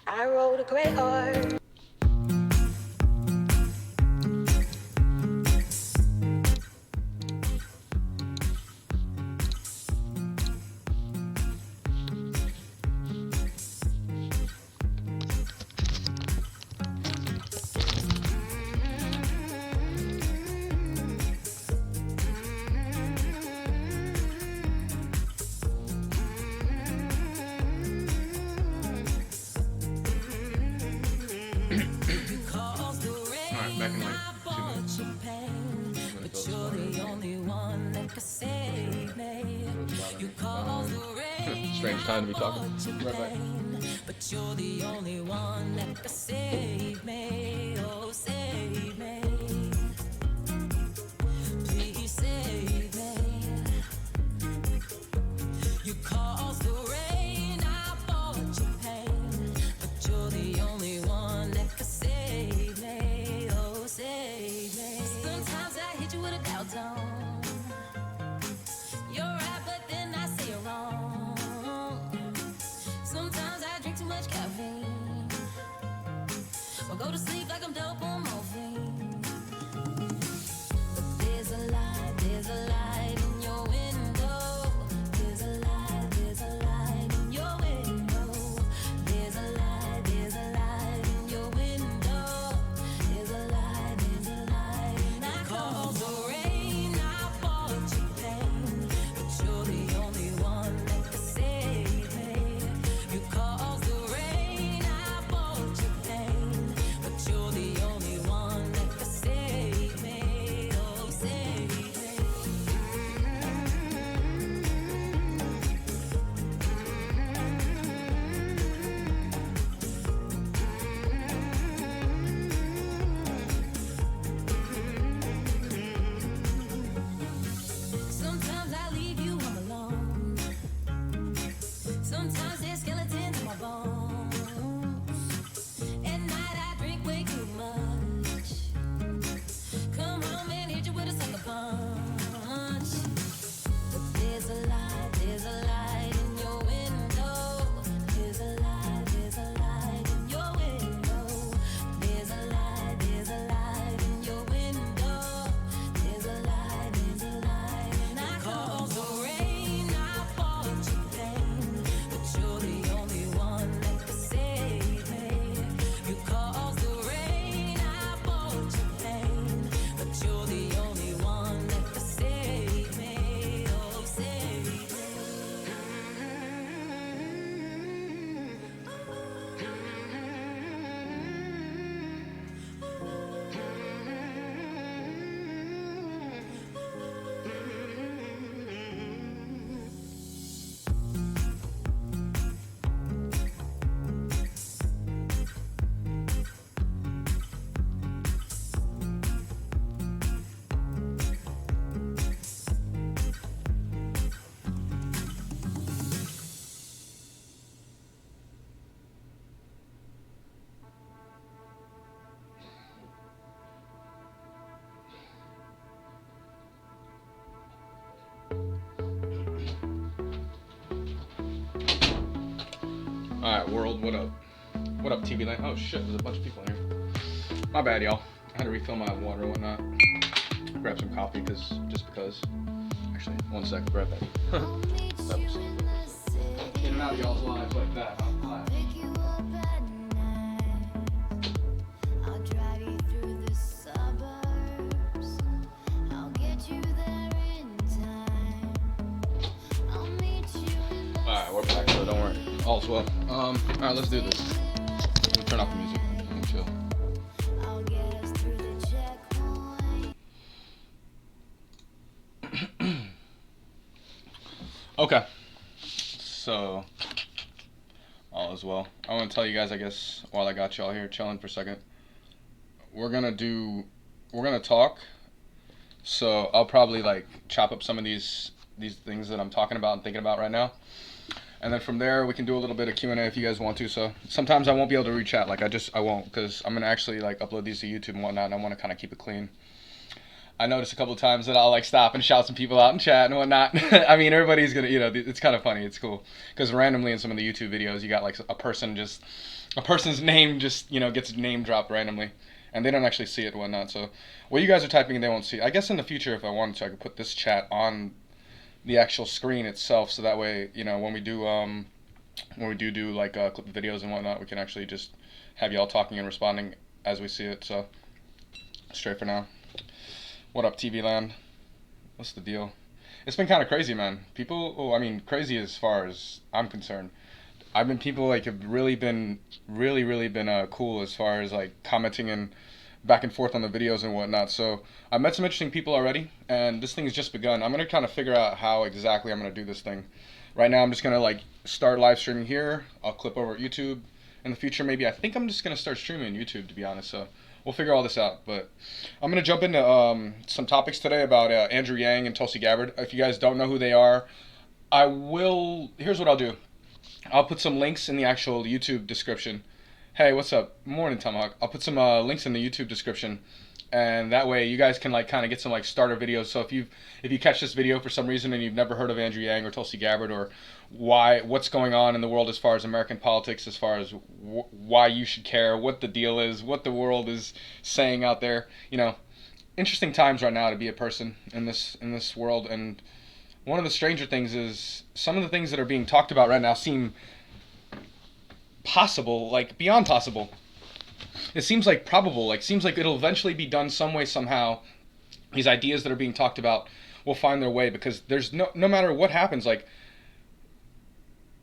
I wrote a great art. Alright, back in like 2 minutes. Strange time to be talking. Right back. But you're the only one that can save me. Oh, save me. Please save me. You caused the rain, I bought your pain. But you're the only one that can save me. Oh, save me. Sometimes I hit you with a cow tone. You're right, but then I say you're wrong. Sometimes I drink too much caffeine, or go to sleep like I'm dope on morphine. But there's a light in your window. There's a light in your window. There's a light in your window. There's a light in I caused the rain, I bought you pain. But you're the only one that can save me. You caused the rain, I bought you pain. But you're the only one that can save me. Oh, save me. Sometimes I leave you home alone. Sometimes there's skeletons in my bones. At night I drink way too much. Come home and hit you with a sucker punch. But there's a light in your window. There's a light in your window. There's a light in your window. There's a light and I caused the rain, I bought you pain. But you're the only one that can save me. You caused the rain, I bought you pain. But you're the only one that can save me. Oh, save me. Alright, world, what up? What up, TV Land? Oh shit, there's a bunch of people in here. My bad, y'all. I had to refill my water and whatnot. Grab some coffee, just because. Actually, 1 second, grab that. That was in and out of y'all's lives like that. I'm glad. Alright, we're back, so don't worry. All's well. Alright, let's do this. Let me turn off the music and chill. Okay. So, all is well. I want to tell you guys, I guess, while I got y'all here chilling for a second, we're gonna talk. So I'll probably like chop up some of these things that I'm talking about and thinking about right now. And then from there, we can do a little bit of Q&A if you guys want to. So sometimes I won't be able to read chat. Like I won't, because I'm going to actually like upload these to YouTube and whatnot. And I want to kind of keep it clean. I noticed a couple of times that I'll like stop and shout some people out in chat and whatnot. I mean, everybody's going to, it's kind of funny. It's cool. Because randomly in some of the YouTube videos, you got like a person just a person's name just gets name dropped randomly, and they don't actually see it and whatnot. So what you guys are typing, they won't see. I guess in the future, if I wanted to, I could put this chat on the actual screen itself, so that way when we do do like clip videos and whatnot, we can actually just have y'all talking and responding as we see it. So straight for now. What up, TV land? What's the deal? It's been kind of crazy, man. People, I mean, crazy as far as I'm concerned. People like have really been cool as far as like commenting and back and forth on the videos and whatnot. So I met some interesting people already, and this thing has just begun. I'm gonna kind of figure out how exactly I'm gonna do this thing. Right now, I'm just gonna like start live streaming here. I'll clip over at YouTube. In the future, maybe I think I'm just gonna start streaming on YouTube, to be honest. So we'll figure all this out. But I'm gonna jump into some topics today about AndrewYang and TulsiGabbard. If you guys don't know who they are, I will. Here's what I'll do. I'll put some links in the actual YouTube description. Hey, what's up? Morning, Tomahawk. I'll put some links in the YouTube description, and that way you guys can like kind of get some like starter videos. So if you catch this video for some reason and you've never heard of AndrewYang or Tulsi Gabbard, or what's going on in the world as far as American politics, as far as why you should care, what the deal is, what the world is saying out there, interesting times right now to be a person in this world. And one of the stranger things is some of the things that are being talked about right now seem possible, like beyond possible. It seems like probable, like seems like it'll eventually be done some way, somehow. These ideas that are being talked about will find their way, because there's no matter what happens, like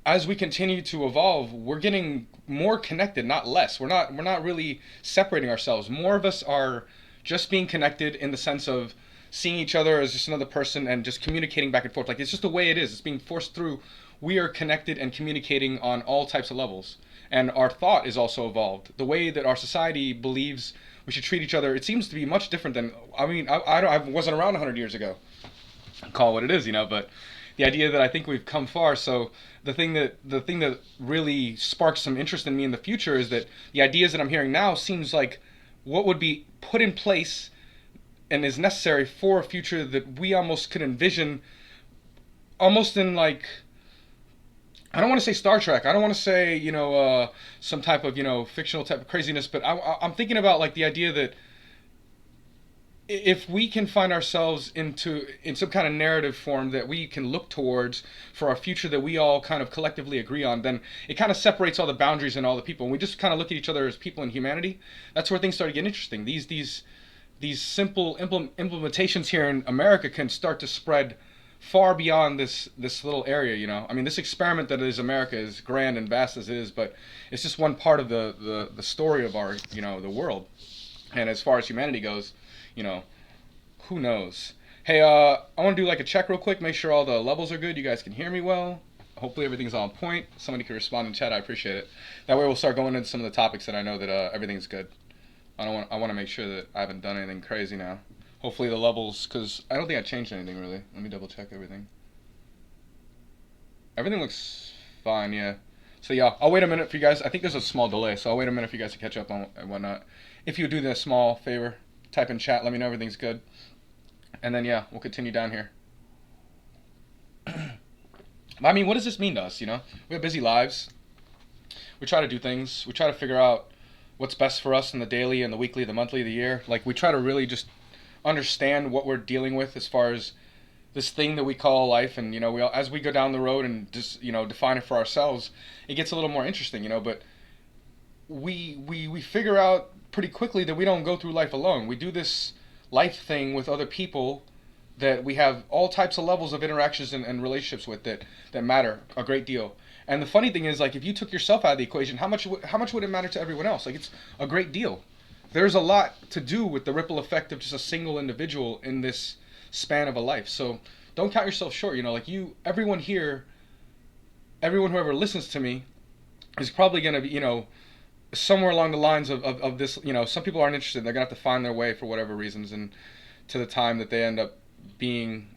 as we continue to evolve, we're getting more connected, not less. We're not really separating ourselves. More of us are just being connected in the sense of seeing each other as just another person and just communicating back and forth. Like it's just the way it is. It's being forced through. We are connected and communicating on all types of levels. And our thought is also evolved. The way that our society believes we should treat each other, it seems to be much different than, I wasn't around 100 years ago. Call it what it is, but the idea that I think we've come far. So the thing that really sparks some interest in me in the future is that the ideas that I'm hearing now seems like what would be put in place and is necessary for a future that we almost could envision, almost in like, I don't want to say Star Trek, I don't want to say some type of fictional type of craziness, but I'm thinking about like the idea that if we can find ourselves in some kind of narrative form that we can look towards for our future that we all kind of collectively agree on, then it kind of separates all the boundaries and all the people, and we just kind of look at each other as people in humanity. That's where things start to get interesting. These simple implementations here in America can start to spread far beyond this little area. I mean, this experiment that is America, is grand and vast as it is, but it's just one part of the story of our the world. And as far as humanity goes, who knows? Hey, I want to do like a check real quick, make sure all the levels are good, you guys can hear me well. Hopefully everything's on point. Somebody can respond in chat, I appreciate it. That way we'll start going into some of the topics that I know that everything's good. I want to make sure that I haven't done anything crazy now. Hopefully the levels, because I don't think I changed anything really. Let me double check everything. Everything looks fine, yeah. So yeah, I'll wait a minute for you guys. I think there's a small delay, so I'll wait a minute for you guys to catch up on and whatnot. If you do me a small favor, type in chat, let me know everything's good. And then yeah, we'll continue down here. I mean, what does this mean to us, We have busy lives. We try to do things. We try to figure out what's best for us in the daily and the weekly, the monthly, the year. Like we try to really just understand what we're dealing with as far as this thing that we call life, and as we go down the road and just define it for ourselves, it gets a little more interesting, but we figure out pretty quickly that we don't go through life alone. We do this life thing with other people that we have all types of levels of interactions and relationships with that matter a great deal. And the funny thing is, like, if you took yourself out of the equation, how much would it matter to everyone else? Like, it's a great deal. There's a lot to do with the ripple effect of just a single individual in this span of a life. So don't count yourself short. Everyone here, everyone who ever listens to me is probably going to be, somewhere along the lines of this. Some people aren't interested. They're going to have to find their way for whatever reasons, and to the time that they end up being,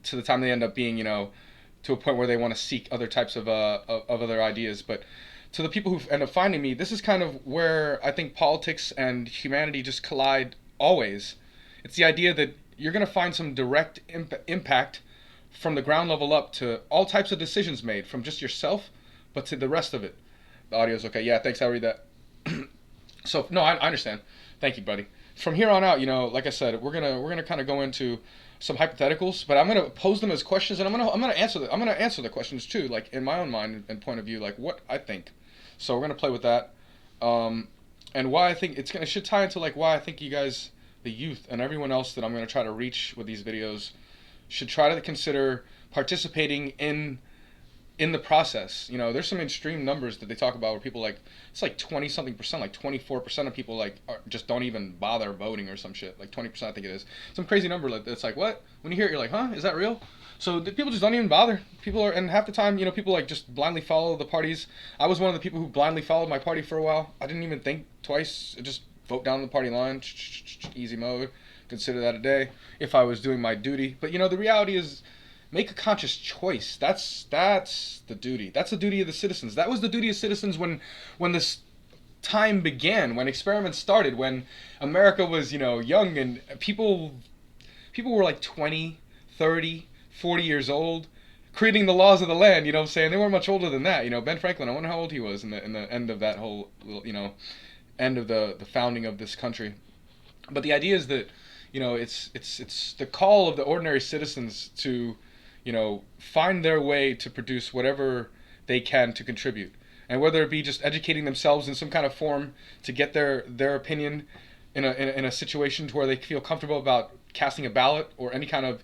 to a point where they want to seek other types of other ideas. But to the people who end up finding me, this is kind of where I think politics and humanity just collide always. It's the idea that you're going to find some direct impact from the ground level up to all types of decisions made from just yourself, but to the rest of it. The audio's okay. Yeah, thanks. I'll read that. So no, I understand. Thank you, buddy. From here on out, like I said, we're gonna kind of go into some hypotheticals, but I'm gonna pose them as questions, and I'm gonna answer the questions too, like in my own mind and point of view, like what I think. So we're gonna play with that, and why I think it should tie into like why I think you guys, the youth, and everyone else that I'm gonna try to reach with these videos, should try to consider participating in the process. There's some extreme numbers that they talk about where people like it's like 20 something percent, like 24% of people like just don't even bother voting or some shit. Like 20%, I think it is. Some crazy number like it's like what? When you hear it, you're like, huh? Is that real? So the people just don't even bother. People are, and half the time, people like just blindly follow the parties. I was one of the people who blindly followed my party for a while. I didn't even think twice. I just vote down the party line, easy mode. Consider that a day if I was doing my duty. But the reality is, make a conscious choice. That's the duty. That's the duty of the citizens. That was the duty of citizens when this time began, when experiments started, when America was, young, and people were like 20, 30, 40 years old, creating the laws of the land, what I'm saying? They weren't much older than that. Ben Franklin, I wonder how old he was in the end of that whole, end of the founding of this country. But the idea is that, it's the call of the ordinary citizens to find their way to produce whatever they can to contribute. And whether it be just educating themselves in some kind of form to get their opinion in a situation to where they feel comfortable about casting a ballot or any kind of,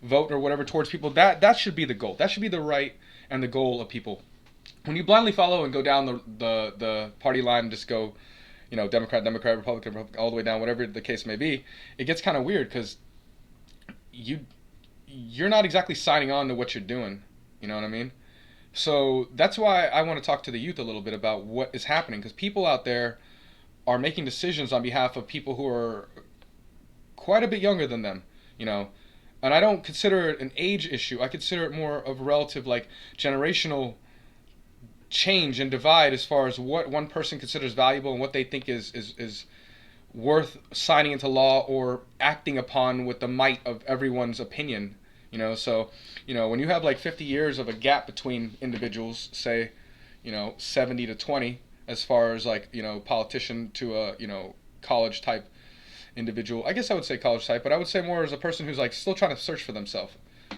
vote or whatever towards people, that should be the goal. That should be the right and the goal of people. When you blindly follow and go down the party line and just go, Democrat, Republican, all the way down, whatever the case may be, it gets kind of weird because you're not exactly signing on to what you're doing. You know what I mean? So that's why I want to talk to the youth a little bit about what is happening, because people out there are making decisions on behalf of people who are quite a bit younger than them, And I don't consider it an age issue. I consider it more of a relative, like, generational change and divide as far as what one person considers valuable and what they think is worth signing into law or acting upon with the might of everyone's opinion. So when you have like 50 years of a gap between individuals, say 70 to 20, as far as like politician to a college type individual. I guess I would say college type, but I would say more as a person who's like still trying to search for themselves.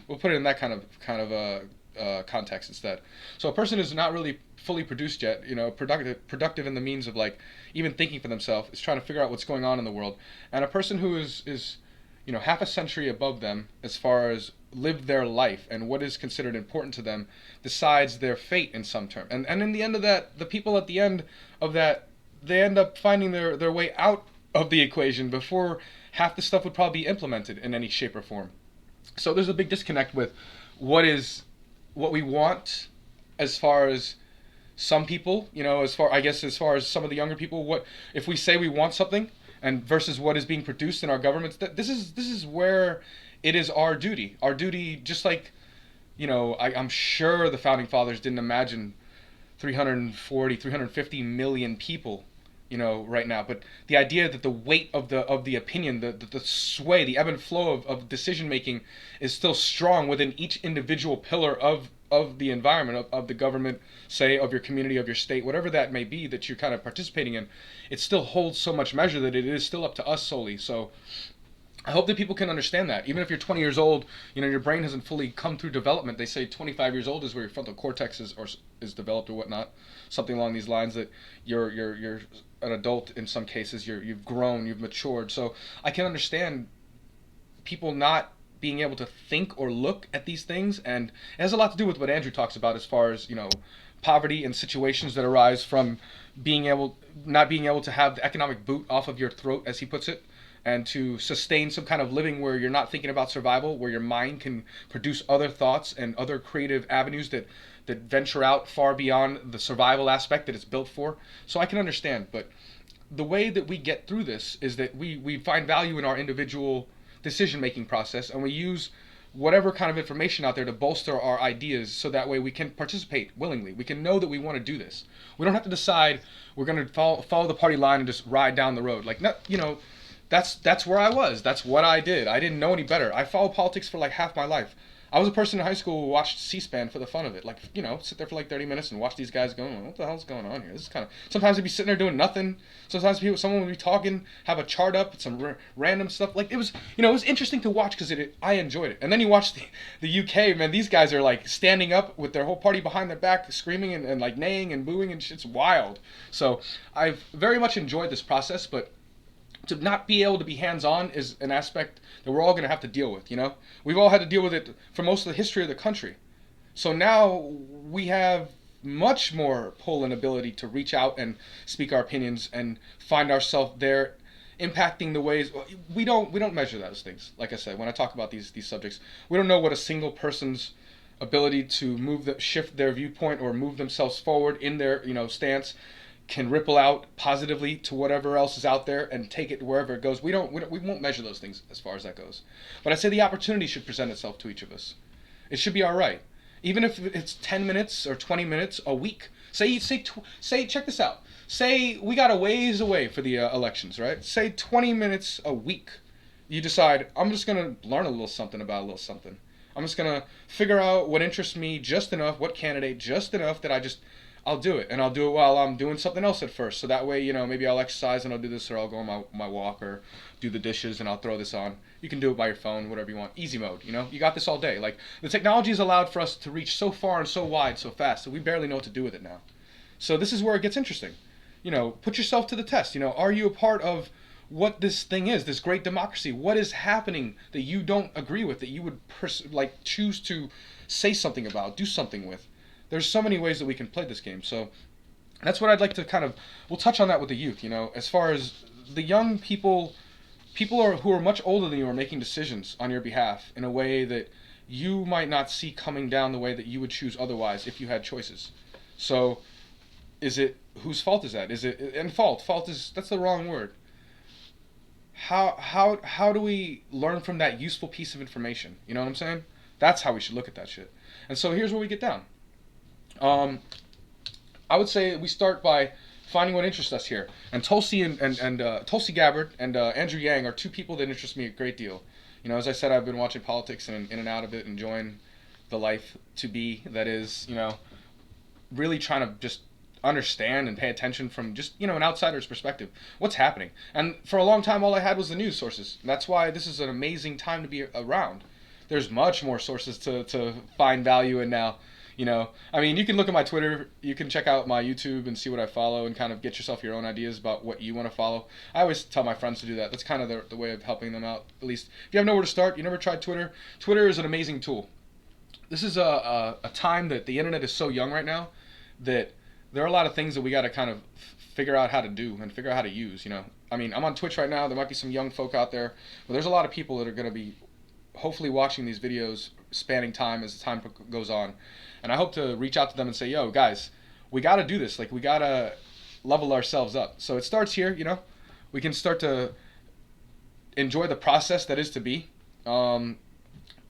We'll put it in that kind of context instead. So a person is not really fully produced yet, productive in the means of like even thinking for themselves, is trying to figure out what's going on in the world. And a person who is half a century above them as far as lived their life and what is considered important to them decides their fate in some term. And in the end of that, the people at the end of that, they end up finding their way out of the equation before half the stuff would probably be implemented in any shape or form. So there's a big disconnect with what we want as far as some people, as far as some of the younger people, what if we say we want something and versus what is being produced in our governments, this is where it is our duty, just like, I'm sure the founding fathers didn't imagine 350 million people, right now. But the idea that the weight of the opinion, the sway, the ebb and flow of decision making is still strong within each individual pillar of the environment, of the government, say, of your community, of your state, whatever that may be that you're kind of participating in, it still holds so much measure that it is still up to us solely. So I hope that people can understand that. Even if you're 20 years old, your brain hasn't fully come through development. They say 25 years old is where your frontal cortex is developed or whatnot, something along these lines, that you're an adult in some cases, you've grown, you've matured. So I can understand people not being able to think or look at these things, and it has a lot to do with what Andrew talks about as far as poverty and situations that arise from not being able to have the economic boot off of your throat, as he puts it, and to sustain some kind of living where you're not thinking about survival, where your mind can produce other thoughts and other creative avenues that venture out far beyond the survival aspect that it's built for. So I can understand, but the way that we get through this is that we find value in our individual decision-making process, and we use whatever kind of information out there to bolster our ideas, so that way we can participate willingly. We can know that we want to do this. We don't have to decide we're going to follow the party line and just ride down the road. Like, That's where I was. That's what I did. I didn't know any better. I followed politics for like half my life. I was a person in high school who watched C-SPAN for the fun of it. Like, sit there for like 30 minutes and watch these guys going, what the hell's going on here? This is kind of... Sometimes they'd be sitting there doing nothing. Sometimes someone would be talking, have a chart up, some random stuff. Like, it was interesting to watch because I enjoyed it. And then you watch the UK, man, these guys are like standing up with their whole party behind their back, screaming and like neighing and booing and shit's wild. So I've very much enjoyed this process, but to not be able to be hands-on is an aspect that we're all going to have to deal with, We've all had to deal with it for most of the history of the country. So now we have much more pull and ability to reach out and speak our opinions and find ourselves there impacting the ways we don't measure those things. Like I said, when I talk about these subjects, we don't know what a single person's ability to shift their viewpoint or move themselves forward in their stance can ripple out positively to whatever else is out there and take it wherever it goes. We won't measure those things as far as that goes. But I say the opportunity should present itself to each of us. It should be all right. Even if it's 10 minutes or 20 minutes a week. Say check this out. Say we got a ways away for the elections, right? Say 20 minutes a week. You decide, I'm just going to learn a little something about a little something. I'm just going to figure out what interests me just enough, what candidate just enough that I'll do it, and I'll do it while I'm doing something else at first. So that way, maybe I'll exercise and I'll do this, or I'll go on my walk, or do the dishes and I'll throw this on. You can do it by your phone, whatever you want. Easy mode, You got this all day. Like, the technology has allowed for us to reach so far and so wide so fast that we barely know what to do with it now. So this is where it gets interesting. Put yourself to the test. Are you a part of what this thing is, this great democracy? What is happening that you don't agree with, that you would choose to say something about, do something with? There's so many ways that we can play this game. So that's what I'd like to we'll touch on that with the youth, as far as the young people who are much older than you are making decisions on your behalf in a way that you might not see coming down the way that you would choose otherwise if you had choices. So whose fault is that? Is it, and fault is, that's the wrong word. How do we learn from that useful piece of information? You know what I'm saying? That's how we should look at that shit. And so here's where we get down. I would say we start by finding what interests us here. And TulsiGabbard and AndrewYang are two people that interest me a great deal. As I said, I've been watching politics and in and out of it, enjoying the life to be that is, really trying to just understand and pay attention from just, an outsider's perspective. What's happening? And for a long time, all I had was the news sources. And that's why this is an amazing time to be around. There's much more sources to find value in now. You can look at my Twitter, you can check out my YouTube and see what I follow and kind of get yourself your own ideas about what you want to follow. I always tell my friends to do that. That's kind of the way of helping them out. At least if you have nowhere to start, you never tried Twitter. Twitter is an amazing tool. This is a time that the internet is so young right now that there are a lot of things that we got to kind of figure out how to do and figure out how to use. I'm on Twitch right now. There might be some young folk out there, but there's a lot of people that are going to be hopefully watching these videos spanning time as the time goes on. And I hope to reach out to them and say, yo, guys, we got to do this. Like, we got to level ourselves up. So it starts here, We can start to enjoy the process that is to be.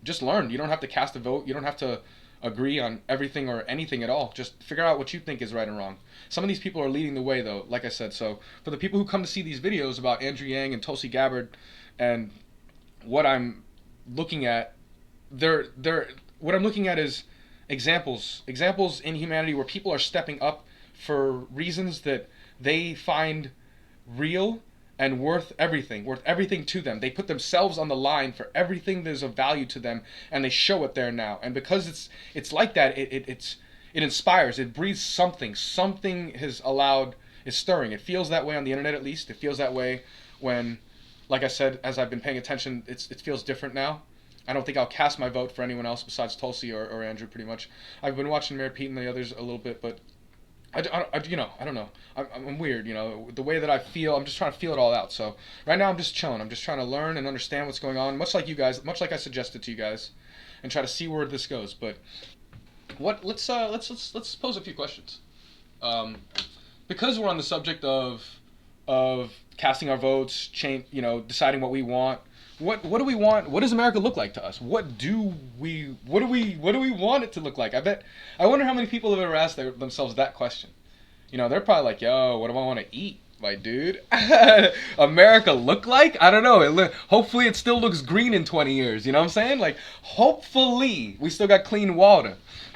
Just learn. You don't have to cast a vote. You don't have to agree on everything or anything at all. Just figure out what you think is right and wrong. Some of these people are leading the way, though, like I said. So for the people who come to see these videos about AndrewYang and TulsiGabbard and what I'm looking at, what I'm looking at is examples in humanity where people are stepping up for reasons that they find real and worth everything to them. They put themselves on the line for everything that is of value to them, and they show it there now. And because it's like that, it inspires, it breathes something. Something is stirring. It feels that way on the internet, at least. It feels that way when, like I said, as I've been paying attention, it feels different now. I don't think I'll cast my vote for anyone else besides Tulsi or Andrew, pretty much. I've been watching Mayor Pete and the others a little bit, but I don't know. I'm weird, the way that I feel, I'm just trying to feel it all out. So right now I'm just chilling. I'm just trying to learn and understand what's going on, much like you guys, much like I suggested to you guys, and try to see where this goes. But let's pose a few questions. Because we're on the subject of casting our votes, deciding what we want. What do we want? What does America look like to us? What do we want it to look like? I wonder how many people have ever asked themselves that question. They're probably like, yo, what do I want to eat? my dude. America look like? I don't know. Hopefully it still looks green in 20 years. You know what I'm saying? Like, hopefully we still got clean water.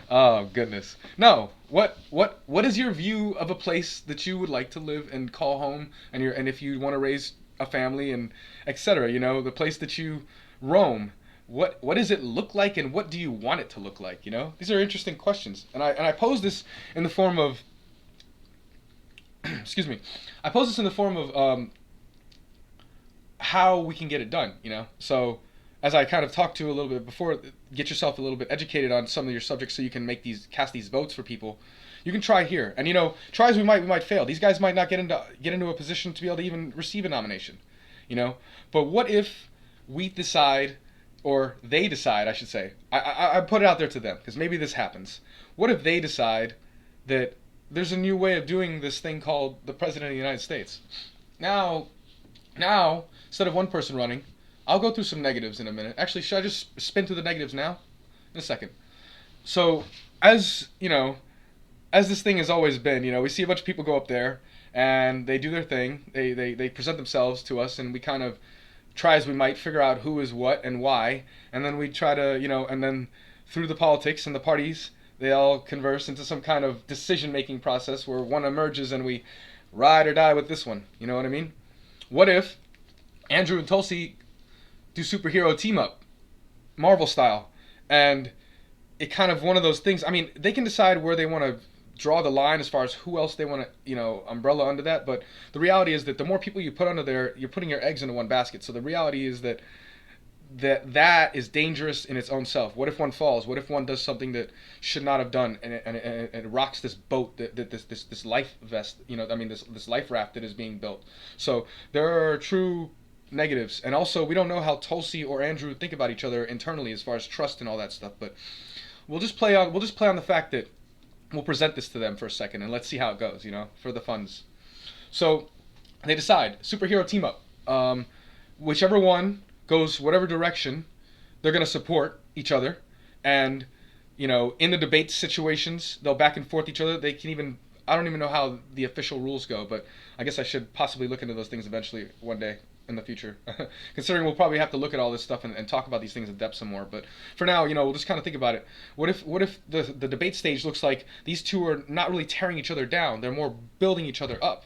Oh goodness. No. What is your view of a place that you would like to live and call home, and if you want to raise a family and etc. You know, the place that you roam. What does it look like, and what do you want it to look like? You know, these are interesting questions, and I pose this in the form of excuse me. I pose this in the form of how we can get it done. You know, so as I kind of talked to a little bit before, get yourself a little bit educated on some of your subjects so you can cast these votes for people. You can try here, and you know, try as we might fail. These guys might not get into a position to be able to even receive a nomination. You know, but what if we decide, or they decide, I should say. I put it out there to them because maybe this happens. What if they decide that there's a new way of doing this thing called the President of the United States? Now, instead of one person running, I'll go through some negatives in a minute. Actually, should I just spin through the negatives now? In a second. So, as you know, as this thing has always been, you know, we see a bunch of people go up there and they do their thing. They present themselves to us, and we kind of try as we might figure out who is what and why, and then we try to, you know, and then through the politics and the parties, they all converse into some kind of decision-making process where one emerges and we ride or die with this one. You know what I mean? What if Andrew and Tulsi do superhero team-up, Marvel style, and it kind of one of those things. I mean, they can decide where they want to draw the line as far as who else they want to, you know, umbrella under that, but the reality is that the more people you put under there, you're putting your eggs into one basket. So the reality is that that is dangerous in its own self. What if one falls? What if one does something that should not have done, and it rocks this boat, this life vest, you know, I mean this life raft that is being built. So there are true negatives, and also we don't know how Tulsi or Andrew think about each other internally as far as trust and all that stuff, but we'll just play on the fact that we'll present this to them for a second and let's see how it goes, you know, for the funds. So they decide superhero team up. Whichever one goes whatever direction, they're going to support each other, and you know, in the debate situations, they'll back and forth each other. They can even, I don't even know how the official rules go, but I guess I should possibly look into those things eventually one day in the future. Considering we'll probably have to look at all this stuff and talk about these things in depth some more. But for now, you know, we'll just kind of think about it. What if the debate stage looks like these two are not really tearing each other down, they're more building each other up?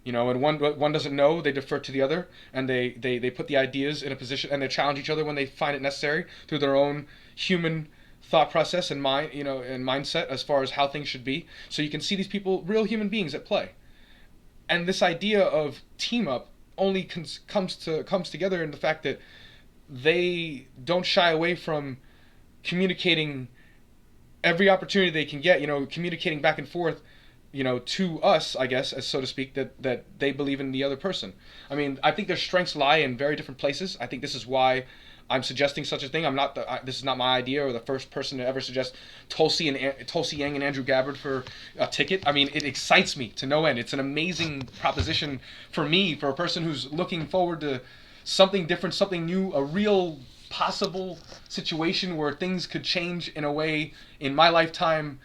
You know, and one doesn't know, they defer to the other, and they put the ideas in a position, and they challenge each other when they find it necessary through their own human thought process and mind, you know, and mindset as far as how things should be. So you can see these people, real human beings at play. And this idea of team up only comes together in the fact that they don't shy away from communicating every opportunity they can get, you know, communicating back and forth, you know, to us, I guess, as so to speak, that they believe in the other person. I mean, I think their strengths lie in very different places. I think this is why I'm suggesting such a thing. This is not my idea or the first person to ever suggest TulsiYang and AndrewYang for a ticket. I mean, it excites me to no end. It's an amazing proposition for me, for a person who's looking forward to something different, something new, a real possible situation where things could change in a way in my lifetime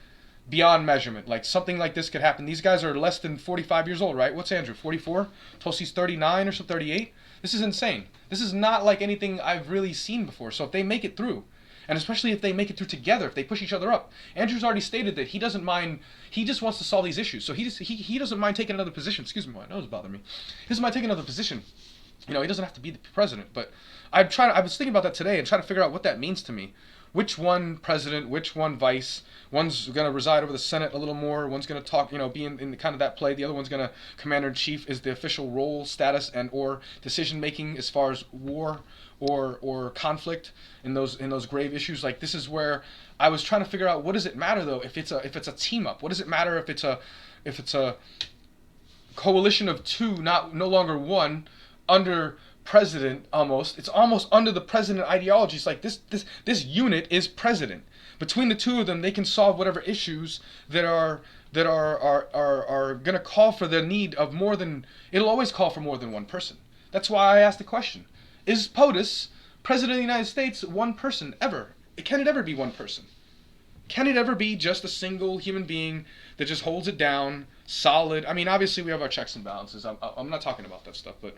beyond measurement. Like something like this could happen. These guys are less than 45 years old, right? What's Andrew, 44? Tulsi's 39 or so, 38? This is insane. This is not like anything I've really seen before. So if they make it through, and especially if they make it through together, if they push each other up. Andrew's already stated that he doesn't mind, he just wants to solve these issues. So he doesn't mind taking another position. Excuse me, my nose is bothering me. He doesn't mind taking another position. You know, he doesn't have to be the president, but I was thinking about that today and trying to figure out what that means to me. Which one president, which one vice, one's going to reside over the Senate a little more, one's going to talk, you know, be in kind of that play, the other one's going to commander-in-chief is the official role, status, and or decision-making as far as war or conflict in those grave issues. Like, this is where I was trying to figure out, what does it matter, though, if it's a team-up? What does it matter if it's a coalition of two, no longer one, under president almost? It's almost under the president ideology. It's like this unit is president. Between the two of them, they can solve whatever issues that are going to call for the need of more than, it'll always call for more than one person. That's why I asked the question. Is POTUS, President of the United States, one person ever? Can it ever be one person? Can it ever be just a single human being that just holds it down, solid? I mean, obviously we have our checks and balances. I'm not talking about that stuff, but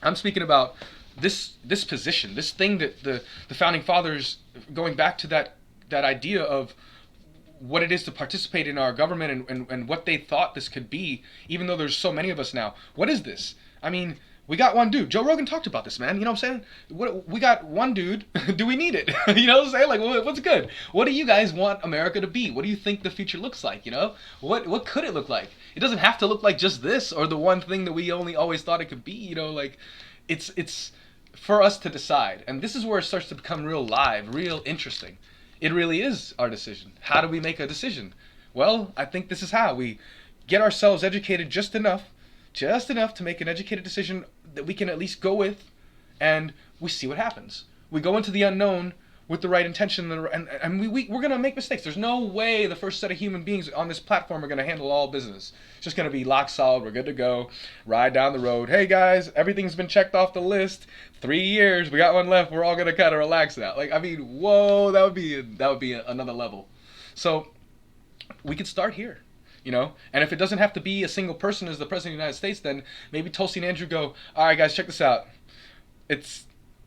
I'm speaking about this position, this thing that the founding fathers, going back to that idea of what it is to participate in our government, and what they thought this could be, even though there's so many of us now. What is this? I mean, we got one dude. Joe Rogan talked about this, man. You know what I'm saying? We got one dude. Do we need it? You know what I'm saying? Like, what's good? What do you guys want America to be? What do you think the future looks like? You know, what could it look like? It doesn't have to look like just this or the one thing that we only always thought it could be. You know, like, it's for us to decide, and this is where it starts to become real live, real interesting. It really is our decision. How do we make a decision? Well, I think this is how we get ourselves educated just enough to make an educated decision that we can at least go with, and we see what happens. We go into the unknown with the right intention, and we're going to make mistakes. There's no way the first set of human beings on this platform are going to handle all business. It's just going to be lock solid. We're good to go. Ride down the road. Hey, guys, everything's been checked off the list. 3 years. We got one left. We're all going to kind of relax now. Like, I mean, whoa, that would be another level. So we could start here. You know, and if it doesn't have to be a single person as the president of the United States, then maybe Tulsi and Andrew go, all right, guys, check this out.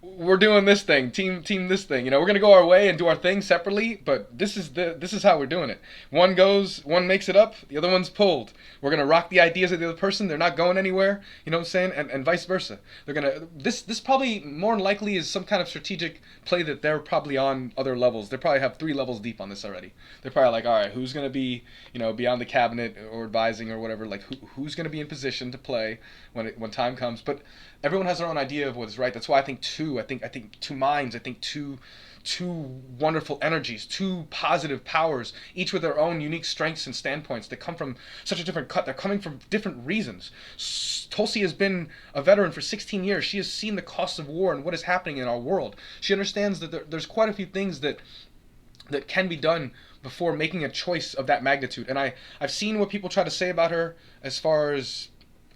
We're doing this thing, team this thing. You know, we're gonna go our way and do our thing separately, but this is how we're doing it. One makes it up, the other one's pulled. We're gonna rock the ideas of the other person. They're not going anywhere. You know what I'm saying? And vice versa. They're gonna this probably more than likely is some kind of strategic play that they're probably on other levels. They probably have 3 levels deep on this already. They're probably like, all right, who's gonna be, you know, beyond the cabinet or advising or whatever? Like, who's gonna be in position to play when time comes? But everyone has their own idea of what is right. That's why I think two minds, two wonderful energies, 2 positive powers, each with their own unique strengths and standpoints that come from such a different cut. They're coming from different reasons. Tulsi has been a veteran for 16 years. She has seen the costs of war and what is happening in our world. She understands that there's quite a few things that can be done before making a choice of that magnitude. And I've seen what people try to say about her as far as,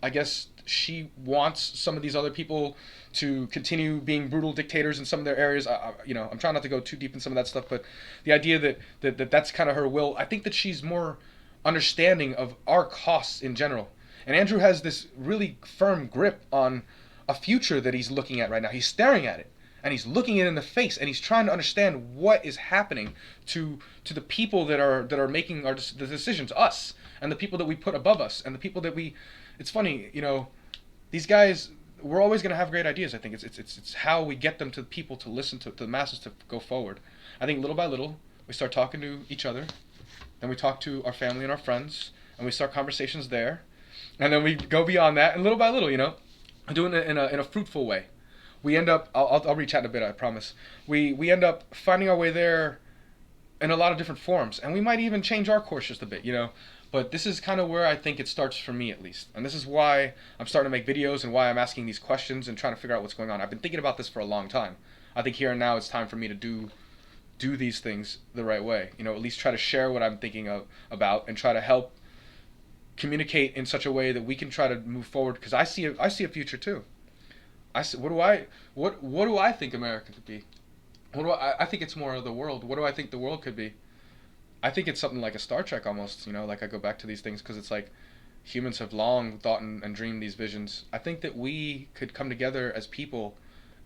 I guess, she wants some of these other people to continue being brutal dictators in some of their areas. You know, I'm trying not to go too deep in some of that stuff, but the idea that's kind of her will. I think that she's more understanding of our costs in general. And Andrew has this really firm grip on a future that he's looking at right now. He's staring at it, and he's looking it in the face, and he's trying to understand what is happening to the people that are making the decisions, us, and the people that we put above us, and the people that we. It's funny, you know, these guys. We're always going to have great ideas. I think it's how we get them to the people to listen to the masses to go forward. I think little by little we start talking to each other, then we talk to our family and our friends, and we start conversations there, and then we go beyond that, and little by little, you know, doing it in a fruitful way. We end up. I'll reach out in a bit. I promise. We end up finding our way there in a lot of different forms, and we might even change our course just a bit, you know. But this is kind of where I think it starts for me, at least. And this is why I'm starting to make videos and why I'm asking these questions and trying to figure out what's going on. I've been thinking about this for a long time. I think here and now it's time for me to do these things the right way. You know, at least try to share what I'm thinking about and try to help communicate in such a way that we can try to move forward. Because I see a future too. What do I think America could be? I think it's more of the world. What do I think the world could be? I think it's something like a Star Trek almost, you know, like I go back to these things because it's like humans have long thought and dreamed these visions. I think that we could come together as people,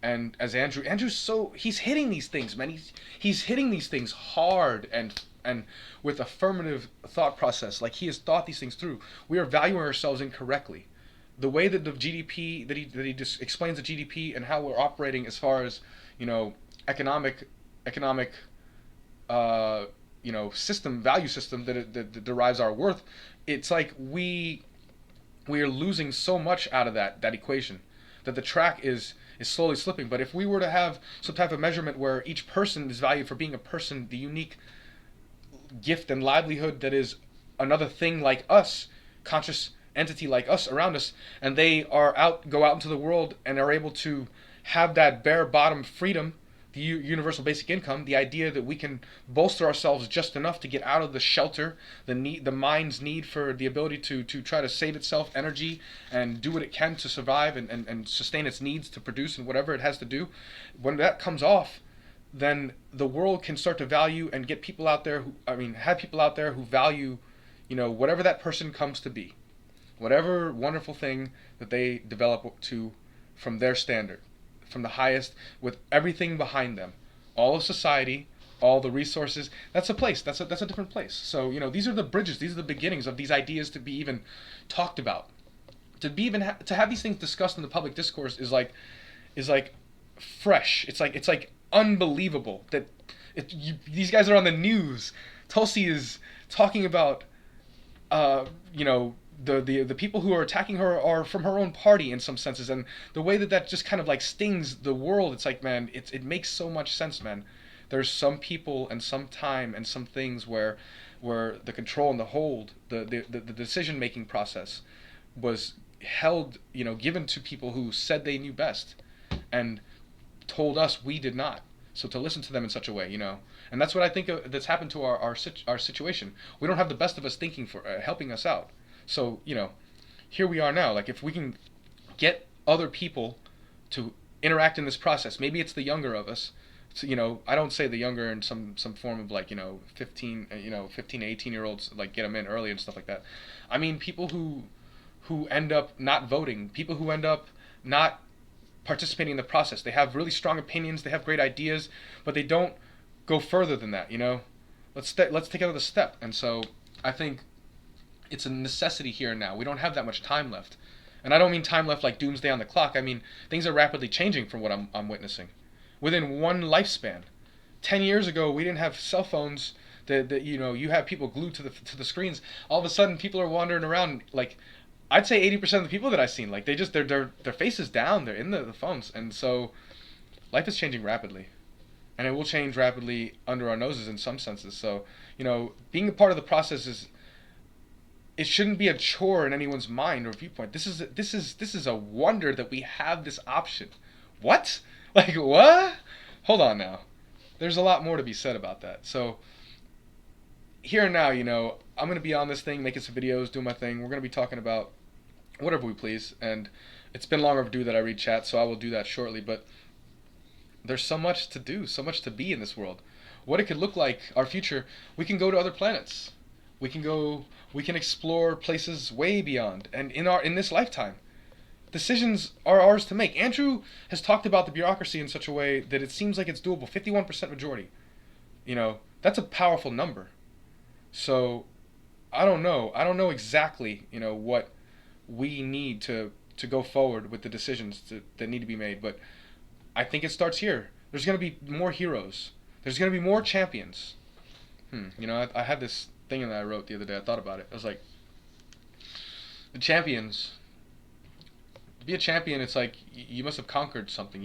and as Andrew's he's hitting these things, man. He's hitting these things hard and with affirmative thought process. Like, he has thought these things through. We are valuing ourselves incorrectly. The way that the GDP, that he just explains the GDP and how we're operating as far as, you know, economic you know, value system that derives our worth. It's like we are losing so much out of that equation, that the track is slowly slipping. But if we were to have some type of measurement where each person is valued for being a person, the unique gift and livelihood that is another thing like us, conscious entity like us around us, and they go out into the world and are able to have that bare bottom freedom, the universal basic income, the idea that we can bolster ourselves just enough to get out of the shelter, the mind's need for the ability to try to save itself energy and do what it can to survive and sustain its needs to produce and whatever it has to do. When that comes off, then the world can start to value and get people out there have people out there who value, whatever that person comes to be, whatever wonderful thing that they develop to from their standard, from the highest, with everything behind them, all of society, all the resources. That's a place. That's a different place. So these are the bridges. These are the beginnings of these ideas to be even talked about. To be even to have these things discussed in the public discourse is like fresh. It's like unbelievable that these guys are on the news. Tulsi is talking about the people who are attacking her are from her own party in some senses, and the way that just kind of like stings the world. It's like, man, it makes so much sense, man. There's some people and some time and some things where the control and the hold, the decision making process was held, given to people who said they knew best and told us we did not. So to listen to them in such a way, and that's what I think that's happened to our situation. We don't have the best of us thinking for helping us out. So here we are now. Like, if we can get other people to interact in this process, maybe it's the younger of us. So, I don't say the younger in some form of like 15 to 18-year-olds, like get them in early and stuff like that. I mean people who end up not voting, people who end up not participating in the process. They have really strong opinions, they have great ideas, but they don't go further than that. Let's take another step. And so I think it's a necessity here and now. We don't have that much time left, and I don't mean time left like doomsday on the clock. I mean things are rapidly changing from what I'm witnessing within one lifespan. 10 years ago, we didn't have cell phones that you have people glued to the screens. All of a sudden, people are wandering around. Like, I'd say 80% of the people that I've seen, like, their faces down, they're in the phones. And so life is changing rapidly, and it will change rapidly under our noses in some senses. So being a part of the process it shouldn't be a chore in anyone's mind or viewpoint. This is a wonder that we have this option. What? Like, what? Hold on now. There's a lot more to be said about that. So here and now, I'm going to be on this thing, making some videos, doing my thing. We're going to be talking about whatever we please. And it's been long overdue that I read chat, so I will do that shortly. But there's so much to do, so much to be in this world. What it could look like, our future. We can go to other planets. We can explore places way beyond. And in this lifetime, decisions are ours to make. Andrew has talked about the bureaucracy in such a way that it seems like it's doable. 51% majority. That's a powerful number. So I don't know. I don't know exactly, what we need to go forward with the decisions that need to be made. But I think it starts here. There's going to be more heroes. There's going to be more champions. I had this thing that I wrote the other day. I thought about it. I was like, the champions. To be a champion, it's like you must have conquered something.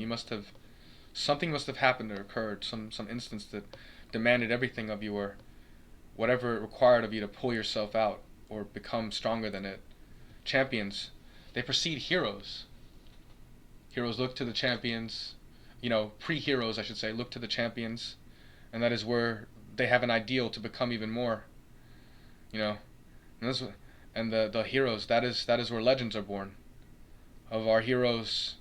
Something must have happened or occurred. Some instance that demanded everything of you, or whatever it required of you to pull yourself out or become stronger than it. Champions, they precede heroes. Heroes look to the champions. Pre-heroes, I should say, look to the champions, and that is where they have an ideal to become even more. And the heroes, that is where legends are born. Of our heroes,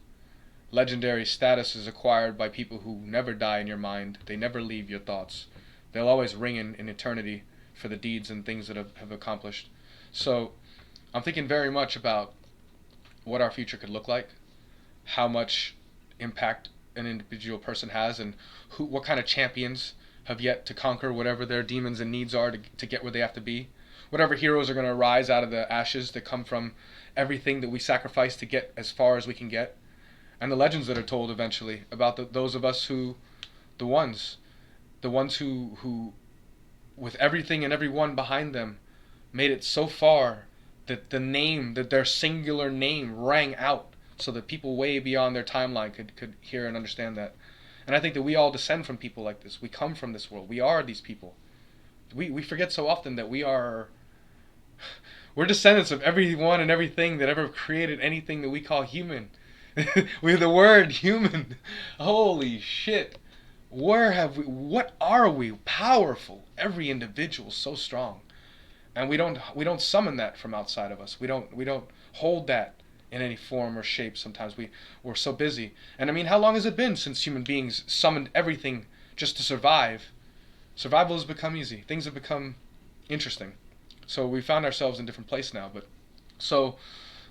legendary status is acquired by people who never die in your mind. They never leave your thoughts. They'll always ring in eternity for the deeds and things that have accomplished. So I'm thinking very much about what our future could look like, how much impact an individual person has, and what kind of champions have yet to conquer whatever their demons and needs are to get where they have to be. Whatever heroes are going to rise out of the ashes that come from everything that we sacrifice to get as far as we can get. And the legends that are told eventually about those of us the ones who, with everything and everyone behind them, made it so far that their singular name rang out, so that people way beyond their timeline could hear and understand that. And I think that we all descend from people like this. We come from this world. We are these people. We forget so often that we're descendants of everyone and everything that ever created anything that we call human. With the word human. Holy shit. What are we? Powerful. Every individual so strong. And we don't summon that from outside of us. We don't hold that in any form or shape. Sometimes we're so busy. And I mean, how long has it been since human beings summoned everything just to survive, survival has become easy. Things have become interesting. So we found ourselves in a different place now. But so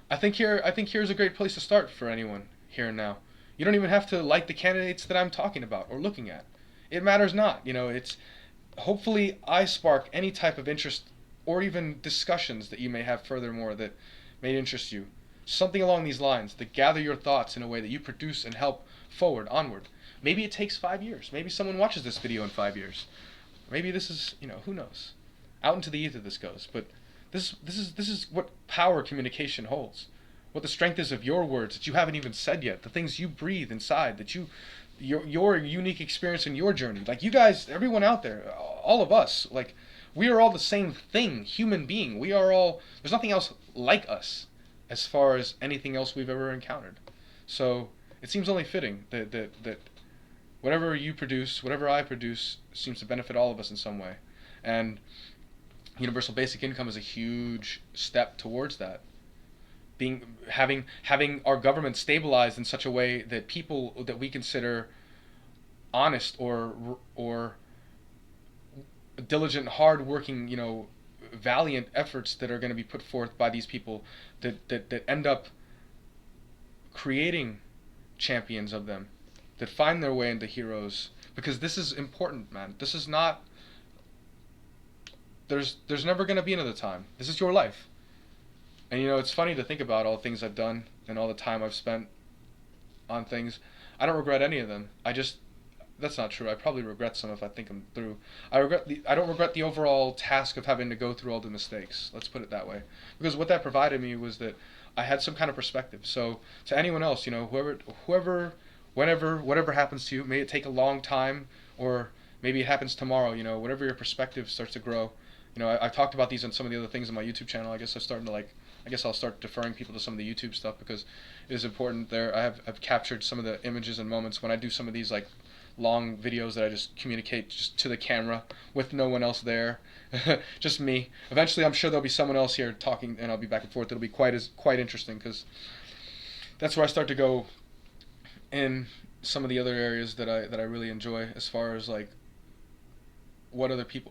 I think here's a great place to start for anyone here and now. You don't even have to like the candidates that I'm talking about or looking at. It matters not. It's hopefully I spark any type of interest or even discussions that you may have furthermore that may interest you. Something along these lines that gather your thoughts in a way that you produce and help forward, onward. Maybe it takes 5 years. Maybe someone watches this video in 5 years. Maybe this is, who knows? Out into the ether this goes. But this is what power communication holds. What the strength is of your words that you haven't even said yet. The things you breathe inside, that your unique experience in your journey. Like you guys, everyone out there, all of us, like we are all the same thing, human being. We are all, there's nothing else like us as far as anything else we've ever encountered. So it seems only fitting that whatever you produce, whatever I produce, seems to benefit all of us in some way. And universal basic income is a huge step towards that. Having our government stabilized in such a way that people that we consider honest or diligent, hard-working, valiant efforts that are going to be put forth by these people that end up creating champions of them, that find their way into heroes. Because this is important, man. This is not... There's never going to be another time. This is your life. And it's funny to think about all the things I've done and all the time I've spent on things. I don't regret any of them. That's not true. I probably regret some if I think them through. I don't regret the overall task of having to go through all the mistakes. Let's put it that way. Because what that provided me was that I had some kind of perspective. So to anyone else, whoever, whenever, whatever happens to you, may it take a long time or maybe it happens tomorrow, whatever your perspective starts to grow. I talked about these on some of the other things on my YouTube channel. I guess I'll start deferring people to some of the YouTube stuff because it is important there. I've captured some of the images and moments when I do some of these like long videos that I just communicate just to the camera with no one else there, just me. Eventually, I'm sure there'll be someone else here talking, and I'll be back and forth. It'll be quite interesting because that's where I start to go in some of the other areas that I really enjoy as far as like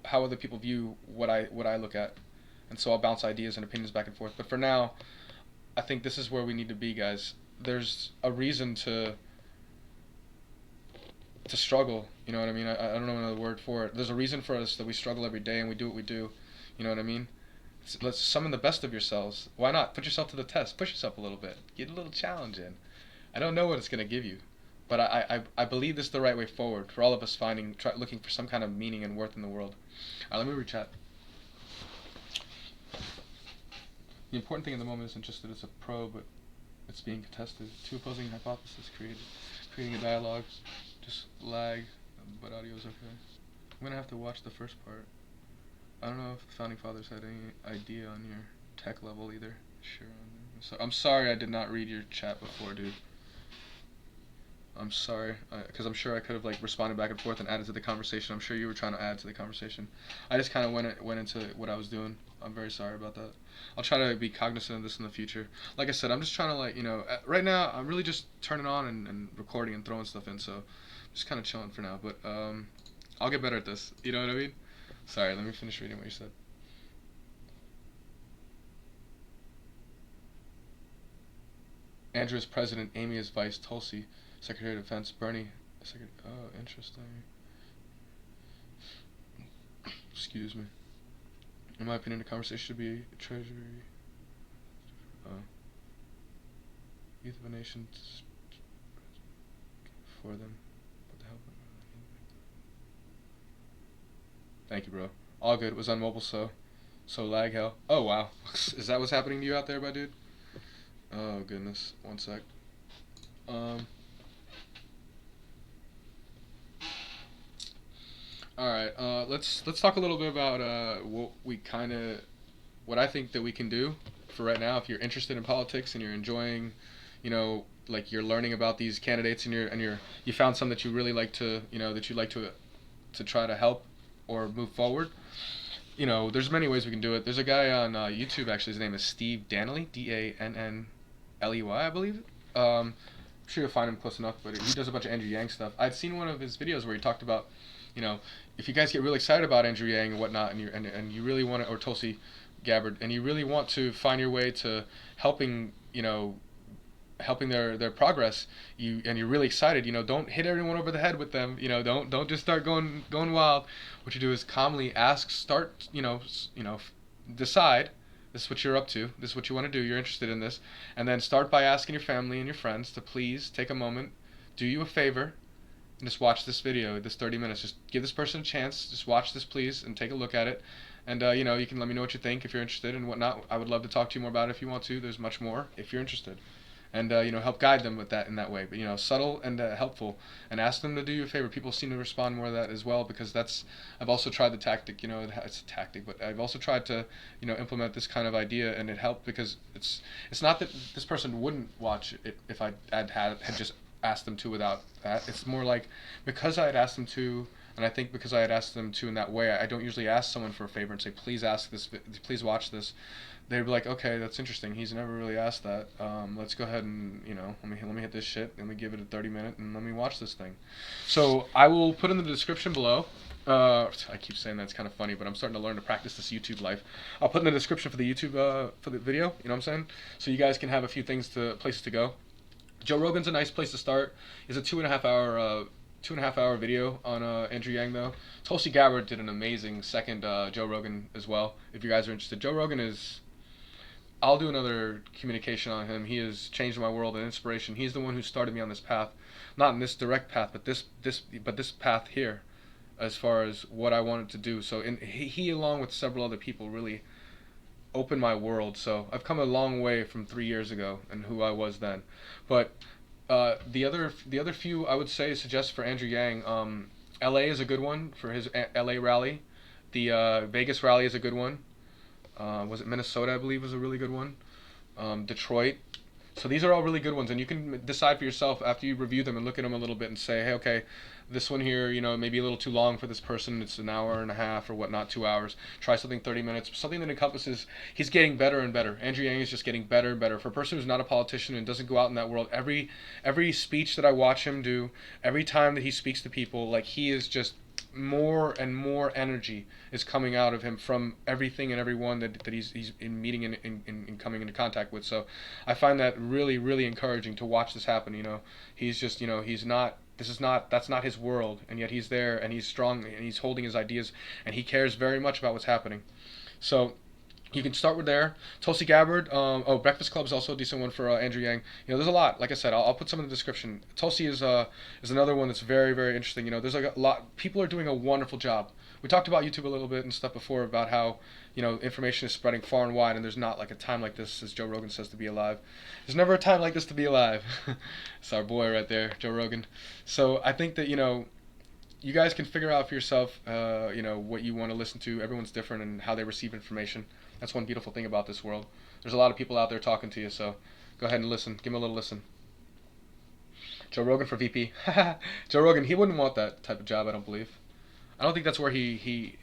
how other people view what I look at. And so I'll bounce ideas and opinions back and forth. But for now, I think this is where we need to be, guys. There's a reason to struggle. You know what I mean? I don't know another word for it. There's a reason for us that we struggle every day and we do what we do. You know what I mean? Let's summon the best of yourselves. Why not? Put yourself to the test. Push yourself a little bit. Get a little challenge in. I don't know what it's going to give you. But I believe this is the right way forward for all of us looking for some kind of meaning and worth in the world. All right, let me read chat. The important thing in the moment isn't just that it's a pro, but it's being contested. Two opposing hypotheses creating a dialogue. Just lag, but audio's okay. I'm gonna have to watch the first part. I don't know if the founding fathers had any idea on your tech level either. Sure. I'm sorry I did not read your chat before, dude. I'm sorry, because I'm sure I could have like responded back and forth and added to the conversation. I'm sure you were trying to add to the conversation. I just kind of went into what I was doing. I'm very sorry about that. I'll try to be cognizant of this in the future. Like I said, I'm just trying to right now I'm really just turning on and recording and throwing stuff in. So I'm just kind of chilling for now. But I'll get better at this. You know what I mean? Sorry, let me finish reading what you said. Andrew is president, Amy is vice, Tulsi Secretary of Defense, Bernie oh, interesting. Excuse me. In my opinion, the conversation should be treasury. Youth of a nation for them. What the hell? Thank you, bro. All good. Was on mobile, so lag hell. Oh wow. Is that what's happening to you out there, my dude? Oh goodness. One sec. Alright, let's talk a little bit about what I think that we can do for right now. If you're interested in politics and you're enjoying, like you're learning about these candidates and you found some that you really like to, that you'd like to try to help or move forward. There's many ways we can do it. There's a guy on YouTube, actually, his name is Steve Dannelly, Danneley, I believe. sure you'll find him close enough, but he does a bunch of Andrew Yang stuff. I'd seen one of his videos where he talked about, you know, if you guys get really excited about Andrew Yang and whatnot, and you really want to, or TulsiGabbard, and you really want to find your way to helping, you know, helping their progress, you're really excited, you know, don't hit everyone over the head with them, you know, don't just start going wild. What you do is calmly ask, start, decide this is what you're up to, this is what you want to do, you're interested in this, and then start by asking your family and your friends to please take a moment, do you a favor, and just watch this video, this 30 minutes. Just give this person a chance. Just watch this, please, and take a look at it. And, you can let me know what you think if you're interested and whatnot. I would love to talk to you more about it if you want to. There's much more if you're interested. And, help guide them with that in that way. But, subtle and helpful. And ask them to do you a favor. People seem to respond more to that as well, because I've also tried the tactic, it's a tactic, but I've also tried to, implement this kind of idea, and it helped because it's not that this person wouldn't watch it if I had just asked them to without that. It's more like because I had asked them to, and I think because I had asked them to in that way, I don't usually ask someone for a favor and say, please please watch this. They'd be like, okay, that's interesting. He's never really asked that. Let's go ahead and, let me hit this shit. Let me give it a 30-minute and let me watch this thing. So I will put in the description below. I keep saying that's kind of funny, but I'm starting to learn to practice this YouTube life. I'll put in the description for the YouTube for the video. You know what I'm saying? So you guys can have a few places to go. Joe Rogan's a nice place to start. It's a 2.5 hour video on Andrew Yang though. TulsiGabbard did an amazing second Joe Rogan as well. If you guys are interested, Joe Rogan is. I'll do another communication on him. He has changed my world and inspiration. He's the one who started me on this path, not in this direct path, but this path here, as far as what I wanted to do. So he along with several other people really opened my world. So I've come a long way from 3 years ago and who I was then. But the other few I would suggest for Andrew Yang. LA is a good one for his LA rally. The Vegas rally is a good one. Was it Minnesota, I believe, was a really good one. Detroit. So these are all really good ones, and you can decide for yourself after you review them and look at them a little bit and say, hey, okay, this one here, maybe a little too long for this person. It's an hour and a half or whatnot, 2 hours. Try something 30 minutes, something that encompasses. He's getting better and better. Andrew Yang is just getting better and better. For a person who's not a politician and doesn't go out in that world, every speech that I watch him do, every time that he speaks to people, like he is just more and more energy is coming out of him from everything and everyone that he's in meeting and coming into contact with. So I find that really, really encouraging to watch this happen. He's just, that's not his world, and yet he's there and he's strong and he's holding his ideas and he cares very much about what's happening. So you can start with there. TulsiGabbard. Breakfast Club is also a decent one for Andrew Yang. There's a lot. Like I said, I'll put some in the description. Tulsi is another one that's very, very interesting. There's like a lot. People are doing a wonderful job. We talked about YouTube a little bit and stuff before about how information is spreading far and wide, and there's not like a time like this, as Joe Rogan says, to be alive. There's never a time like this to be alive. It's our boy right there, Joe Rogan. So I think that you guys can figure out for yourself, what you want to listen to. Everyone's different and how they receive information. That's one beautiful thing about this world. There's a lot of people out there talking to you, so go ahead and listen. Give them a little listen. Joe Rogan for VP. Joe Rogan, he wouldn't want that type of job, I don't believe. I don't think that's where he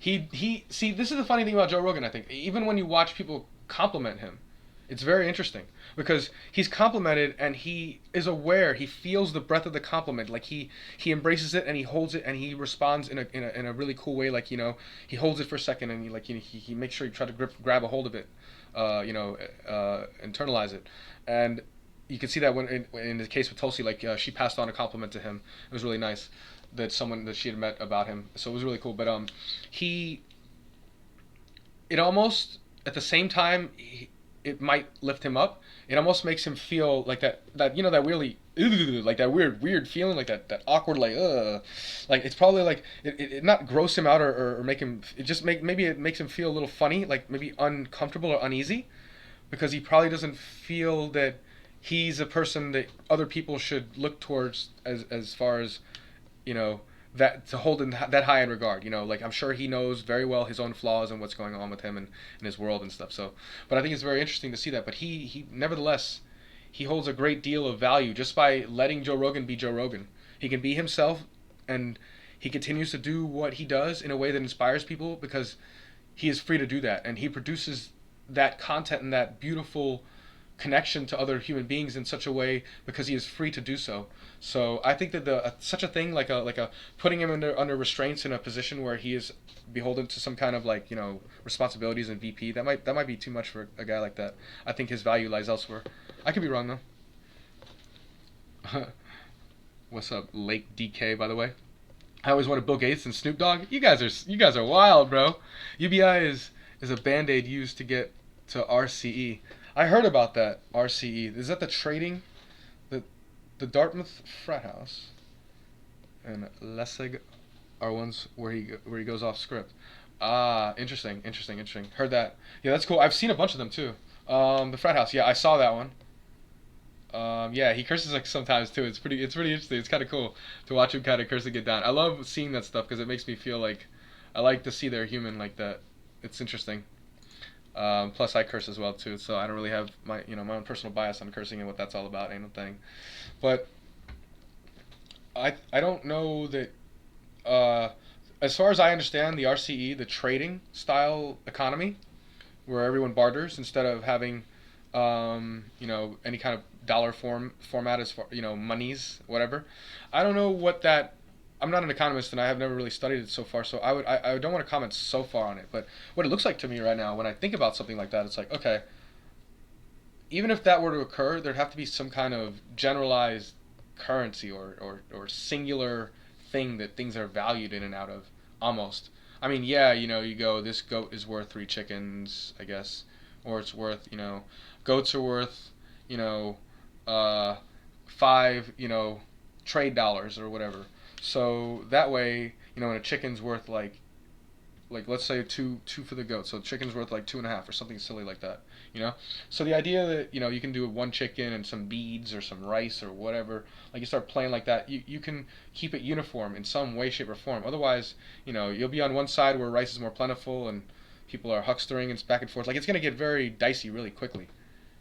see, this is the funny thing about Joe Rogan, I think. Even when you watch people compliment him, it's very interesting because he's complimented and he is aware, he feels the breath of the compliment, like he embraces it and he holds it and he responds in a really cool way, like he holds it for a second and he makes sure you try to grab a hold of it, internalize it. And you can see that when in the case with Tulsi, like she passed on a compliment to him. It was really nice that someone that she had met about him, so it was really cool. But it almost at the same time it might lift him up. It almost makes him feel like that that really like that weird feeling, like that awkward, like it's probably like it not gross him out or make him, maybe it makes him feel a little funny, like maybe uncomfortable or uneasy, because he probably doesn't feel that he's a person that other people should look towards as far as that to hold in that high in regard. Like I'm sure he knows very well his own flaws and what's going on with him and in his world and stuff. So, but I think it's very interesting to see that. But he nevertheless, he holds a great deal of value just by letting Joe Rogan be Joe Rogan. He can be himself, and he continues to do what he does in a way that inspires people because he is free to do that, and he produces that content in that beautiful connection to other human beings in such a way because he is free to do so. So I think that such a thing like a putting him under restraints in a position where he is beholden to some kind of like, you know, responsibilities and VP, that might be too much for a guy like that. I think his value lies elsewhere. I could be wrong though. What's up, Lake DK, by the way? I always wanted Bill Gates and Snoop Dogg. You guys are wild, bro. UBI is a band-aid used to get to RCE. I heard about that, RCE. Is that the trading? The Dartmouth frat house and Lessig are ones where he goes off script. Ah, interesting. Heard that. Yeah, that's cool. I've seen a bunch of them too. The frat house. Yeah, I saw that one. Yeah, he curses like sometimes too. It's pretty interesting. It's kind of cool to watch him kind of curse and get down. I love seeing that stuff because it makes me feel like I like to see they're human like that. It's interesting. Plus I curse as well too, so I don't really have my own personal bias on cursing and what that's all about. Ain't no thing. But I don't know that. As far as I understand, the RCE, the trading style economy, where everyone barters instead of having any kind of dollar format as far, monies, whatever. I don't know what that. I'm not an economist and I have never really studied it so far, so I don't want to comment so far on it. But what it looks like to me right now, when I think about something like that, it's like, okay, even if that were to occur, there'd have to be some kind of generalized currency or singular thing that things are valued in and out of, almost. I mean, yeah, you go, this goat is worth 3 chickens, I guess, or it's worth, goats are worth, 5, trade dollars or whatever. So that way, when a chicken's worth like let's say two for the goat, so chicken's worth like 2.5 or something silly like that, So the idea that you can do 1 chicken and some beads or some rice or whatever, like you start playing like that, you can keep it uniform in some way, shape, or form. Otherwise, you'll be on one side where rice is more plentiful and people are huckstering and back and forth. Like it's gonna get very dicey really quickly.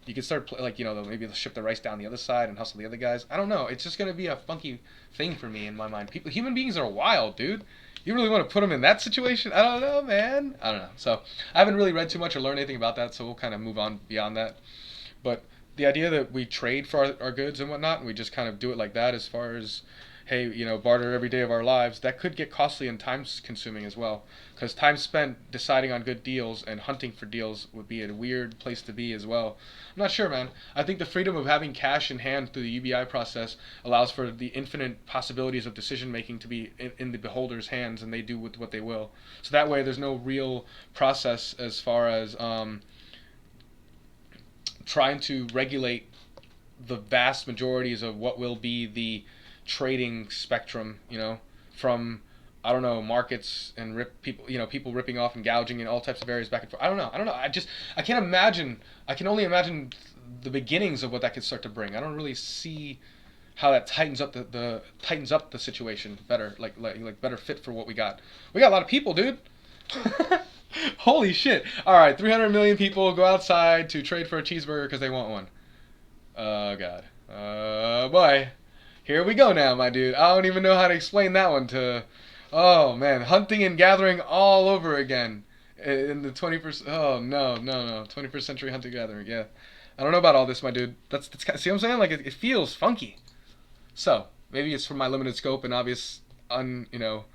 You can start maybe they'll ship the rice down the other side and hustle the other guys. I don't know. It's just gonna be a funky thing for me in my mind. Human beings are wild, dude. You really want to put them in that situation? I don't know, man. I don't know. So I haven't really read too much or learned anything about that. So we'll kind of move on beyond that. But the idea that we trade for our goods and whatnot, and we just kind of do it like that, as far as, hey, barter every day of our lives, that could get costly and time consuming as well. Because time spent deciding on good deals and hunting for deals would be a weird place to be as well. I'm not sure, man. I think the freedom of having cash in hand through the UBI process allows for the infinite possibilities of decision making to be in the beholder's hands, and they do with what they will. So that way there's no real process as far as trying to regulate the vast majorities of what will be the trading spectrum, from markets and people ripping off and gouging in all types of areas back and forth. I don't know. I can't imagine. I can only imagine the beginnings of what that could start to bring. I don't really see how that tightens up the situation better, like better fit for what we got. We got a lot of people, dude. Holy shit. All right, 300 million people go outside to trade for a cheeseburger because they want one. Oh god. Boy. Here we go now, my dude. I don't even know how to explain that one to... Oh, man. Hunting and gathering all over again. In the 20%... Oh, no. 21st century hunting-gathering, yeah. I don't know about all this, my dude. That's see what I'm saying? Like, it feels funky. So, maybe it's from my limited scope and obvious, unknowing.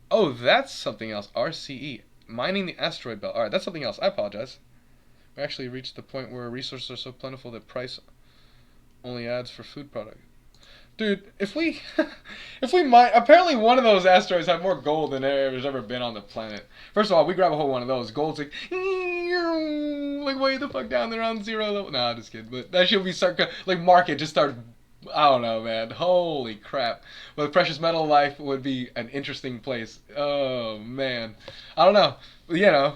Oh, that's something else. RCE. Mining the asteroid belt. Alright, that's something else. I apologize. We actually reached the point where resources are so plentiful that price only adds for food product. Dude, if we mine, apparently one of those asteroids have more gold than there's ever been on the planet. First of all, we grab a whole one of those. Gold's like way the fuck down there on 0 level. Nah, just kidding. But that should be market just start. I don't know, man. Holy crap. Well, the precious metal life would be an interesting place. Oh man, I don't know.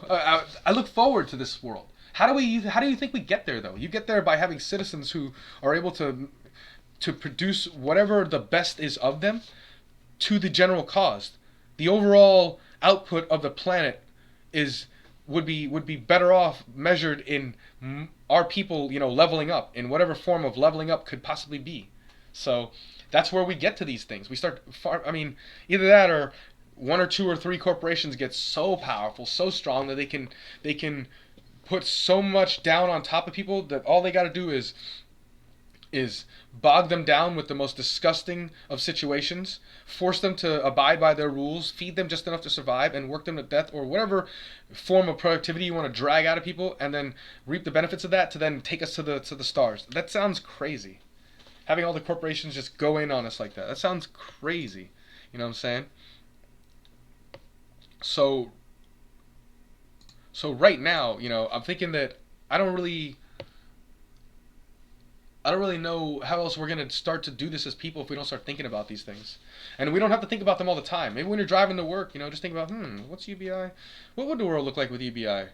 I look forward to this world. How do you think we get there, though? You get there by having citizens who are able to produce whatever the best is of them to the general cause. The overall output of the planet would be better off measured in our people, leveling up in whatever form of leveling up could possibly be. So that's where we get to these things. We start either that or one or two or three corporations get so powerful, so strong that they can put so much down on top of people that all they got to do is bog them down with the most disgusting of situations, force them to abide by their rules, feed them just enough to survive, and work them to death, or whatever form of productivity you want to drag out of people, and then reap the benefits of that to then take us to the stars. That sounds crazy. Having all the corporations just go in on us like that. That sounds crazy. You know what I'm saying? So right now, I'm thinking that I don't really know how else we're going to start to do this as people if we don't start thinking about these things. And we don't have to think about them all the time. Maybe when you're driving to work, just think about, what's UBI? What would the world look like with UBI?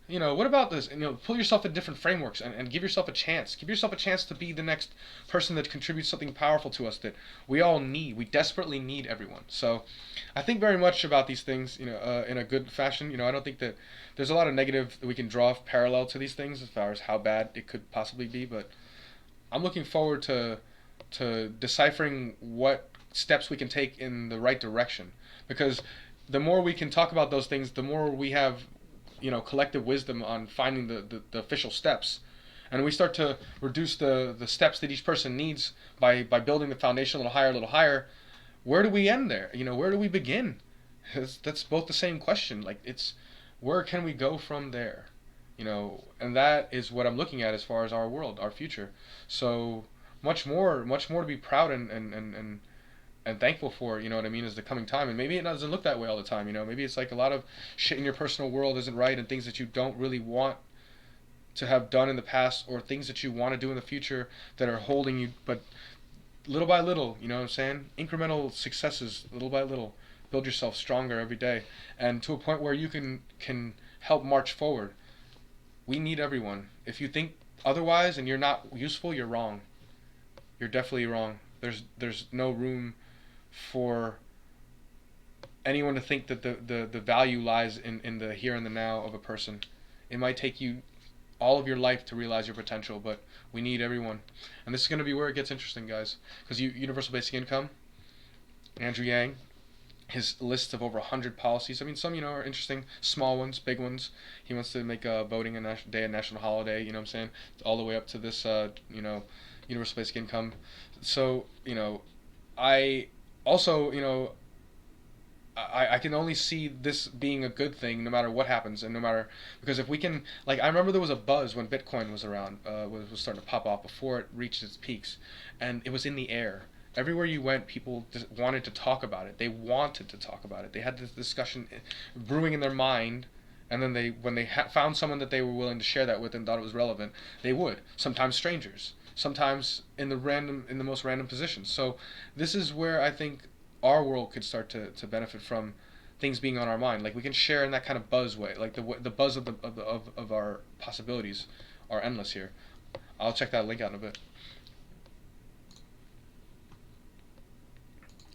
What about this? And, pull yourself in different frameworks and give yourself a chance. Give yourself a chance to be the next person that contributes something powerful to us that we all need. We desperately need everyone. So I think very much about these things, in a good fashion. I don't think that there's a lot of negative that we can draw parallel to these things as far as how bad it could possibly be, but I'm looking forward to deciphering what steps we can take in the right direction, because the more we can talk about those things, the more we have, collective wisdom on finding the official steps, and we start to reduce the steps that each person needs by building the foundation a little higher. Where do we end there? Where do we begin? That's both the same question. Like, it's where can we go from there? And that is what I'm looking at as far as our world, our future. So much more to be proud and thankful for, what I mean, is the coming time. And maybe it doesn't look that way all the time, maybe it's like a lot of shit in your personal world isn't right, and things that you don't really want to have done in the past, or things that you want to do in the future that are holding you. But little by little, you know what I'm saying? Incremental successes, little by little, build yourself stronger every day, and to a point where you can help march forward. We need everyone. If you think otherwise and you're not useful, you're wrong. You're definitely wrong. There's no room for anyone to think that the value lies in the here and the now of a person. It might take you all of your life to realize your potential, but we need everyone. And this is going to be where it gets interesting, guys. Because universal basic income, Andrew Yang, his list of over 100 policies. I mean, some, are interesting, small ones, big ones. He wants to make voting a day a national holiday, you know what I'm saying? All the way up to this, universal basic income. So, I also, I can only see this being a good thing no matter what happens, and no matter, because if we can, like, I remember there was a buzz when Bitcoin was around, was starting to pop off before it reached its peaks, and it was in the air. Everywhere you went, people just wanted to talk about it. They wanted to talk about it. They had this discussion brewing in their mind, and then when they found someone that they were willing to share that with and thought it was relevant, they would. Sometimes strangers, sometimes in the most random positions. So this is where I think our world could start to benefit from things being on our mind. Like, we can share in that kind of buzz way. Like, the buzz of our possibilities are endless here. I'll check that link out in a bit.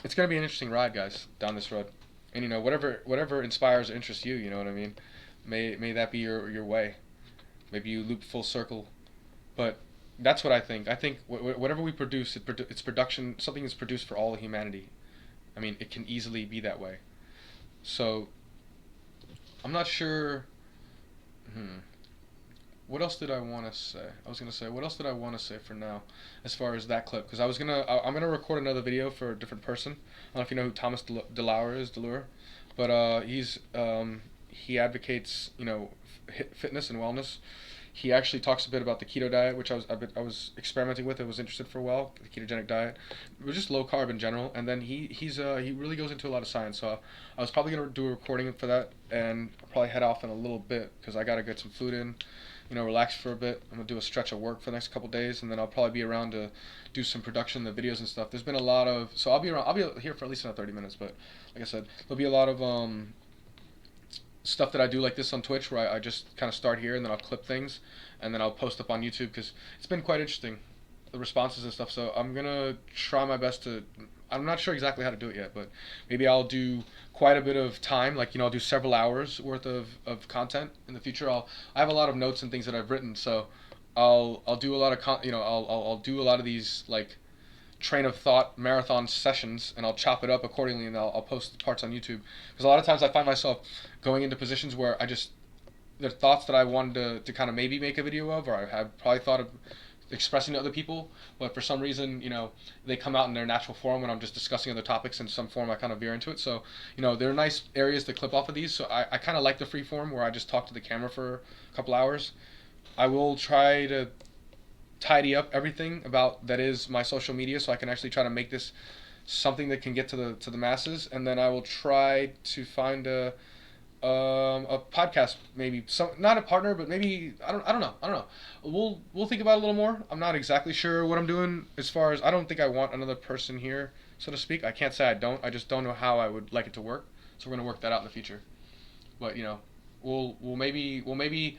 It's going to be an interesting ride, guys, down this road. And, whatever inspires or interests you, you know what I mean? May that be your way. Maybe you loop full circle. But that's what I think. I think whatever we produce, it's production, something is produced for all of humanity. I mean, it can easily be that way. So, I'm not sure. What else did I want to say? What else did I want to say for now, as far as that clip? Because I'm gonna record another video for a different person. I don't know if you know who Thomas DeLure, but he advocates, fitness and wellness. He actually talks a bit about the keto diet, which I was experimenting with. I was interested for a while, the ketogenic diet. It was just low carb in general, and then he really goes into a lot of science. So I was probably gonna do a recording for that, and I'll probably head off in a little bit because I gotta get some food in. Relax for a bit. I'm gonna do a stretch of work for the next couple days, and then I'll probably be around to do some production, the videos and stuff. There's been a lot of, so I'll be here for at least another 30 minutes. But like I said, there'll be a lot of stuff that I do like this on Twitch, where I just kind of start here, and then I'll clip things, and then I'll post up on YouTube, because it's been quite interesting, the responses and stuff. So I'm gonna try my best to. I'm not sure exactly how to do it yet, but maybe I'll do quite a bit of time, like, I'll do several hours worth of content in the future. I have a lot of notes and things that I've written, so I'll do a lot of I'll do a lot of these, like, train of thought marathon sessions, and I'll chop it up accordingly, and I'll post parts on YouTube. Because a lot of times I find myself going into positions where the thoughts that I wanted to kind of maybe make a video of, or I have probably thought of expressing to other people, but for some reason, they come out in their natural form when I'm just discussing other topics in some form. I kind of veer into it. So, there are nice areas to clip off of these. So I kind of like the free form where I just talk to the camera for a couple hours. I will try to tidy up everything about that is my social media, so I can actually try to make this something that can get to the masses, and then I will try to find a podcast, maybe not a partner, but maybe I don't know. We'll think about it a little more. I'm not exactly sure what I'm doing as far as I don't think I want another person here, so to speak. I can't say I don't. I just don't know how I would like it to work. So we're gonna work that out in the future. But we'll maybe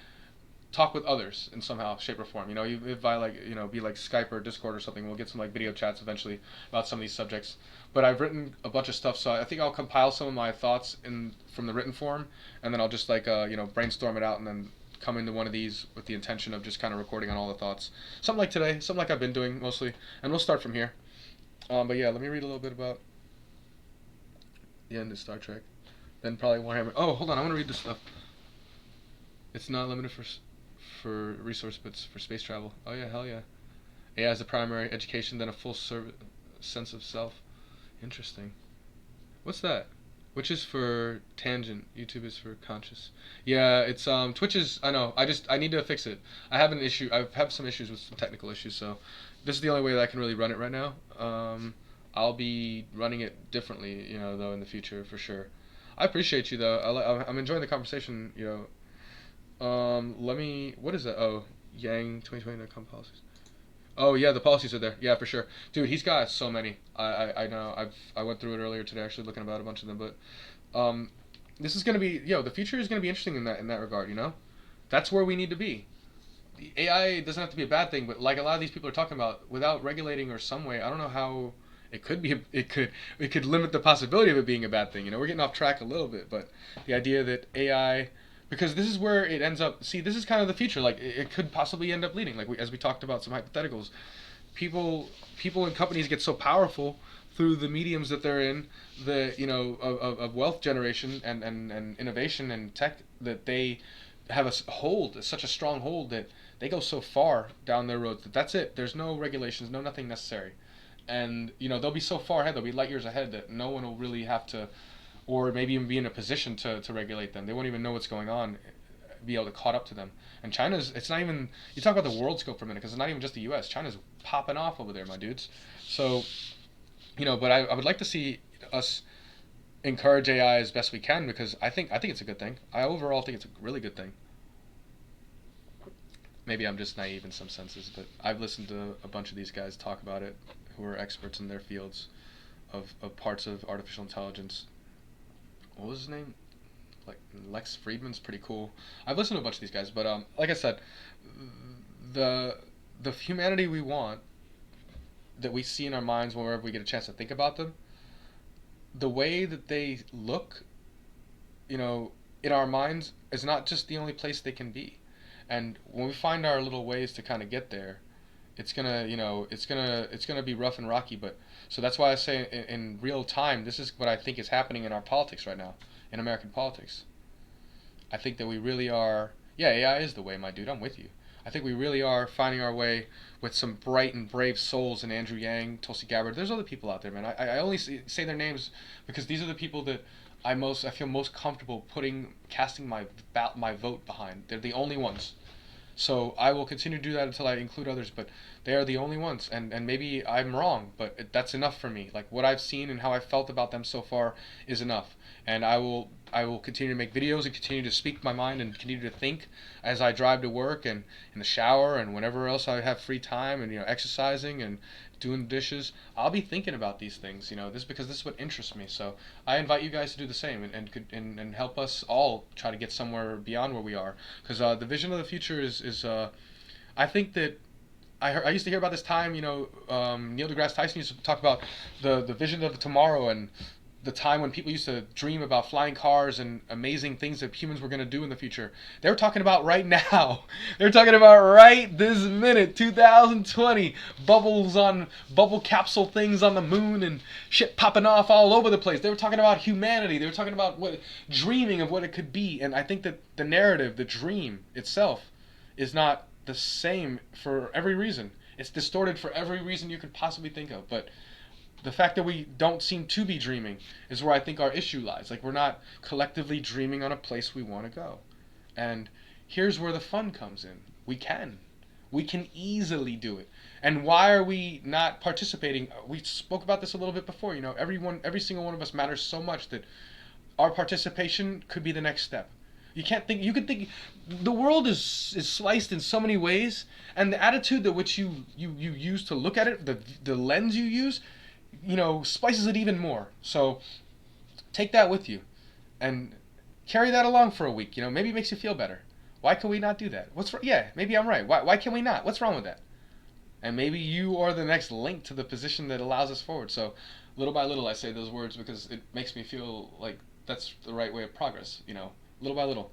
talk with others in somehow, shape, or form. If I be like Skype or Discord or something, we'll get some like video chats eventually about some of these subjects. But I've written a bunch of stuff, so I think I'll compile some of my thoughts from the written form, and then I'll just brainstorm it out, and then come into one of these with the intention of just kind of recording on all the thoughts. Something like today, something like I've been doing mostly, and we'll start from here. But yeah, let me read a little bit about the end of Star Trek. Then probably Warhammer. Oh, hold on, I want to read this stuff. It's not limited for resource, but it's for space travel. Oh yeah, hell yeah. AI is a primary education, then a full sense of self. Interesting. What's that? Which is for tangent. YouTube is for conscious. Yeah, it's Twitch is. I know. I need to fix it. I have an issue. I've had some issues with some technical issues, so this is the only way that I can really run it right now. I'll be running it differently, though in the future for sure. I appreciate you though. I'm enjoying the conversation. What is that? Oh, Yang2020.com policies. Oh yeah, the policies are there. Yeah, for sure, dude. He's got so many. I know. I went through it earlier today, actually looking about a bunch of them. But this is gonna be the future is gonna be interesting in that regard. That's where we need to be. The AI doesn't have to be a bad thing, but like a lot of these people are talking about, without regulating or some way, I don't know how it could be. It could limit the possibility of it being a bad thing. We're getting off track a little bit, but the idea that AI. Because this is where it ends up. See, this is kind of the future. Like it could possibly end up leading. Like as we talked about some hypotheticals, people and companies get so powerful through the mediums that they're in, of wealth generation and innovation and tech, that they have such a strong hold that they go so far down their road that's it. There's no regulations, nothing necessary, and they'll be so far ahead. They'll be light years ahead that no one will really have to. Or maybe even be in a position to regulate them. They won't even know what's going on, be able to caught up to them. And it's not even, you talk about the world scope for a minute, because it's not even just the U.S. China's popping off over there, my dudes. So, but I would like to see us encourage AI as best we can, because I think it's a good thing. I overall think it's a really good thing. Maybe I'm just naive in some senses, but I've listened to a bunch of these guys talk about it, who are experts in their fields of parts of artificial intelligence. What was his name? Like Lex Friedman's pretty cool. I've listened to a bunch of these guys, but like I said, the humanity we want, that we see in our minds whenever we get a chance to think about them, the way that they look, in our minds is not just the only place they can be. And when we find our little ways to kind of get there, it's gonna be rough and rocky, but so that's why I say in real time, this is what I think is happening in our politics right now, in American politics. I think that we really are. Yeah, AI is the way, my dude. I'm with you. I think we really are finding our way with some bright and brave souls in AndrewYang, TulsiGabbard. There's other people out there, man. I only say their names because these are the people that I feel most comfortable casting my vote behind. They're the only ones. So I will continue to do that until I include others, but they are the only ones, and maybe I'm wrong, but that's enough for me. Like what I've seen and how I felt about them so far is enough, and I will continue to make videos and continue to speak my mind and continue to think as I drive to work and in the shower and whenever else I have free time and exercising and doing dishes. I'll be thinking about these things, because this is what interests me. So I invite you guys to do the same and help us all try to get somewhere beyond where we are, because the vision of the future is I think that I used to hear about this time, Neil deGrasse Tyson used to talk about the vision of tomorrow, and the time when people used to dream about flying cars and amazing things that humans were going to do in the future. They're talking about right now. They're talking about right this minute, 2020. Bubble capsule things on the moon and shit popping off all over the place. They were talking about humanity. They were talking about dreaming of what it could be. And I think that the narrative, the dream itself, is not the same for every reason. It's distorted for every reason you could possibly think of. But the fact that we don't seem to be dreaming is where I think our issue lies. Like, we're not collectively dreaming on a place we want to go. And here's where the fun comes in. We can easily do it. And why are we not participating? We spoke about this a little bit before. Every single one of us matters so much that our participation could be the next step. You could think the world is sliced in so many ways, and the attitude that which you use to look at it, the lens you use, spices it even more. So take that with you and carry that along for a week. Maybe it makes you feel better. Why can we not do that? Yeah, maybe I'm right. Why can we not? What's wrong with that? And maybe you are the next link to the position that allows us forward. So little by little I say those words because it makes me feel like that's the right way of progress. Little by little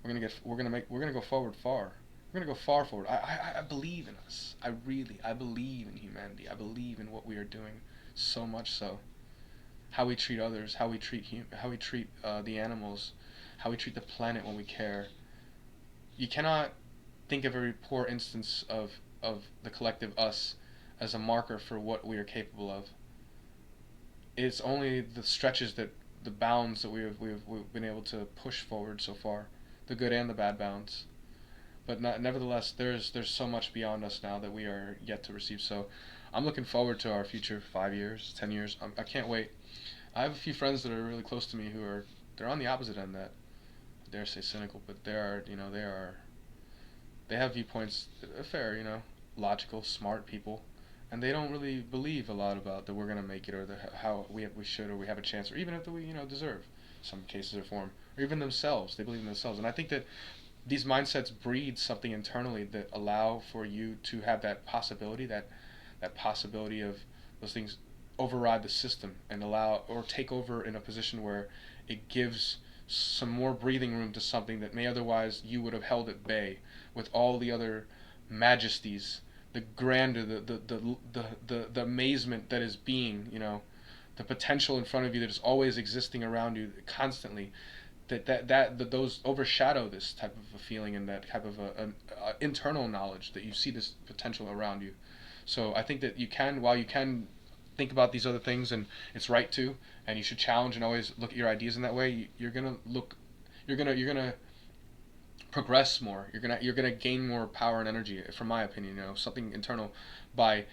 we're gonna go forward far. We're gonna go far forward. I believe in us. I believe in humanity. I believe in what we are doing. So much so, how we treat others, how we treat the animals, how we treat the planet when we care. You cannot think of every poor instance of the collective us as a marker for what we are capable of. It's only the stretches the bounds that we've been able to push forward so far, the good and the bad bounds. But nevertheless, there's so much beyond us now that we are yet to receive. So I'm looking forward to our future, 5 years, 10 years. I can't wait. I have a few friends that are really close to me they're on the opposite end that, I dare say cynical, but they have viewpoints that are fair, logical, smart people, and they don't really believe a lot about that we're going to make it or how we should or we have a chance or even if we deserve some cases or form or even themselves. They believe in themselves, and I think that these mindsets breed something internally that allow for you to have that possibility, that possibility of those things override the system and allow or take over in a position where it gives some more breathing room to something that may otherwise you would have held at bay with all the other majesties, the grandeur, the amazement that is being, the potential in front of you that is always existing around you constantly. That those overshadow this type of a feeling and that type of an internal knowledge that you see this potential around you. So I think that while you can think about these other things, and it's right to, and you should challenge and always look at your ideas in that way. You're gonna progress more. You're gonna gain more power and energy, from my opinion. Something internal by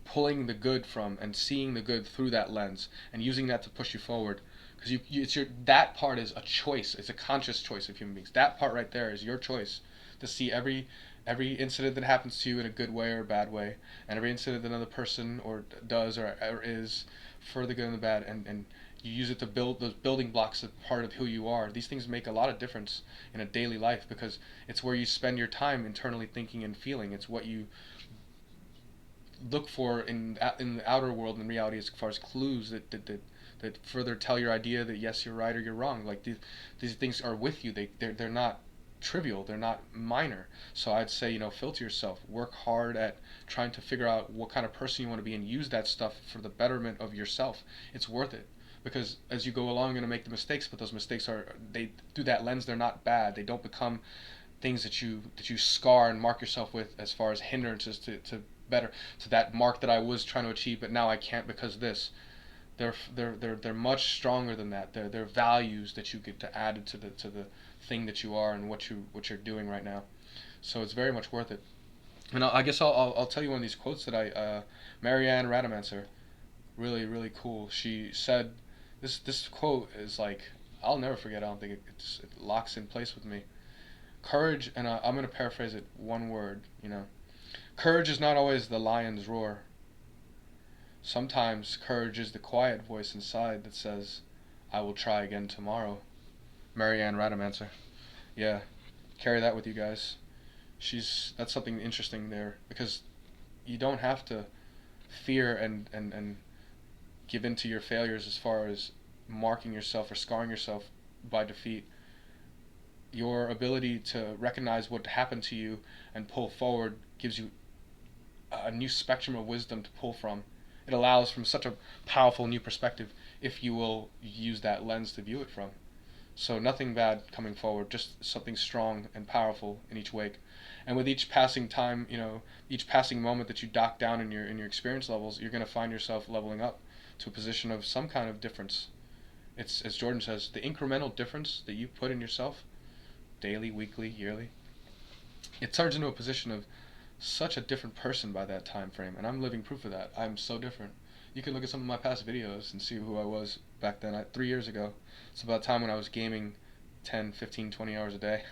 pulling the good from and seeing the good through that lens and using that to push you forward. Because that part is a choice. It's a conscious choice of human beings. That part right there is your choice to see every incident that happens to you in a good way or a bad way, and every incident that another person or does or is for the good and the bad, and you use it to build those building blocks of part of who you are. These things make a lot of difference in a daily life because it's where you spend your time internally thinking and feeling. It's what you look for in the outer world and reality as far as clues that further tell your idea that yes, you're right or you're wrong. Like these things are with you. They're not trivial. They're not minor. So I'd say, filter yourself. Work hard at trying to figure out what kind of person you want to be and use that stuff for the betterment of yourself. It's worth it. Because as you go along, you're going to make the mistakes, but those mistakes through that lens, they're not bad. They don't become things that you scar and mark yourself with as far as hindrances to that mark that I was trying to achieve, but now I can't because of this. They're much stronger than that. They're values that you get to add to the thing that you are and what you're doing right now. So it's very much worth it. And I guess I'll tell you one of these quotes that Marianne Radamancer, really really cool. She said this quote is like I'll never forget. I don't think it locks in place with me. Courage, and I'm going to paraphrase it one word. Courage is not always the lion's roar. Sometimes courage is the quiet voice inside that says, I will try again tomorrow. Marianne Radamancer. Yeah, carry that with you guys. That's something interesting there, because you don't have to fear and give in to your failures as far as marking yourself or scarring yourself by defeat. Your ability to recognize what happened to you and pull forward gives you a new spectrum of wisdom to pull from. It allows from such a powerful new perspective if you will use that lens to view it from. So nothing bad coming forward, just something strong and powerful in each wake. And with each passing time, each passing moment that you dock down in your experience levels, you're going to find yourself leveling up to a position of some kind of difference. It's, as Jordan says, the incremental difference that you put in yourself, daily, weekly, yearly, it turns into a position of such a different person by that time frame. And I'm living proof of that. I'm so different. You can look at some of my past videos and see who I was back then. 3 years ago, it's about time when I was gaming 10, 15, 20 hours a day.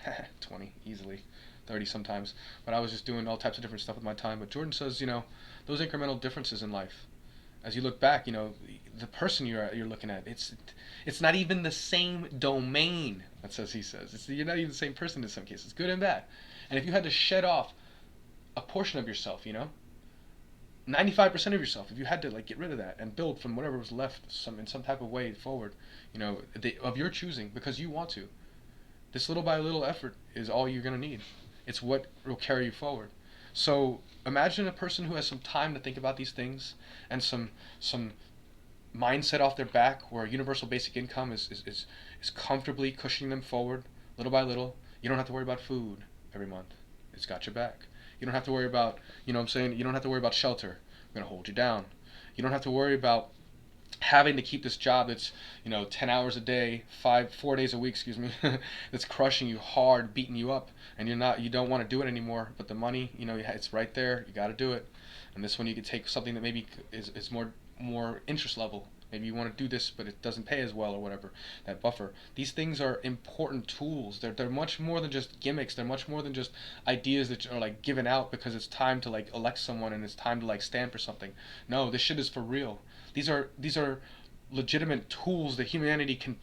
20, easily. 30 sometimes. But I was just doing all types of different stuff with my time. But Jordan says, those incremental differences in life, as you look back, the person you're looking at, it's not even the same domain. That's as he says. You're not even the same person in some cases, good and bad. And if you had to shed off a portion of yourself, 95% of yourself, if you had to get rid of that and build from whatever was left in some type of way forward, of your choosing, because you want to, this little by little effort is all you're going to need. It's what will carry you forward. So imagine a person who has some time to think about these things and some mindset off their back where universal basic income is comfortably cushioning them forward little by little. You don't have to worry about food every month. It's got your back. You don't have to worry about, you don't have to worry about shelter. We're going to hold you down. You don't have to worry about having to keep this job that's 10 hours a day, 4 days a week, that's crushing you hard, beating you up, and you don't want to do it anymore. But the money, it's right there. You got to do it. And this one you could take something that maybe is more interest level. Maybe you want to do this, but it doesn't pay as well or whatever. That buffer. These things are important tools. They're much more than just gimmicks. They're much more than just ideas that are given out because it's time to elect someone and it's time to stand for something. No, this shit is for real. These are legitimate tools that humanity can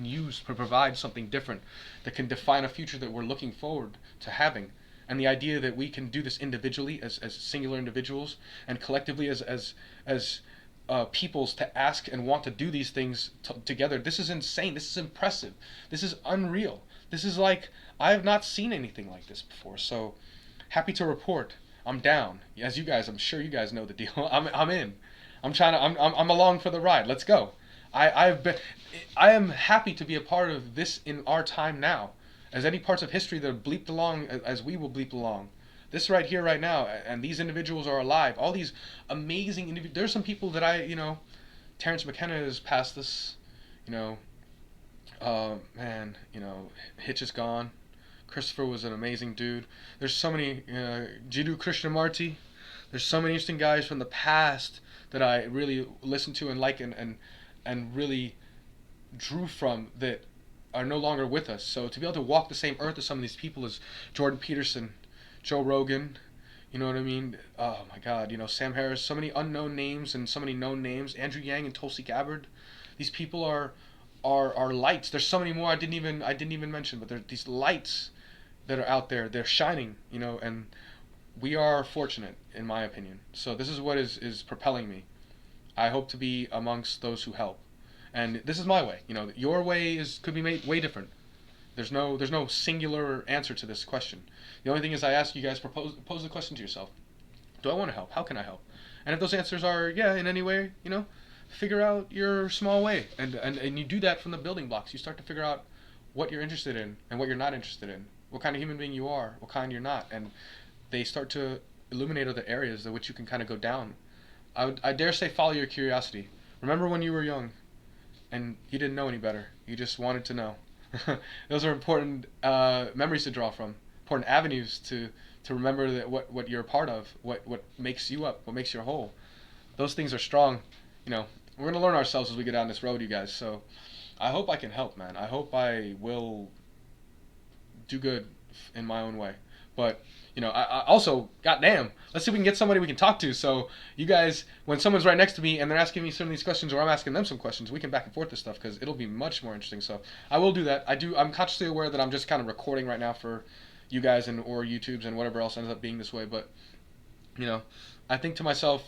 use to provide something different that can define a future that we're looking forward to having. And the idea that we can do this individually as singular individuals and collectively as peoples to ask and want to do these things together. This is insane. This is impressive. This is unreal. This is I have not seen anything like this before. So happy to report, I'm down. As you guys, I'm sure you guys know the deal. I'm in. I'm along for the ride. Let's go. I am happy to be a part of this in our time now, as any parts of history that have bleeped along as we will bleep along. This right here, right now, and these individuals are alive. All these amazing individuals. There's some people that Terrence McKenna has passed this, Hitch is gone. Christopher was an amazing dude. There's so many, Jiddu Krishnamurti. There's so many interesting guys from the past that I really listen to and like and really drew from that are no longer with us. So to be able to walk the same earth as some of these people is Jordan Peterson, Joe Rogan, you know what I mean? Oh my God, Sam Harris, so many unknown names and so many known names. AndrewYang and TulsiGabbard. These people are lights. There's so many more I didn't even mention, but there are these lights that are out there. They're shining, and we are fortunate, in my opinion. So this is what is propelling me. I hope to be amongst those who help. And this is my way. Your way could be made way different. There's no singular answer to this question. The only thing is I ask you guys, pose the question to yourself. Do I want to help? How can I help? And if those answers are yeah, in any way, figure out your small way. And you do that from the building blocks. You start to figure out what you're interested in and what you're not interested in. What kind of human being you are, what kind you're not. And they start to illuminate other areas that which you can kind of go down. I dare say follow your curiosity. Remember when you were young and you didn't know any better. You just wanted to know. Those are important memories to draw from, important avenues to remember that what you're a part of, what makes you up, what makes you whole. Those things are strong. We're going to learn ourselves as we get down this road, you guys. So I hope I can help, man. I hope I will do good in my own way. But, I also, goddamn, let's see if we can get somebody we can talk to. So you guys, when someone's right next to me and they're asking me some of these questions or I'm asking them some questions, we can back and forth this stuff because it'll be much more interesting. So I will do that. I'm consciously aware that I'm just kind of recording right now for you guys or YouTubes and whatever else ends up being this way. But, I think to myself,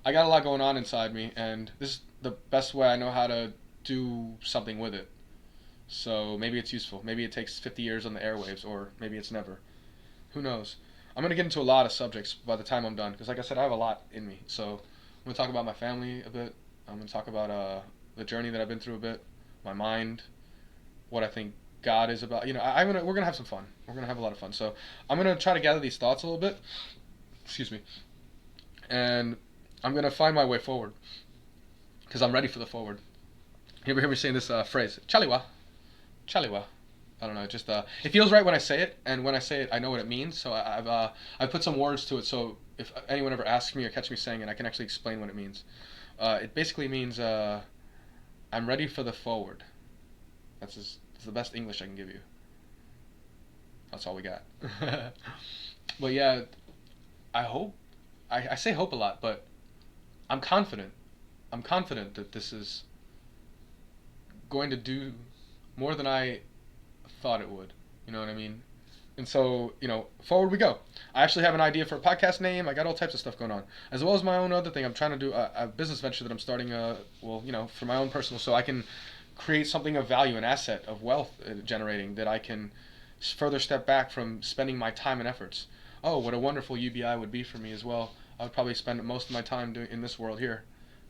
I got a lot going on inside me, and this is the best way I know how to do something with it. So maybe it's useful. Maybe it takes 50 years on the airwaves, or maybe it's never. Who knows? I'm going to get into a lot of subjects by the time I'm done, because like I said, I have a lot in me. So I'm going to talk about my family a bit. I'm going to talk about the journey that I've been through a bit, my mind, what I think God is about. You know, we're going to have some fun. We're going to have a lot of fun. So I'm going to try to gather these thoughts a little bit. Excuse me. And I'm going to find my way forward, because I'm ready for the forward. You ever hear me saying this phrase, Chaliwa? Chaliwa. I don't know, it just it feels right when I say it, and when I say it, I know what it means. So I've put some words to it. So if anyone ever asks me or catches me saying it, I can actually explain what it means. It basically means I'm ready for the forward. That's the best English I can give you. That's all we got. But yeah, I hope. I say hope a lot, but I'm confident. I'm confident that this is going to do more than I thought it would. You know what I mean? And so, you know, forward we go. I actually have an idea for a podcast name. I got all types of stuff going on, as well as my own other thing. I'm trying to do a business venture that I'm starting. Well, you know, for my own personal, so I can create something of value, an asset of wealth generating that I can further step back from spending my time and efforts. Oh, what a wonderful UBI would be for me as well. I would probably spend most of my time doing in this world here,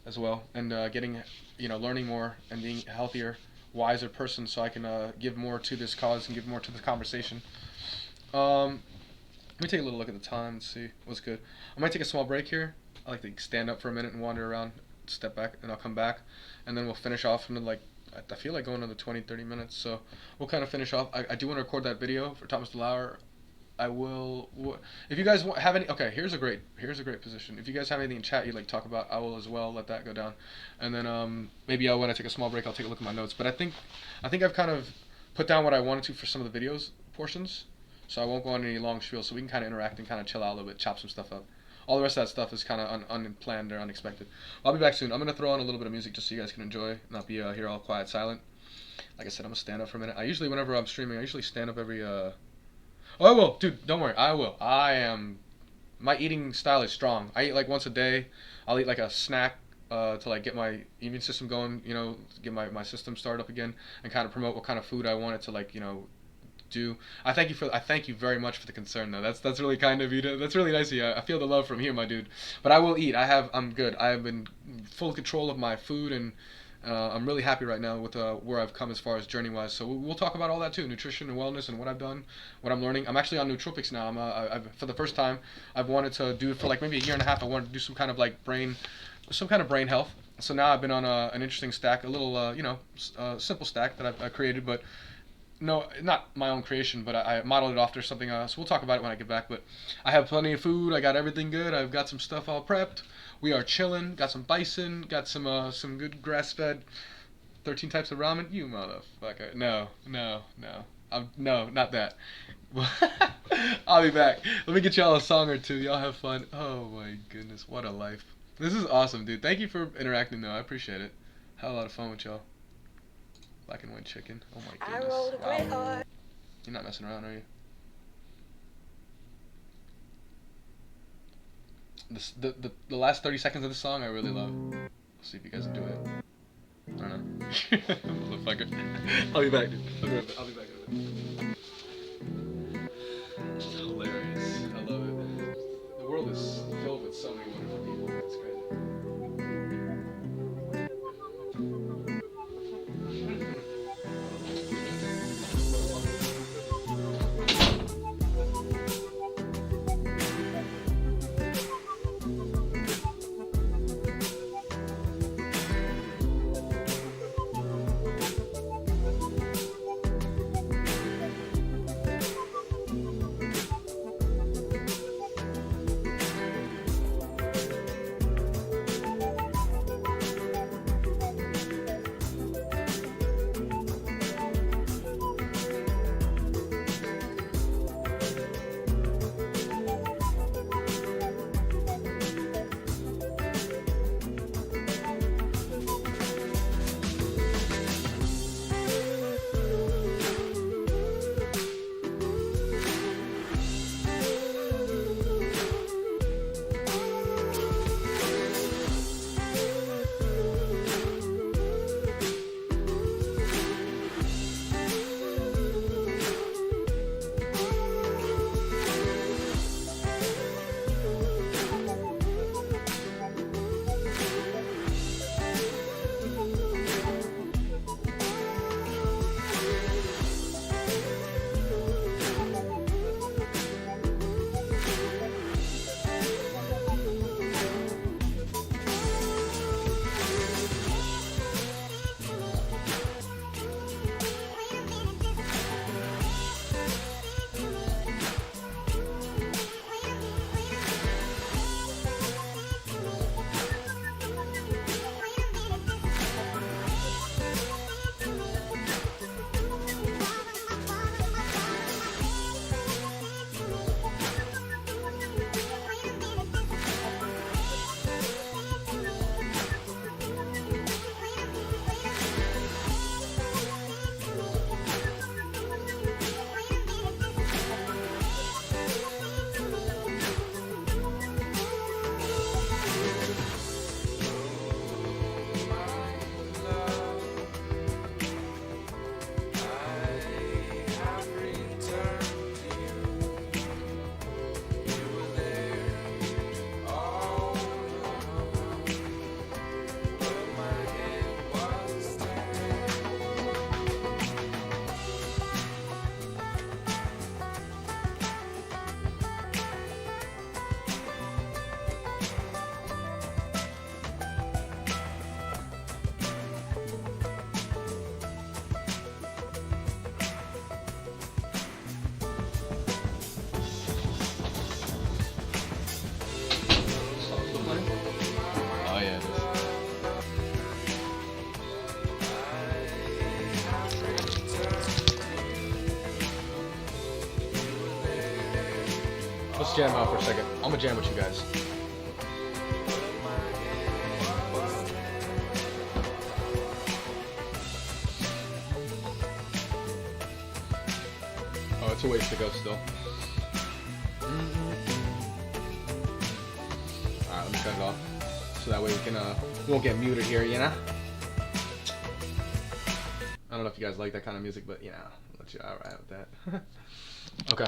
as well, and getting, you know, learning more and being a healthier, wiser person, so I can give more to this cause and give more to the conversation. Let me take a little look at the time and see what's good. I might take a small break here. I like to stand up for a minute and wander around, step back, and I'll come back, and then we'll finish off into like, I feel like going another 20-30 minutes, so we'll kind of finish off. I do want to record that video for Thomas DeLauer. I will. If you guys have any, okay. Here's a great position. If you guys have anything in chat you'd like to talk about, I will as well. Let that go down, and then maybe when I take a small break, I'll take a look at my notes. But I think I've kind of put down what I wanted to for some of the videos portions, so I won't go on any long spiel. So we can kind of interact and kind of chill out a little bit, chop some stuff up. All the rest of that stuff is kind of unplanned or unexpected. I'll be back soon. I'm gonna throw on a little bit of music just so you guys can enjoy, not be here all quiet, silent. Like I said, I'm gonna stand up for a minute. I usually, whenever I'm streaming, I usually stand up every. Oh, I will, dude. Don't worry, I will. My eating style is strong. I eat like once a day. I'll eat like a snack to like get my immune system going. You know, get my system started up again, and kind of promote what kind of food I want it to, like, you know, do. I thank you very much for the concern, though. That's really kind of you. That's really nice of you. I feel the love from here, my dude. But I will eat. I'm good. I have been full control of my food, and I'm really happy right now with where I've come as far as journey-wise. So we'll talk about all that too, nutrition and wellness and what I've done, what I'm learning. I'm actually on nootropics now. I've for the first time, I've wanted to do it for like maybe a year and a half. I wanted to do some kind of brain health. So now I've been on an interesting stack, a little simple stack that I've created, but no, not my own creation, but I modeled it after something else. We'll talk about it when I get back. But I have plenty of food. I got everything good. I've got some stuff all prepped. We are chilling. Got some bison. Got some good grass-fed 13 types of ramen. You motherfucker. No, not that. I'll be back. Let me get y'all a song or two. Y'all have fun. Oh my goodness, what a life. This is awesome, dude. Thank you for interacting, though. I appreciate it. Had a lot of fun with y'all. Black and white chicken. Oh my goodness. Wow. You're not messing around, are you? The last 30 seconds of the song I really love. Let's see if you guys enjoy it. I don't know. Motherfucker. I'll be back, dude. I'll be back in a minute. It's hilarious. I love it. The world is filled with so many wonderful people. It's crazy. jam out for a second. I'm gonna jam with you guys. Oh, it's a ways to go still. Alright, let me cut it off. So that way we won't get muted here, you know? I don't know if you guys like that kind of music, but yeah, I'll let you alright with that. Okay.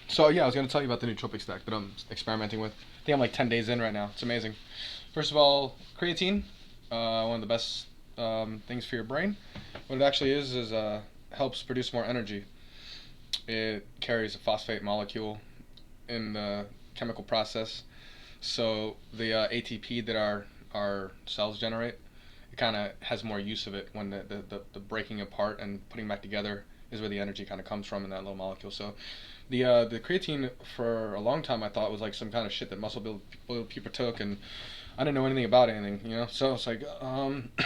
So yeah, I was gonna tell you about the nootropic stack that I'm experimenting with. I think I'm like 10 days in right now. It's amazing. First of all, creatine, one of the best things for your brain. What it actually is helps produce more energy. It carries a phosphate molecule in the chemical process, so the ATP that our cells generate, it kind of has more use of it when the breaking apart and putting back together is where the energy kind of comes from in that little molecule. So the creatine for a long time I thought was like some kind of shit that muscle build people took, and I didn't know anything about anything, you know. So it's like,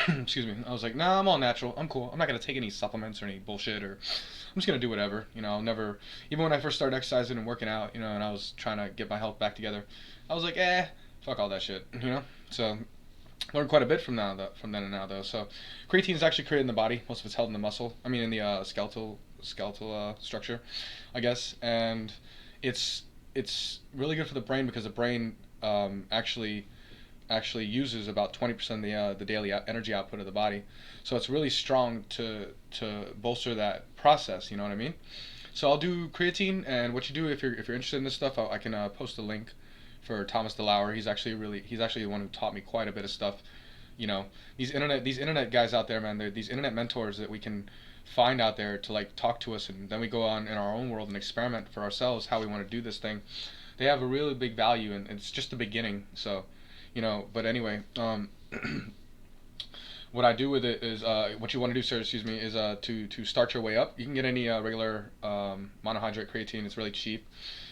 excuse me. I was like, nah, I'm all natural. I'm cool. I'm not gonna take any supplements or any bullshit, or I'm just gonna do whatever. You know, I'll never. Even when I first started exercising and working out, you know, and I was trying to get my health back together, I was like, fuck all that shit, you know. So learned quite a bit from then and now though. So creatine is actually created in the body. Most of it's held in the muscle. I mean, in the skeletal structure, I guess. And it's really good for the brain because the brain actually uses about 20% of the daily energy output of the body. So it's really strong to bolster that process. You know what I mean? So I'll do creatine, and what you do if you're interested in this stuff, I can post a link for Thomas DeLauer. He's actually the one who taught me quite a bit of stuff. You know, these internet guys out there, man, they're these internet mentors that we can find out there to like talk to us, and then we go on in our own world and experiment for ourselves how we want to do this thing. They have a really big value, and it's just the beginning. So, you know, but anyway, what I do with it is what you want to do, sir, excuse me, is to start your way up. You can get any regular monohydrate creatine. It's really cheap.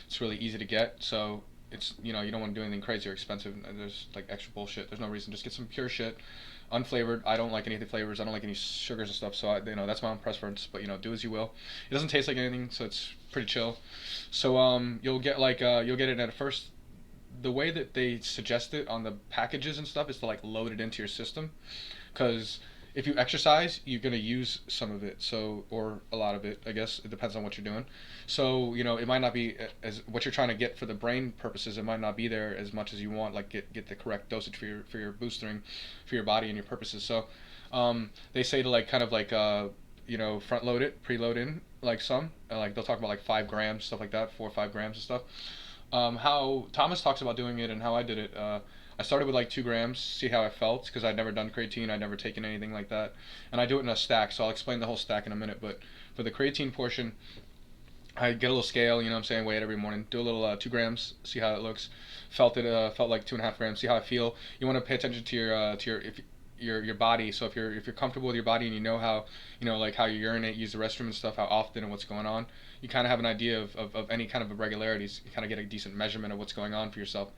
It's really easy to get. So it's, you know, you don't want to do anything crazy or expensive. There's like extra bullshit. There's no reason. Just get some pure shit, unflavored. I don't like any of the flavors. I don't like any sugars and stuff. So you know, that's my own preference. But you know, do as you will. It doesn't taste like anything, so it's pretty chill. So you'll get you'll get it at first. The way that they suggest it on the packages and stuff is to like load it into your system, because if you exercise, you're gonna use some of it, so, or a lot of it, I guess. It depends on what you're doing. So, you know, it might not be as what you're trying to get for the brain purposes. It might not be there as much as you want. Like get the correct dosage for your boosting, for your body and your purposes. So, they say to like kind of like you know, front load it, preload in like some, like they'll talk about like 5 grams, stuff like that, 4 or 5 grams and stuff. How Thomas talks about doing it and how I did it. I started with like 2 grams, see how I felt, because I'd never done creatine, I'd never taken anything like that. And I do it in a stack, so I'll explain the whole stack in a minute. But for the creatine portion, I get a little scale, you know what I'm saying, weigh it every morning, do a little 2 grams, see how it looks. Felt like 2.5 grams, see how I feel. You want to pay attention to your body. So if you're comfortable with your body and you know how, you know, like how you urinate, use the restroom and stuff, how often and what's going on, you kind of have an idea of any kind of irregularities. You kind of get a decent measurement of what's going on for yourself.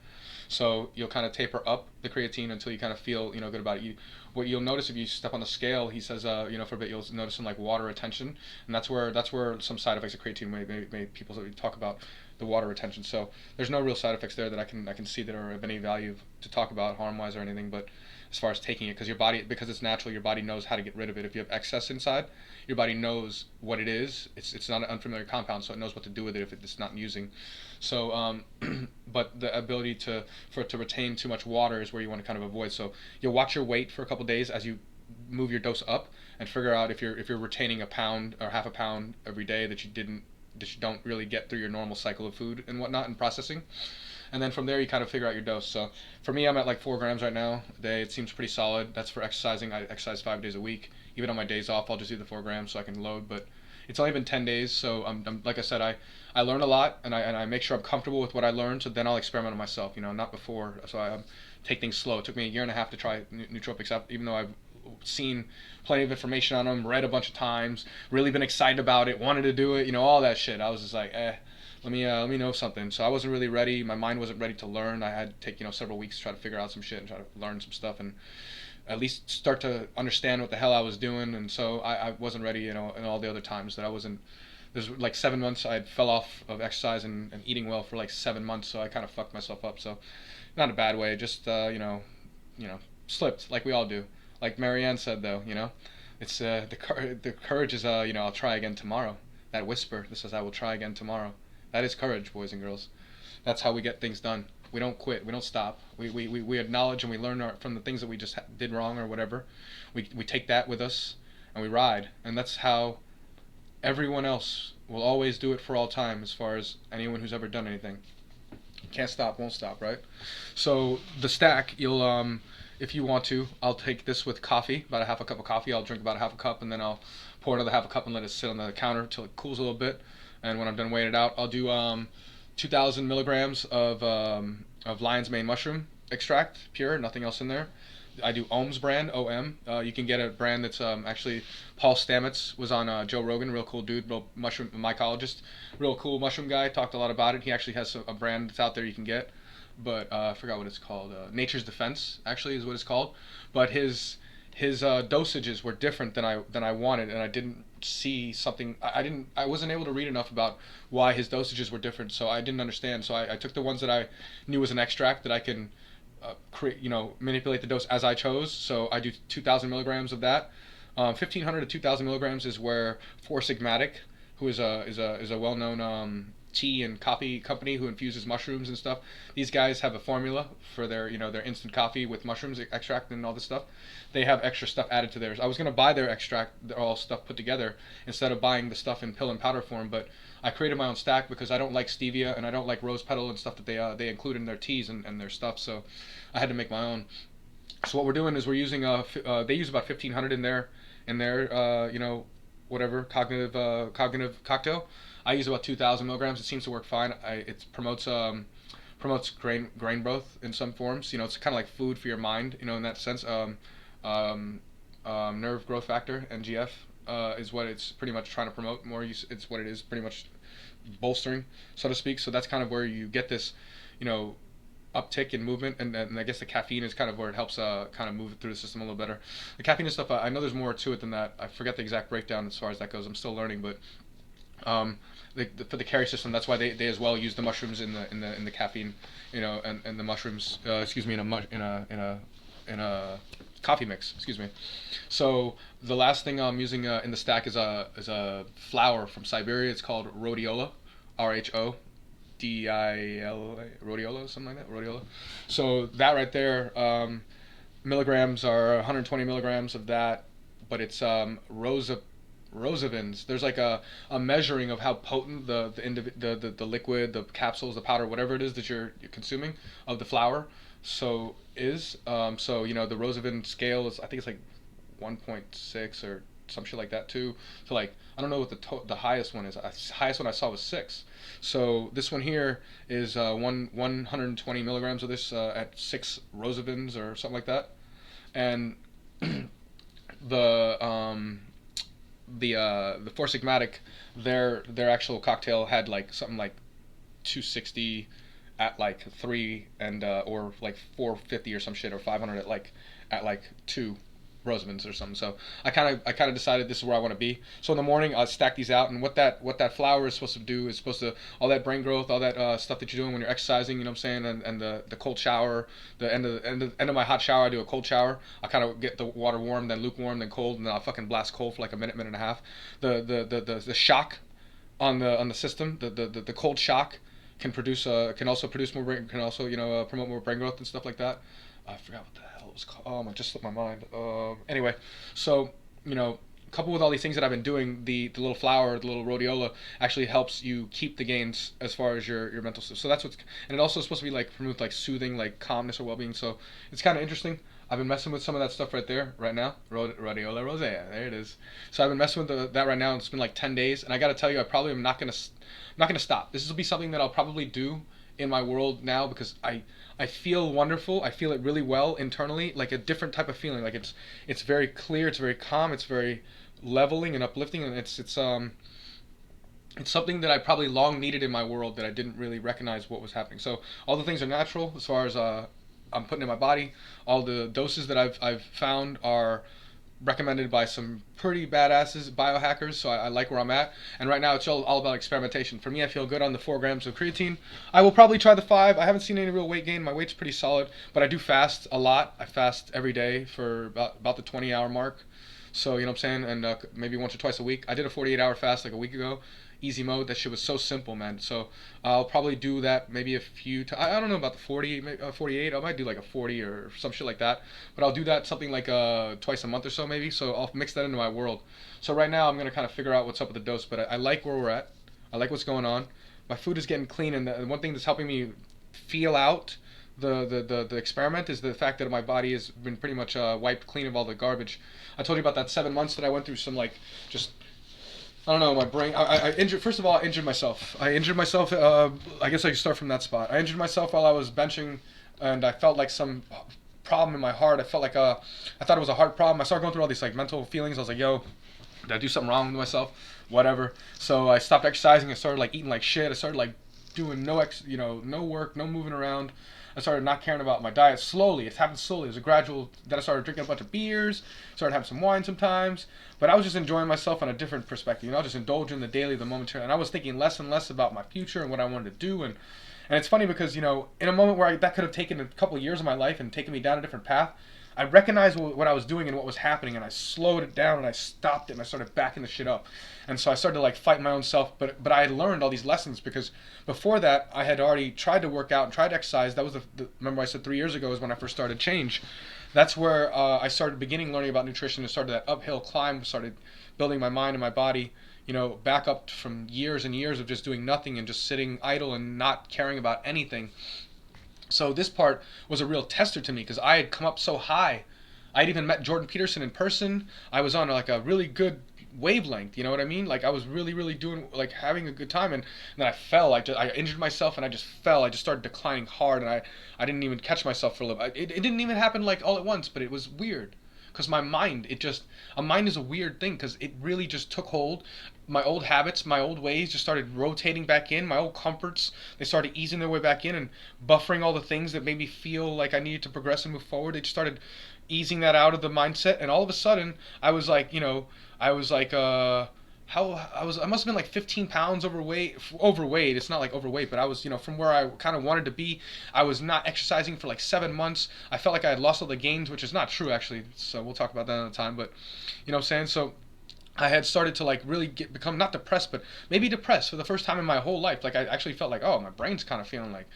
So you'll kind of taper up the creatine until you kind of feel, you know, good about it. What you'll notice if you step on the scale, he says, you know, for a bit you'll notice some like water retention, and that's where some side effects of creatine may people talk about the water retention. So there's no real side effects there that I can see that are of any value to talk about harm wise or anything. But as far as taking it, because your body, because it's natural, your body knows how to get rid of it. If you have excess inside, your body knows what it is. It's not an unfamiliar compound, so it knows what to do with it if it's not using. So, but the ability for it to retain too much water is where you want to kind of avoid. So you'll watch your weight for a couple days as you move your dose up, and figure out if you're retaining a pound or half a pound every day that you don't really get through your normal cycle of food and whatnot and processing. And then from there you kind of figure out your dose. So for me, I'm at like 4 grams right now a day. It seems pretty solid. That's for exercising. I exercise 5 days a week. Even on my days off, I'll just do the 4 grams so I can load. But it's only been 10 days, so I'm like I said, I learn a lot, and I make sure I'm comfortable with what I learned. So then I'll experiment on myself. You know, not before. So I take things slow. It took me a year and a half to try nootropics, even though I've seen plenty of information on them, read a bunch of times, really been excited about it, wanted to do it, you know, all that shit. I was just like, let me know something. So I wasn't really ready. My mind wasn't ready to learn. I had to take, you know, several weeks to try to figure out some shit and try to learn some stuff and at least start to understand what the hell I was doing. And so I wasn't ready, you know, and all the other times that I wasn't there's like 7 months I fell off of exercise and eating well for like 7 months, so I kind of fucked myself up. So not a bad way, just slipped like we all do. Like Marianne said though, it's the courage is I'll try again tomorrow. That whisper that says I will try again tomorrow. That is courage, boys and girls. That's how we get things done. We don't quit. We don't stop. We acknowledge and we learn from the things that we just did wrong or whatever. We take that with us and we ride. And that's how everyone else will always do it for all time, as far as anyone who's ever done anything. Can't stop, won't stop, right? So the stack, you'll if you want to, I'll take this with coffee, about a half a cup of coffee. I'll drink about a half a cup, and then I'll pour another half a cup and let it sit on the counter until it cools a little bit. And when I'm done weighing it out, I'll do 2,000 milligrams of lion's mane mushroom extract, pure, nothing else in there. I do Ohm's brand, OM. You can get a brand that's actually Paul Stamets was on Joe Rogan, real cool dude, real mushroom mycologist, real cool mushroom guy. Talked a lot about it. He actually has a brand that's out there you can get, but I forgot what it's called. Nature's Defense actually is what it's called. But his dosages were different than I wanted, and I didn't see something. I wasn't able to read enough about why his dosages were different, so I didn't understand. So I took the ones that I knew was an extract that I can manipulate the dose as I chose. So I do 2,000 milligrams of that. 1,500 to 2,000 milligrams is where Four Sigmatic, who is a well-known tea and coffee company who infuses mushrooms and stuff. These guys have a formula for their their instant coffee with mushrooms extract and all this stuff. They have extra stuff added to theirs. I was gonna buy their extract, all stuff put together, instead of buying the stuff in pill and powder form, but I created my own stack because I don't like stevia and I don't like rose petal and stuff that they include in their teas and their stuff. So I had to make my own. So what we're doing is we're using they use about 1,500 in their whatever cognitive cocktail. I use about 2,000 milligrams. It seems to work fine. It promotes brain growth in some forms. It's kind of like food for your mind. In that sense. Nerve growth factor (NGF) is what it's pretty much trying to promote. It's what it is pretty much bolstering, so to speak. So that's kind of where you get this, uptick in movement, and I guess the caffeine is kind of where it helps kind of move it through the system a little better. The caffeine and stuff, I know there's more to it than that. I forget the exact breakdown as far as that goes. I'm still learning, but for the carry system, that's why they as well use the mushrooms in the caffeine, and the mushrooms, in a coffee mix, excuse me. So the last thing I'm using in the stack is a flower from Siberia. It's called rhodiola, RHODIL, rhodiola, something like that, rhodiola. So that right there, milligrams are 120 milligrams of that, but it's Rosavins. There's like a measuring of how potent the liquid, the capsules, the powder, whatever it is that you're consuming of the flower. So the Rosavin scale is, I think it's like 1.6 or some shit like that too. So like I don't know what the highest one is. The highest one I saw was 6. So this one here is 120 milligrams of this at 6 Rosavins or something like that, and the Four Sigmatic, their actual cocktail had like something like 260 at like 3 and or like 450 or some shit, or 500 at like 2 Rosamond's or something. So I kind of decided this is where I want to be. So in the morning I'll stack these out, and what that flower is supposed to do is supposed to, all that brain growth, all that stuff that you're doing when you're exercising, you know what I'm saying, and the cold shower, the end of my hot shower I do a cold shower. I kind of get the water warm, then lukewarm, then cold, and then I'll fucking blast cold for like a minute and a half. The shock on the system, the cold shock can also produce more brain, can also promote more brain growth and stuff like that. I forgot what the hell it was called. It just slipped my mind. Anyway, so coupled with all these things that I've been doing, the little flower, the little rhodiola actually helps you keep the gains as far as your mental stuff. So that's and it also is supposed to be like promote like soothing, like calmness or well-being. So it's kind of interesting. I've been messing with some of that stuff right now. Rhodiola rosea, there it is. So I've been messing with that right now. It's been like 10 days, and I got to tell you, I probably am not gonna stop. This will be something that I'll probably do in my world now, because I feel wonderful. I feel it really well internally, like a different type of feeling. Like it's very clear, it's very calm, it's very leveling and uplifting, and it's something that I probably long needed in my world that I didn't really recognize what was happening. So all the things are natural as far as I'm putting in my body. All the doses that I've found are recommended by some pretty badasses, biohackers, so I like where I'm at. And right now it's all about experimentation. For me, I feel good on the 4 grams of creatine. I will probably try the 5. I haven't seen any real weight gain. My weight's pretty solid, but I do fast a lot. I fast every day for about the 20-hour mark. So, you know what I'm saying? And maybe once or twice a week. I did a 48-hour fast like a week ago. Easy mode. That shit was so simple, man. So I'll probably do that maybe a few times. I don't know about the 40, 48. I might do like a 40 or some shit like that. But I'll do that something like twice a month or so maybe. So I'll mix that into my world. So right now I'm going to kind of figure out what's up with the dose. But I like where we're at. I like what's going on. My food is getting clean. And the one thing that's helping me feel out the experiment is the fact that my body has been pretty much wiped clean of all the garbage. I told you about that 7 months that I went through some like just I don't know, my brain. I injured. First of all, I injured myself. I guess I could start from that spot. I injured myself while I was benching, and I felt like some problem in my heart. I felt like I thought it was a heart problem. I started going through all these like mental feelings. I was like, yo, did I do something wrong with myself? Whatever. So I stopped exercising. I started like eating like shit. I started like doing no work, no moving around. I started not caring about my diet slowly. It's happened slowly. It was a gradual. Then I started drinking a bunch of beers. Started having some wine sometimes. But I was just enjoying myself on a different perspective. Just indulging in the daily, the momentary. And I was thinking less and less about my future and what I wanted to do. And it's funny because, in a moment where that could have taken a couple of years of my life and taken me down a different path, I recognized what I was doing and what was happening, and I slowed it down and I stopped it and I started backing the shit up. And so I started to like fight my own self, but I had learned all these lessons because before that I had already tried to work out and tried to exercise. That was remember I said 3 years ago is when I first started change. That's where I started learning about nutrition and started that uphill climb, started building my mind and my body, back up from years and years of just doing nothing and just sitting idle and not caring about anything. So this part was a real tester to me because I had come up so high. I'd even met Jordan Peterson in person. I was on like a really good wavelength, you know what I mean? Like I was really, really doing, like having a good time, and then I fell. I injured myself and I just fell. I just started declining hard, and I didn't even catch myself for a little. It didn't even happen like all at once, but it was weird. Because my mind, a mind is a weird thing because it really just took hold. My old habits, my old ways just started rotating back in. My old comforts, they started easing their way back in and buffering all the things that made me feel like I needed to progress and move forward. They just started easing that out of the mindset. And all of a sudden, I was like, I must have been like 15 pounds overweight. It's not like overweight, but I was, from where I kind of wanted to be. I was not exercising for like 7 months. I felt like I had lost all the gains, which is not true actually. So we'll talk about that another time. But you know what I'm saying? So I had started to like really become not depressed, but maybe depressed for the first time in my whole life. Like I actually felt like, oh, my brain's kind of feeling like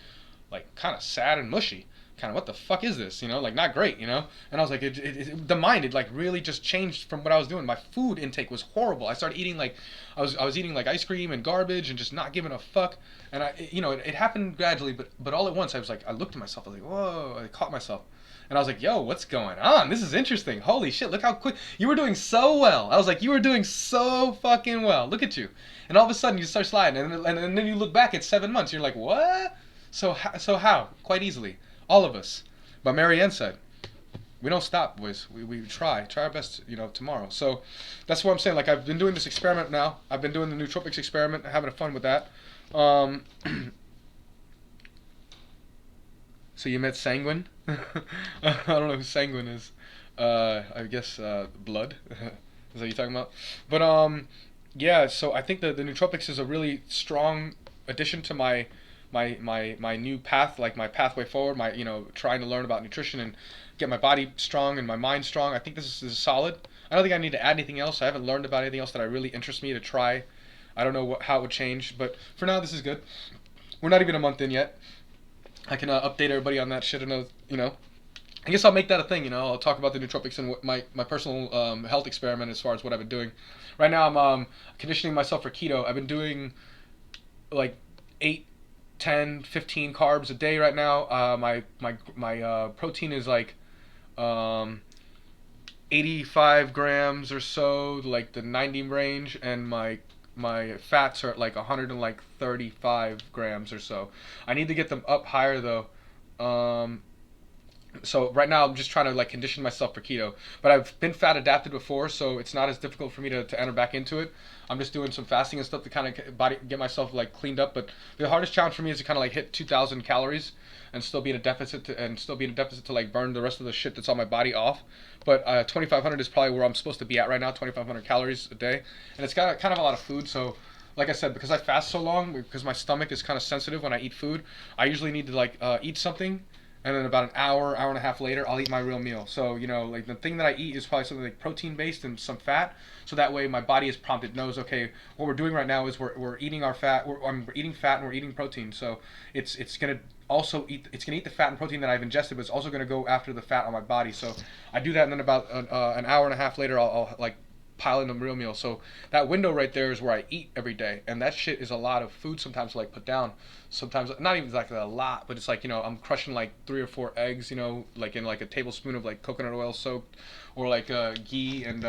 kind of sad and mushy. Kind of what the fuck is this, like not great, and I was like the mind had like really just changed from what I was doing. My food intake was horrible. I started eating like I was eating like ice cream and garbage and just not giving a fuck. And it happened gradually, but all at once I looked at myself. I was like, whoa. I caught myself and I was like, yo, what's going on? This is interesting. Holy shit, look how quick you were doing. So well. I was like, you were doing so fucking well. Look at you. And all of a sudden you start sliding, and then you look back at 7 months. You're like, what? So how? Quite easily. All of us. But Marianne said, we don't stop, boys. We try our best, tomorrow. So that's what I'm saying. Like I've been doing this experiment now. I've been doing the nootropics experiment, having fun with that. So you met Sanguine? I don't know who Sanguine is. I guess blood. Is that what you're talking about? But yeah. So I think the nootropics is a really strong addition to my new path, like my pathway forward, my trying to learn about nutrition and get my body strong and my mind strong. I think this is solid. I don't think I need to add anything else. I haven't learned about anything else that really interests me to try. I don't know how it would change, but for now this is good. We're not even a month in yet. I can update everybody on that shit. I guess I'll make that a thing. I'll talk about the nootropics and what my personal health experiment as far as what I've been doing. Right now I'm conditioning myself for keto. I've been doing like 8, 10, 15 carbs a day right now. My protein is like 85 grams or so, like the 90 range, and my fats are at like 135 grams or so. I need to get them up higher though. So right now I'm just trying to like condition myself for keto. But I've been fat adapted before, so it's not as difficult for me to enter back into it. I'm just doing some fasting and stuff to kind of get myself like cleaned up. But the hardest challenge for me is to kind of like hit 2,000 calories and still be in a deficit to like burn the rest of the shit that's on my body off. But 2,500 is probably where I'm supposed to be at right now, 2,500 calories a day, and it's got kind of a lot of food. So like I said, because I fast so long, because my stomach is kind of sensitive when I eat food, I usually need to like eat something, and then about an hour and a half later, I'll eat my real meal. So, you know, like the thing that I eat is probably something like protein based and some fat. So that way my body is prompted, knows, okay, what we're doing right now is we're eating our fat, we're eating fat and we're eating protein. So it's gonna also eat the fat and protein that I've ingested, but it's also gonna go after the fat on my body. So I do that, and then about an hour and a half later, I'll like pile in a real meal. So that window right there is where I eat every day, and that shit is a lot of food sometimes to like put down. Sometimes not even like a lot, but it's like, you know, I'm crushing like 3 or 4 eggs, you know, like in like a tablespoon of like coconut oil soaked, or like ghee and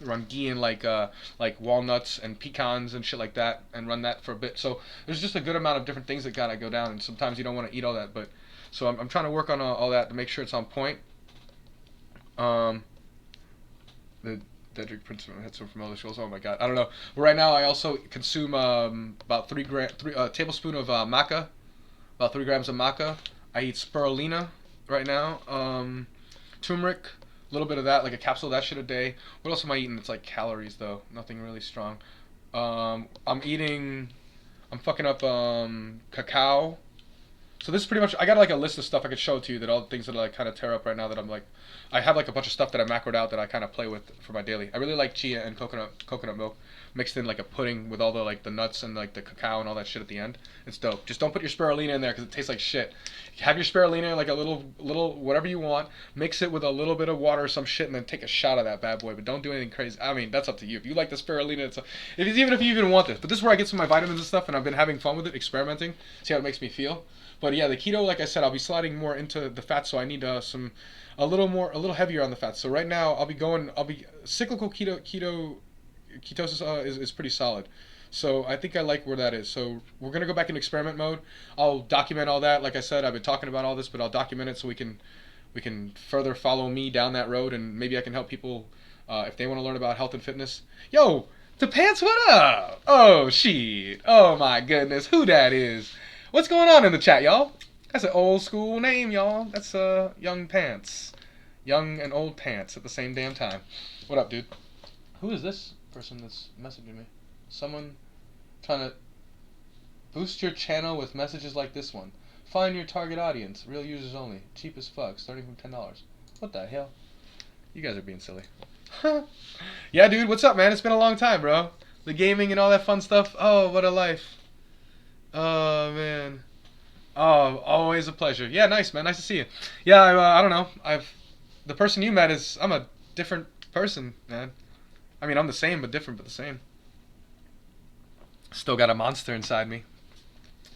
run ghee in like walnuts and pecans and shit like that, and run that for a bit. So there's just a good amount of different things that gotta go down, and sometimes you don't want to eat all that, but so I'm trying to work on all that to make sure it's on point. The Dedrick Prince had some from other shows. Oh my god, I don't know. But right now I also consume about 3 tablespoon of maca, about 3 grams of maca. I eat spirulina right now. Turmeric, a little bit of that, like a capsule of that shit a day. What else am I eating? It's like calories though, nothing really strong. I'm fucking up cacao. So this is pretty much, I got like a list of stuff I could show to you, that all the things that I like kind of tear up right now, that I'm like, I have like a bunch of stuff that I macroed out that I kind of play with for my daily. I really like chia and coconut milk mixed in like a pudding with all the like the nuts and like the cacao and all that shit at the end. It's dope. Just don't put your spirulina in there because it tastes like shit. Have your spirulina like a little whatever you want. Mix it with a little bit of water or some shit, and then take a shot of that bad boy. But don't do anything crazy. I mean, that's up to you. If you like the spirulina, even if you even want this. But this is where I get some of my vitamins and stuff, and I've been having fun with it, experimenting, see how it makes me feel. But yeah, the keto, like I said, I'll be sliding more into the fats, so I need a little heavier on the fats. So right now I'll be cyclical ketosis is pretty solid. So I think I like where that is. So we're gonna go back in experiment mode. I'll document all that. Like I said, I've been talking about all this, but I'll document it so we can further follow me down that road, and maybe I can help people if they want to learn about health and fitness. Yo, the pants, what up? Oh shit! Oh my goodness, who that is? What's going on in the chat, y'all? That's an old school name, y'all. That's Young Pants. Young and old pants at the same damn time. What up, dude? Who is this person that's messaging me? Someone trying to boost your channel with messages like this one. Find your target audience. Real users only. Cheap as fuck. Starting from $10. What the hell? You guys are being silly. Yeah, dude. What's up, man? It's been a long time, bro. The gaming and all that fun stuff. Oh, what a life. Oh, man. Oh, always a pleasure. Yeah, nice, man. Nice to see you. Yeah, I don't know. The person you met is, I'm a different person, man. I mean, I'm the same, but different, but the same. Still got a monster inside me.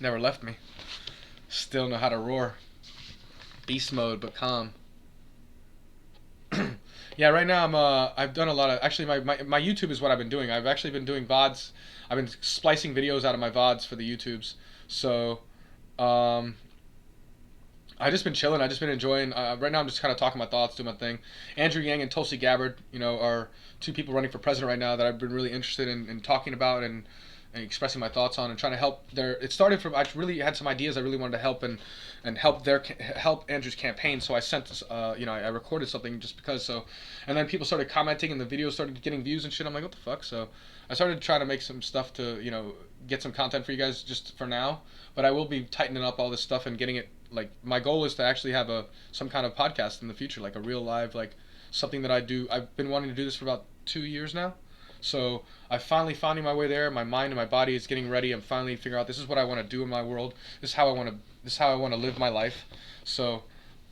Never left me. Still know how to roar. Beast mode, but calm. Yeah, right now I've done a lot of, actually my YouTube is what I've been doing. I've actually been doing VODs. I've been splicing videos out of my VODs for the YouTubes. So, I've just been chilling. I've just been enjoying. Right now I'm just kind of talking my thoughts, doing my thing. AndrewYang and TulsiGabbard, you know, are 2 people running for president right now that I've been really interested in talking about and expressing my thoughts on, and trying to help it started from, I really had some ideas I really wanted to help and help Andrew's campaign. So I sent I recorded something just because. So, and then people started commenting and the videos started getting views and shit. I'm like, what the fuck? So I started trying to make some stuff to, you know, get some content for you guys just for now, but I will be tightening up all this stuff and getting it, like, my goal is to actually have some kind of podcast in the future, like a real live, like something that I do. I've been wanting to do this for about 2 years now. So I finally finding my way there. My mind and my body is getting ready. I'm finally figuring out this is what I want to do in my world. This is how I want to live my life. So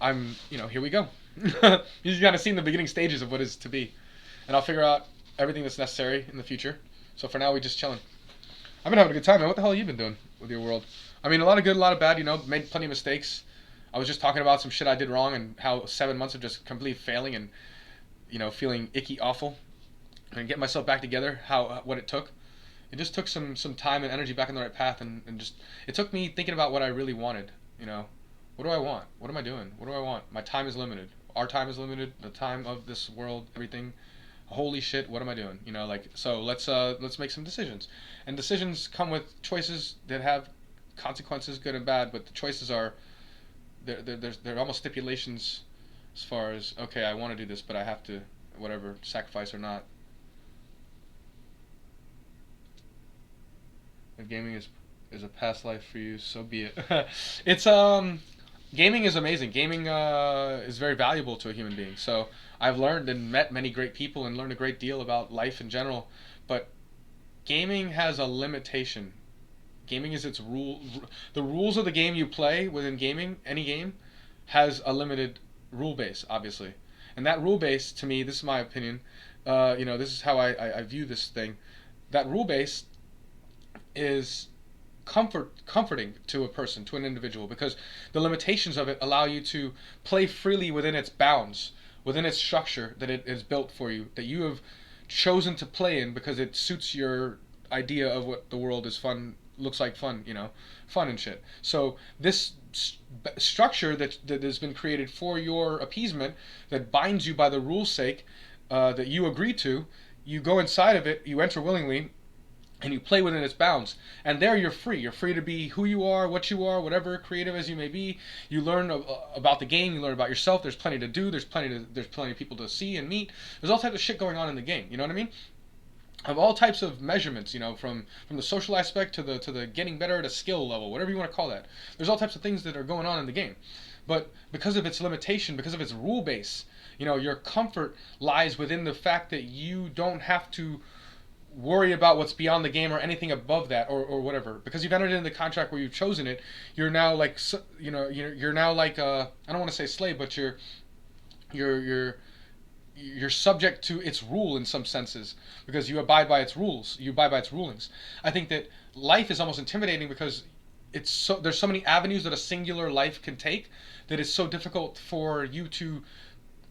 I'm, you know, here we go. You just got to see in the beginning stages of what is to be, and I'll figure out everything that's necessary in the future. So for now, we just chilling. I've been having a good time, man. What the hell have you been doing with your world? I mean, a lot of good, a lot of bad. You know, made plenty of mistakes. I was just talking about some shit I did wrong and how 7 months of just completely failing and, you know, feeling icky, awful. And get myself back together, what it took. It just took some time and energy back in the right path, and just, it took me thinking about what I really wanted, you know, What do I want? What am I doing? What do I want? My time is limited. Our time is limited. The time of this world, everything. Holy shit, what am I doing? You know, like, so let's make some decisions. And decisions come with choices that have consequences, good and bad, but the choices are, they're almost stipulations as far as, okay, I want to do this, but I have to, whatever, sacrifice or not. If gaming is a past life for you, so be it. It's gaming is amazing. Gaming is very valuable to a human being. So I've learned and met many great people and learned a great deal about life in general. But gaming has a limitation. Gaming is its rule. The rules of the game you play within gaming, any game, has a limited rule base, obviously. And that rule base, to me, this is my opinion. This is how I view this thing. That rule base is comforting to a person, to an individual, because the limitations of it allow you to play freely within its bounds, within its structure that it is built for you, that you have chosen to play in because it suits your idea of what the world is fun, looks like fun, fun and shit. So this structure that has been created for your appeasement, that binds you by the rule's sake, that you agree to, you go inside of it, you enter willingly, and you play within its bounds. And there you're free. You're free to be who you are, what you are, whatever creative as you may be. You learn about the game. You learn about yourself. There's plenty to do. There's plenty of people to see and meet. There's all types of shit going on in the game. You know what I mean? Of all types of measurements, from the social aspect to the getting better at a skill level, whatever you want to call that. There's all types of things that are going on in the game. But because of its limitation, because of its rule base, your comfort lies within the fact that you don't have to worry about what's beyond the game or anything above that or whatever, because you've entered into the contract where you've chosen it. You're now like you're now like I don't want to say slave, but you're subject to its rule in some senses, because you abide by its rules, you abide by its rulings. I think that life is almost intimidating because there's so many avenues that a singular life can take that it's so difficult for you to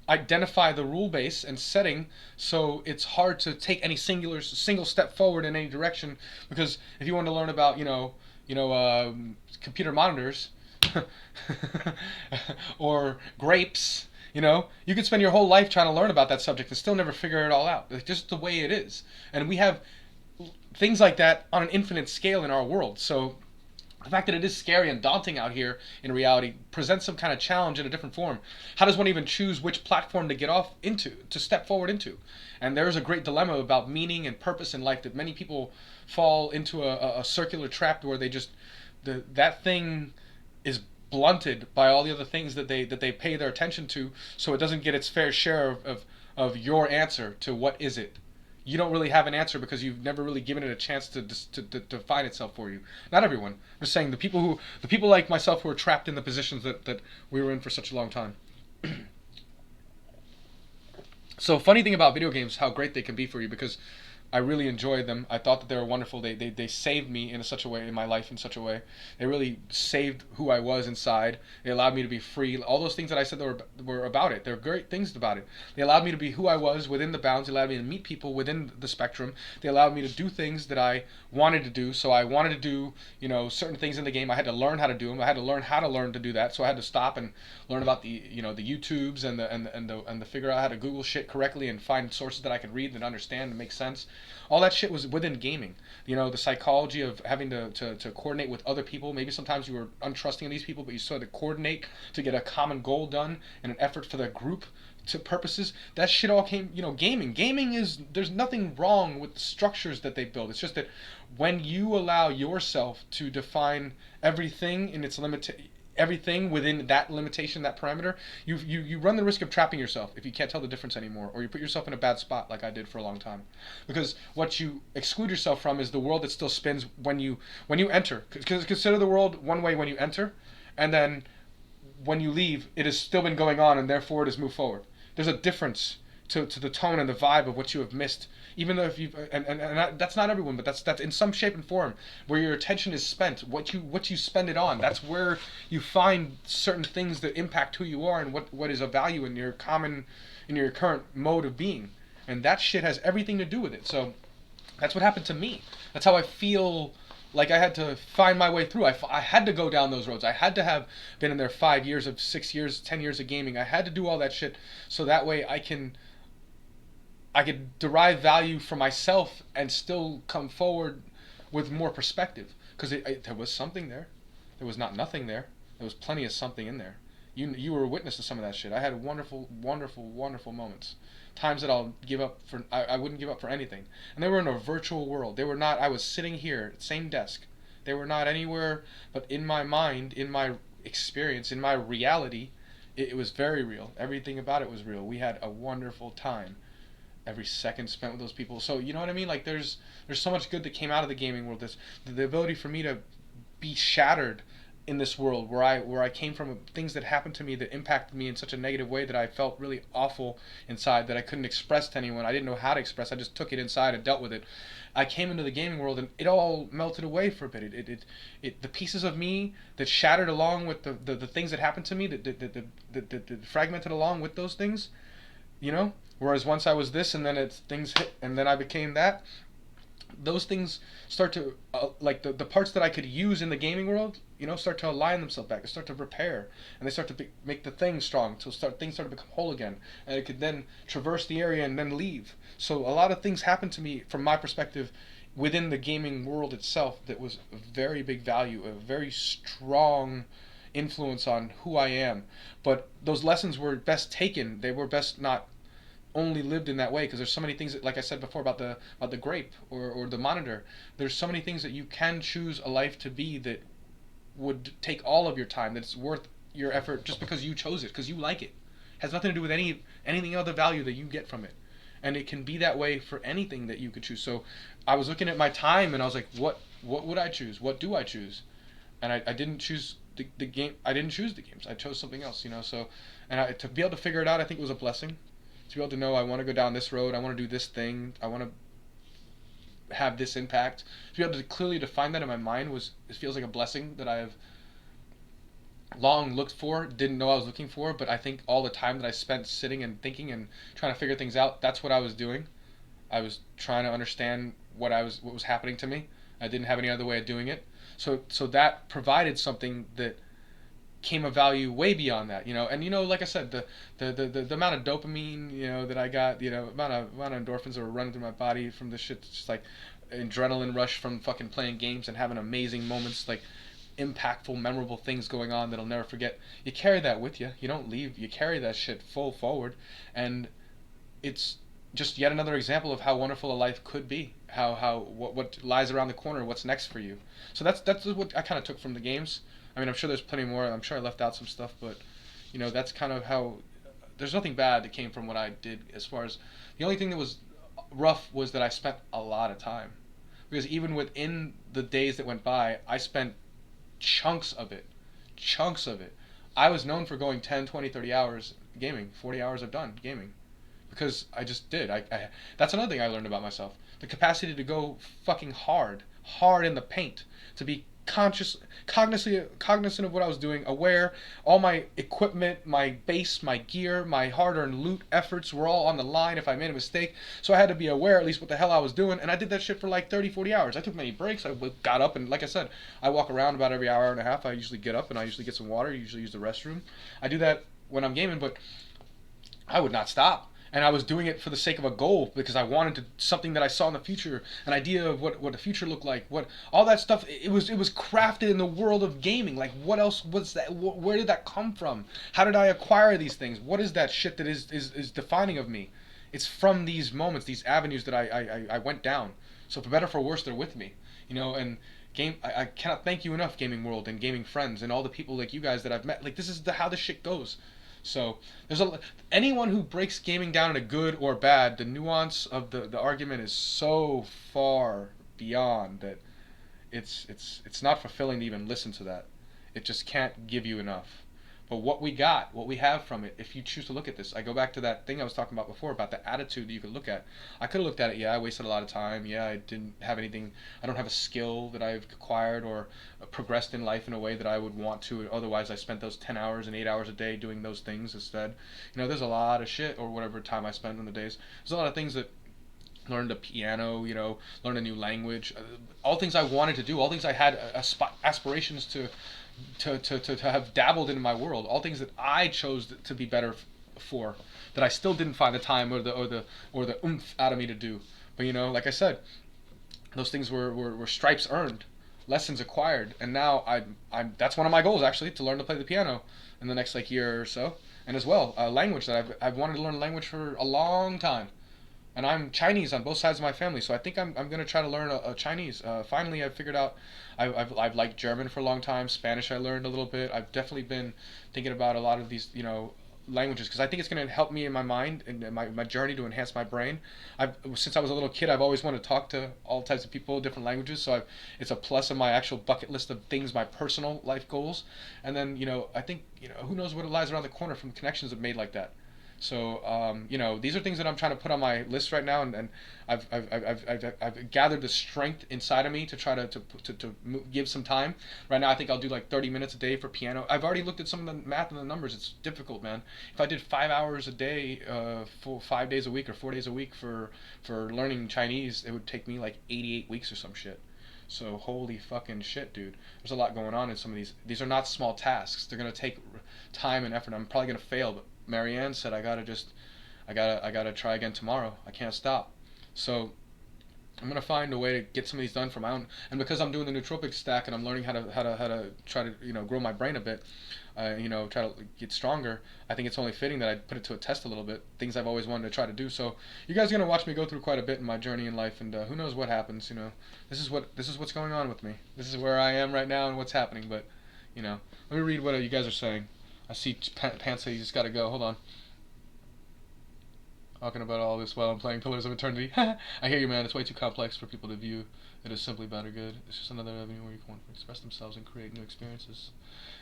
identify the rule base and setting, so it's hard to take any single step forward in any direction. Because if you want to learn about computer monitors or grapes, you could spend your whole life trying to learn about that subject and still never figure it all out. It's just the way it is. And we have things like that on an infinite scale in our world. So the fact that it is scary and daunting out here in reality presents some kind of challenge in a different form. How does one even choose which platform to get off into, to step forward into? And there's a great dilemma about meaning and purpose in life, that many people fall into a circular trap where they just, that thing is blunted by all the other things that they pay their attention to, so it doesn't get its fair share of your answer to what is it. You don't really have an answer because you've never really given it a chance to define itself for you. Not everyone. I'm just saying the people like myself who are trapped in the positions that we were in for such a long time. So funny thing about video games, how great they can be for you, because I really enjoyed them. I thought that they were wonderful. They saved me in such a way, in my life in such a way. They really saved who I was inside. They allowed me to be free. All those things that I said that were about it. They're great things about it. They allowed me to be who I was within the bounds. They allowed me to meet people within the spectrum. They allowed me to do things that I wanted to do. So I wanted to do, certain things in the game. I had to learn how to do them. I had to learn how to learn to do that. So I had to stop and learn about the YouTubes and the figure out how to Google shit correctly and find sources that I could read and understand and make sense. All that shit was within gaming. The psychology of having to coordinate with other people. Maybe sometimes you were untrusting of these people, but you still had to coordinate to get a common goal done and an effort for the group to purposes. That shit all came, gaming. Gaming is, there's nothing wrong with the structures that they build. It's just that when you allow yourself to define everything in its everything within that limitation, that parameter, you run the risk of trapping yourself if you can't tell the difference anymore, or you put yourself in a bad spot like I did for a long time. Because what you exclude yourself from is the world that still spins when you enter. Because consider the world one way when you enter, and then when you leave, it has still been going on, and therefore it has moved forward. There's a difference to the tone and the vibe of what you have missed, even though if you that's not everyone, but that's in some shape and form where your attention is spent, what you spend it on. That's where you find certain things that impact who you are and what is of value in your current mode of being, and that shit has everything to do with it. So that's what happened to me. That's how I feel Like, I had to find my way through. I had to go down those roads. I had to have been in there 5 years of 6 years, 10 years of gaming. I had to do all that shit so that way I could derive value for myself and still come forward with more perspective. Because there was something there. There was not nothing there. There was plenty of something in there. You were a witness to some of that shit. I had wonderful, wonderful, wonderful moments. Times that I'll give up for. I wouldn't give up for anything. And they were in a virtual world. They were not. I was sitting here, same desk. They were not anywhere but in my mind, in my experience, in my reality. It was very real. Everything about it was real. We had a wonderful time. Every second spent with those people. So you know what I mean? Like there's so much good that came out of the gaming world. This the ability for me to be shattered in this world where I came from, things that happened to me that impacted me in such a negative way that I felt really awful inside that I couldn't express to anyone. I didn't know how to express. I just took it inside and dealt with it. I came into the gaming world and it all melted away for a bit. The pieces of me that shattered along with the things that happened to me that fragmented along with those things, you know. Whereas once I was this and then things hit and then I became that. Those things start to like the parts that I could use in the gaming world, you know, start to align themselves back. They start to repair, and they start to make the thing strong. So things start to become whole again, and it could then traverse the area and then leave. So a lot of things happened to me from my perspective within the gaming world itself that was a very big value, a very strong influence on who I am. But those lessons were best taken. They were best not only lived in that way, because there's so many things that, like I said before about the grape or the monitor, there's so many things that you can choose a life to be that would take all of your time, that's worth your effort just because you chose it, because you like it. Has nothing to do with anything other value that you get from it. And it can be that way for anything that you could choose. So I was looking at my time and I was like, what would I choose? What do I choose? And I didn't choose the game. I didn't choose the games. I chose something else, you know. So to be able to figure it out, I think it was a blessing. To be able to know I want to go down this road, I want to do this thing, I want to have this impact. To be able to clearly define that in my mind it feels like a blessing that I have long looked for, didn't know I was looking for, but I think all the time that I spent sitting and thinking and trying to figure things out, that's what I was doing. I was trying to understand what was happening to me. I didn't have any other way of doing it. So that provided something that came of value way beyond that, you know. And you know, like I said, the amount of dopamine, you know, that I got, you know, amount of endorphins that were running through my body from this shit, it's just like adrenaline rush from fucking playing games and having amazing moments, like impactful, memorable things going on that I'll never forget. You carry that with you. You don't leave. You carry that shit full forward, and it's just yet another example of how wonderful a life could be. What lies around the corner, what's next for you. So that's what I kind of took from the games. I mean, I'm sure there's plenty more. I'm sure I left out some stuff, but you know, that's kind of how. There's nothing bad that came from what I did. As far as the only thing that was rough was that I spent a lot of time, because even within the days that went by, I spent chunks of it. I was known for going 10, 20, 30 hours gaming. 40 hours I've done gaming, because I just did. That's another thing I learned about myself: the capacity to go fucking hard in the paint, to be cognizant of what I was doing, aware, all my equipment, my base, my gear, my hard-earned loot efforts were all on the line if I made a mistake. So I had to be aware at least what the hell I was doing, and I did that shit for like 30, 40 hours. I took many breaks. I got up, and like I said, I walk around about every hour and a half. I usually get up and I usually get some water. I usually use the restroom. I do that when I'm gaming, but I would not stop. And I was doing it for the sake of a goal, because I wanted something that I saw in the future, an idea of what the future looked like, what all that stuff. It was crafted in the world of gaming. Like, what else was that? Where did that come from? How did I acquire these things? What is that shit that is defining of me? It's from these moments, these avenues that I went down. So for better or for worse, they're with me, you know. And I cannot thank you enough, gaming world and gaming friends and all the people like you guys that I've met. Like, this is how this shit goes. So there's anyone who breaks gaming down into good or bad, the nuance of the argument is so far beyond that it's not fulfilling to even listen to that. It just can't give you enough. But what we have from it, if you choose to look at this, I go back to that thing I was talking about before about the attitude that you could look at. I could have looked at it, yeah, I wasted a lot of time, yeah, I didn't have anything, I don't have a skill that I've acquired or progressed in life in a way that I would want to, otherwise I spent those 10 hours and 8 hours a day doing those things instead. You know, there's a lot of shit, or whatever time I spend on the days, there's a lot of things that learn the piano, learn a new language, all things I wanted to do, all things I had aspirations to have dabbled in my world, all things that I chose to be better for, that I still didn't find the time or the oomph out of me to do. But like I said, those things were stripes earned, lessons acquired, and now I'm that's one of my goals, actually, to learn to play the piano in the next year or so, and as well a language that I've wanted to learn a language for a long time. And I'm Chinese on both sides of my family, so I think I'm gonna try to learn a Chinese. Finally, I've figured out I've liked German for a long time. Spanish I learned a little bit. I've definitely been thinking about a lot of these languages, because I think it's gonna help me in my mind and my journey to enhance my brain. Since I was a little kid, I've always wanted to talk to all types of people, different languages. So it's a plus on my actual bucket list of things, my personal life goals. And then I think who knows what lies around the corner from connections I've made like that. So these are things that I'm trying to put on my list right now, and I've gathered the strength inside of me to try to give some time. Right now, I think I'll do 30 minutes a day for piano. I've already looked at some of the math and the numbers. It's difficult, man. If I did 5 hours a day, 5 days a week or 4 days a week for learning Chinese, it would take me 88 weeks or some shit. So holy fucking shit, dude. There's a lot going on in some of these. These are not small tasks. They're gonna take time and effort. I'm probably gonna fail, but Marianne said I gotta try again tomorrow. I can't stop. So I'm gonna find a way to get some of these done for my own. And because I'm doing the nootropic stack and I'm learning how to try to grow my brain a bit, try to get stronger. I think it's only fitting that I put it to a test a little bit. Things I've always wanted to try to do. So you guys are gonna watch me go through quite a bit in my journey in life, and who knows what happens. This is what's going on with me. This is where I am right now and what's happening. But let me read what you guys are saying. I see Pants say you just gotta go. Hold on. Talking about all this while I'm playing Pillars of Eternity. I hear you, man. It's way too complex for people to view it as simply bad or good. It's just another avenue where you can express themselves and create new experiences.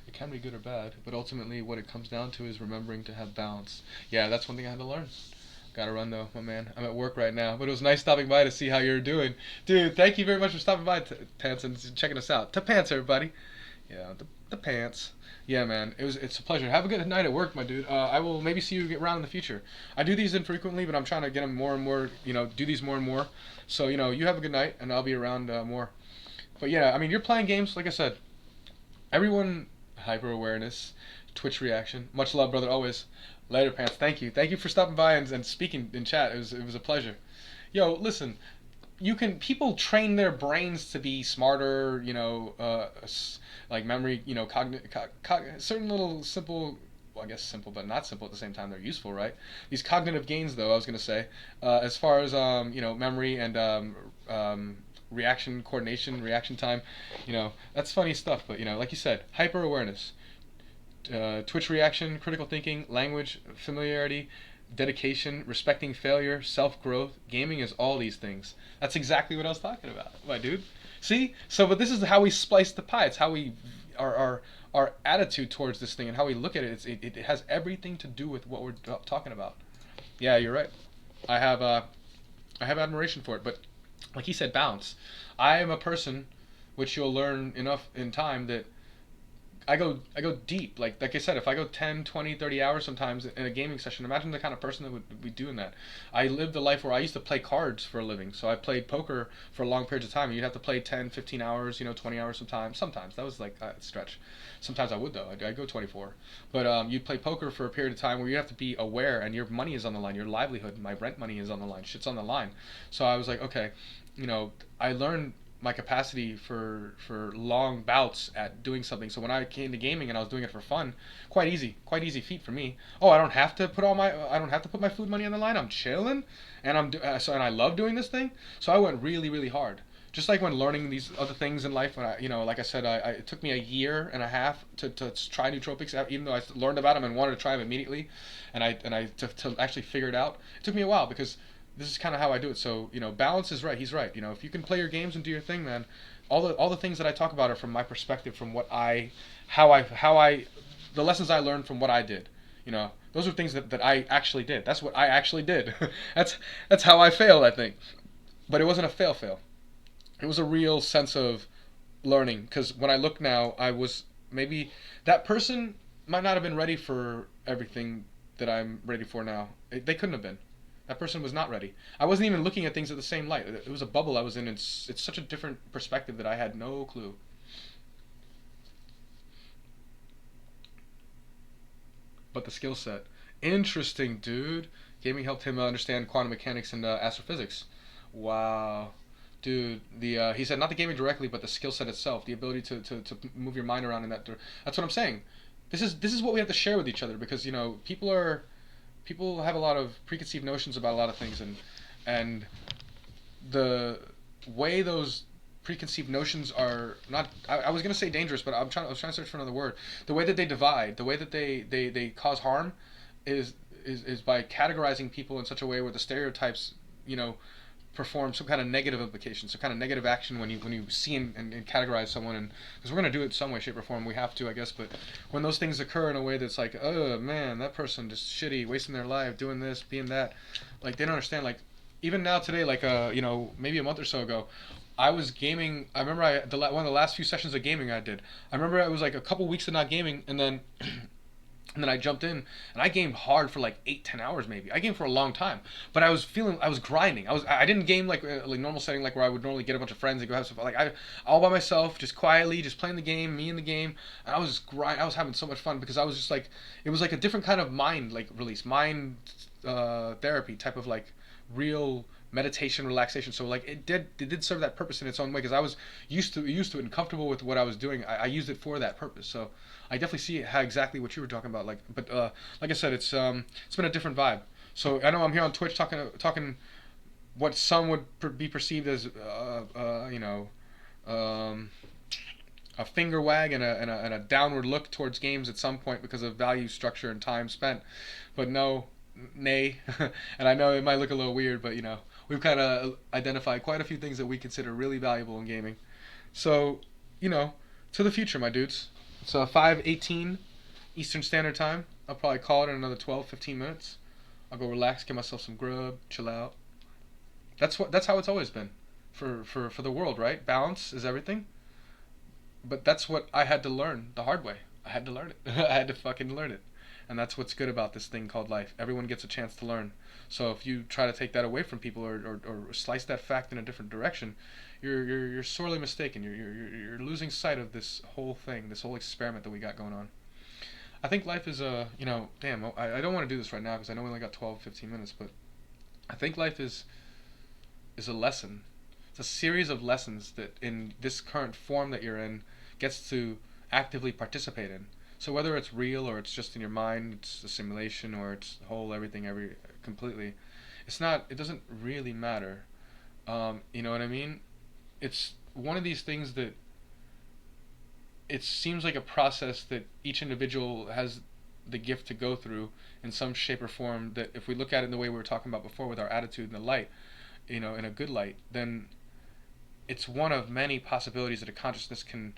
It can be good or bad, but ultimately what it comes down to is remembering to have balance. Yeah, that's one thing I had to learn. Gotta run though, my man. I'm at work right now, but it was nice stopping by to see how you're doing. Dude, thank you very much for stopping by, Pants, and checking us out. To Pants, everybody. Yeah, the Pants. Yeah, man, it's a pleasure. Have a good night at work, my dude. I will maybe see you around in the future. I do these infrequently, but I'm trying to get them more and more, do these more and more. So, you have a good night, and I'll be around more. But yeah, I mean, you're playing games, like I said. Everyone, hyper-awareness, Twitch reaction. Much love, brother, always. Later, Pants. Thank you. Thank you for stopping by and speaking in chat. It was a pleasure. Yo, listen. People train their brains to be smarter, like memory, certain little simple, well, I guess simple, but not simple at the same time. They're useful, right? These cognitive gains, though, I was going to say, as far as, memory and reaction coordination, reaction time, that's funny stuff. But, like you said, hyper awareness, Twitch reaction, critical thinking, language, familiarity, dedication, respecting failure, self-growth. Gaming is all these things. That's exactly what I was talking about, my dude. See? But this is how we splice the pie. It's how we our attitude towards this thing and how we look at it. It has everything to do with what we're talking about. Yeah, you're right. I have admiration for it, but like he said, balance. I am a person, which you'll learn enough in time, that I go deep. Like I said, if I go 10, 20, 30 hours sometimes in a gaming session, imagine the kind of person that would be doing that. I lived a life where I used to play cards for a living. So I played poker for long periods of time. You'd have to play 10, 15 hours, 20 hours sometimes. Sometimes. That was like a stretch. Sometimes I would, though. I'd go 24. But you'd play poker for a period of time where you have to be aware, and your money is on the line. Your livelihood, my rent money is on the line. Shit's on the line. So I was like, okay, I learned my capacity for long bouts at doing something. So when I came to gaming and I was doing it for fun, quite easy feat for me. Oh, I don't have to put my food money on the line. I'm chilling, and and I love doing this thing. So I went really, really hard. Just like when learning these other things in life, when like I said, it took me a year and a half to try nootropics, even though I learned about them and wanted to try them immediately, to actually figure it out. It took me a while because this is kind of how I do it. So, balance is right. He's right. If you can play your games and do your thing, man, all the things that I talk about are from my perspective, from the lessons I learned from what I did. Those are things that I actually did. That's what I actually did. That's how I failed, I think. But it wasn't a fail. It was a real sense of learning. Because when I look now, maybe that person might not have been ready for everything that I'm ready for now. They couldn't have been. That person was not ready. I wasn't even looking at things at the same light. It was a bubble I was in. It's such a different perspective that I had no clue. But the skill set, interesting, dude. Gaming helped him understand quantum mechanics and astrophysics. Wow, dude. The he said not the gaming directly, but the skill set itself, the ability to move your mind around in that. That's what I'm saying. This is what we have to share with each other, because people have a lot of preconceived notions about a lot of things, and the way those preconceived notions are not, I was gonna say dangerous, but I was trying to search for another word. The way that they divide, the way that they cause harm is by categorizing people in such a way where the stereotypes, perform some kind of negative implication, some kind of negative action when you see and categorize someone, and because we're gonna do it some way, shape, or form, we have to, I guess. But when those things occur in a way that's like, oh man, that person just shitty, wasting their life, doing this, being that, like they don't understand. Like even now today, like maybe a month or so ago, I was gaming. I remember one of the last few sessions of gaming I did. I remember I was like a couple weeks of not gaming, and then. And then I jumped in and I gamed hard for like 8-10 hours maybe. I gamed for a long time, but I was grinding. I didn't game like normal setting, like where I would normally get a bunch of friends and go have stuff. Like I all by myself, just quietly, just playing the game, me in the game. And I was I was having so much fun because I was just like, it was like a different kind of mind like release, mind therapy type of like real meditation, relaxation. So like it did serve that purpose in its own way, because I was used to it and comfortable with what I was doing. I used it for that purpose. So I definitely see how exactly what you were talking about. Like, but like I said, it's been a different vibe. So I know I'm here on Twitch talking what some would be perceived as a finger wag and a downward look towards games at some point because of value structure and time spent. But no, nay, and I know it might look a little weird, but we've kind of identified quite a few things that we consider really valuable in gaming. So, to the future, my dudes. It's 5:18 Eastern Standard Time. I'll probably call it in another 12-15 minutes. I'll go relax, get myself some grub, chill out. That's how it's always been for the world, right? Balance is everything. But that's what I had to learn the hard way. I had to learn it. I had to fucking learn it. And that's what's good about this thing called life. Everyone gets a chance to learn. So if you try to take that away from people or slice that fact in a different direction, you're sorely mistaken. You're losing sight of this whole thing, this whole experiment that we got going on. I think life is damn, I don't want to do this right now because I know we only got 12-15 minutes, but I think life is a lesson. It's a series of lessons that in this current form that you're in gets to actively participate in. So whether it's real or it's just in your mind, it's a simulation, or it's whole everything completely, it doesn't really matter. You know what I mean? It's one of these things that it seems like a process that each individual has the gift to go through in some shape or form, that if we look at it in the way we were talking about before with our attitude and the light, in a good light, then it's one of many possibilities that a consciousness can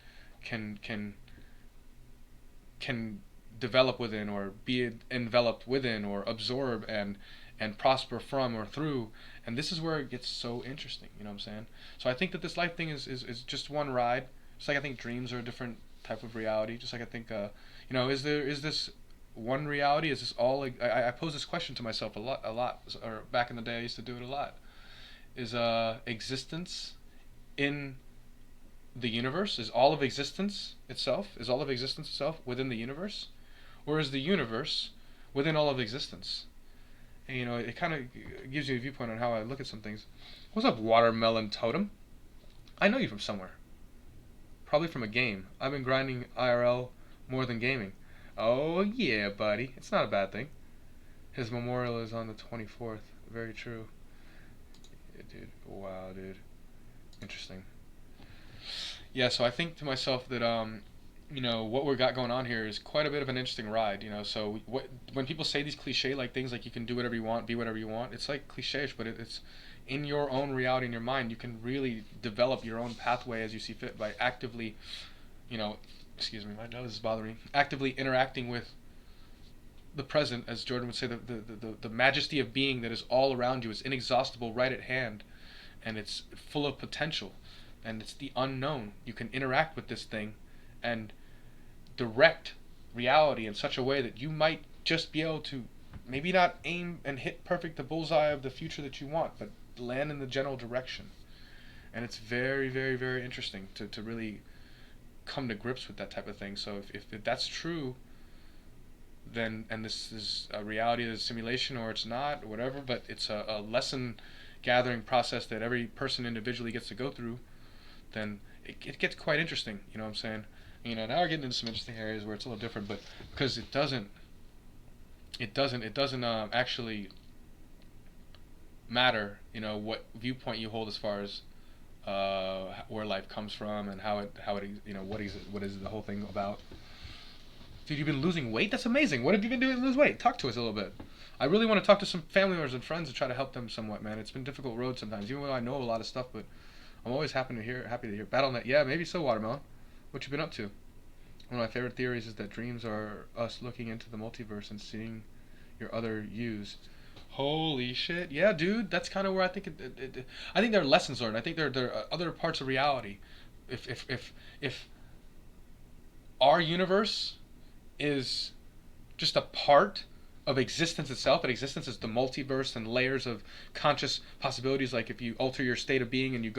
develop within, or be enveloped within, or absorb and prosper from or through. And this is where it gets so interesting, you know what I'm saying? So I think that this life thing is just one ride. Just like I think dreams are a different type of reality. Just like I think is this one reality? Is this all like, I pose this question to myself a lot, or back in the day I used to do it a lot. Is existence in the universe? Is all of existence itself within the universe? Or is the universe within all of existence? And it kind of gives you a viewpoint on how I look at some things. What's up, Watermelon Totem? I know you from somewhere. Probably from a game. I've been grinding IRL more than gaming. Oh yeah, buddy. It's not a bad thing. His memorial is on the 24th. Very true. Yeah, dude. Wow, dude. Interesting. Yeah, so I think to myself that what we got going on here is quite a bit of an interesting ride. So when people say these cliche like things like you can do whatever you want, be whatever you want, it's like cliche-ish, but it's in your own reality, in your mind. You can really develop your own pathway as you see fit by actively, excuse me, my nose is bothering me, actively interacting with the present, as Jordan would say, the majesty of being that is all around you is inexhaustible, right at hand, and it's full of potential, and it's the unknown. You can interact with this thing and direct reality in such a way that you might just be able to maybe not aim and hit perfect the bullseye of the future that you want, but land in the general direction. And it's very, very, very interesting to really come to grips with that type of thing. So if that's true, then, and this is a reality of the simulation, or it's not, or whatever, but it's a lesson gathering process that every person individually gets to go through, then it gets quite interesting. You know what I'm saying? You know, now we're getting into some interesting areas where it's a little different, but because it doesn't actually matter, you know, what viewpoint you hold as far as where life comes from and how it you know, what is the whole thing about. Dude, you've been losing weight? That's amazing. What have you been doing to lose weight? Talk to us a little bit. I really want to talk to some family members and friends and try to help them somewhat, man. It's been a difficult road sometimes, even though I know a lot of stuff, but I'm always happy to hear BattleNet. Yeah, maybe so, Watermelon. What you been up to? One of my favorite theories is that dreams are us looking into the multiverse and seeing your other yous. Holy shit. Yeah, dude, that's kind of where I think I think there are lessons learned. I think there are other parts of reality. If our universe is just a part of existence itself, and existence is the multiverse and layers of conscious possibilities. Like if you alter your state of being and you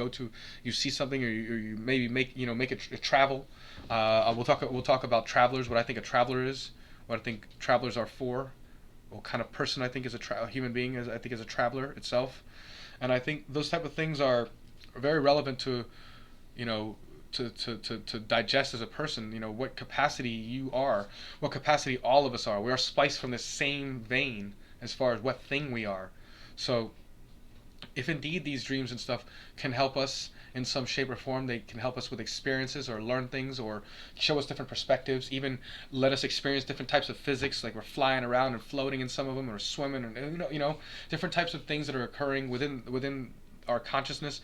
see something, or you maybe make a travel. We'll talk about travelers. What I think a traveler is. What I think travelers are for. What kind of person I think is a human being is. I think is a traveler itself, and I think those type of things are very relevant to, you know, to digest as a person, you know, what capacity you are, what capacity all of us are. We are spliced from the same vein as far as what thing we are. So if indeed these dreams and stuff can help us in some shape or form, they can help us with experiences or learn things or show us different perspectives, even let us experience different types of physics, like we're flying around and floating in some of them, or swimming, and you know different types of things that are occurring within our consciousness.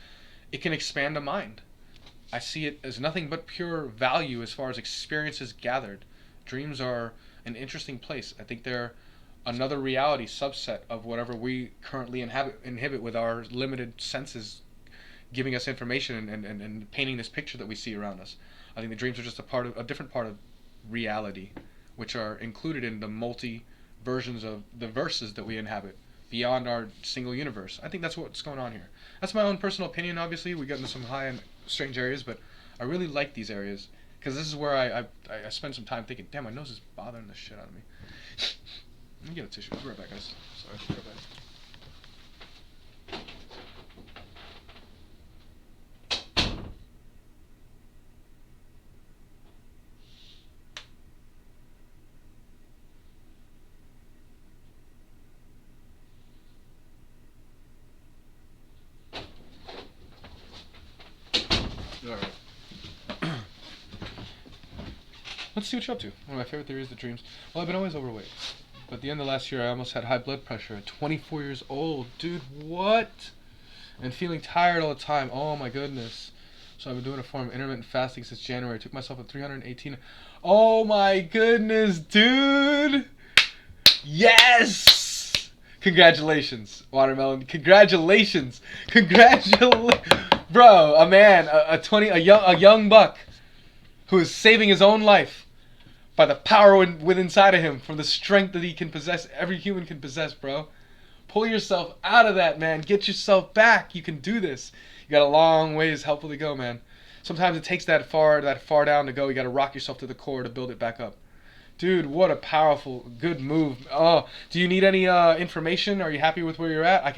It can expand the mind. I see it as nothing but pure value as far as experiences gathered. Dreams are an interesting place. I think they're another reality subset of whatever we currently inhibit with our limited senses, giving us information and painting this picture that we see around us. I think the dreams are just a different part of reality, which are included in the multi versions of the verses that we inhabit beyond our single universe. I think that's what's going on here. That's my own personal opinion. Obviously, we get into some high and strange areas, but I really like these areas because this is where I spend some time thinking, damn, my nose is bothering the shit out of me. Let me get a tissue. I'll be right back, guys. Sorry, I'll be right back. Alright. Let's see what you're up to. One of my favorite theories, the dreams. Well, I've been always overweight. But at the end of last year, I almost had high blood pressure at 24 years old. Dude, what? And feeling tired all the time. Oh my goodness. So I've been doing a form of intermittent fasting since January. I took myself at 318. Oh my goodness, dude. Yes! Congratulations, Watermelon. Congratulations. Bro, a man, a young buck who is saving his own life by the power within inside of him, from the strength that he can possess, every human can possess, bro. Pull yourself out of that, man. Get yourself back. You can do this. You got a long ways helpful to go, man. Sometimes it takes that far down to go. You got to rock yourself to the core to build it back up. Dude, what a powerful, good move. Oh, do you need any information? Are you happy with where you're at? I'm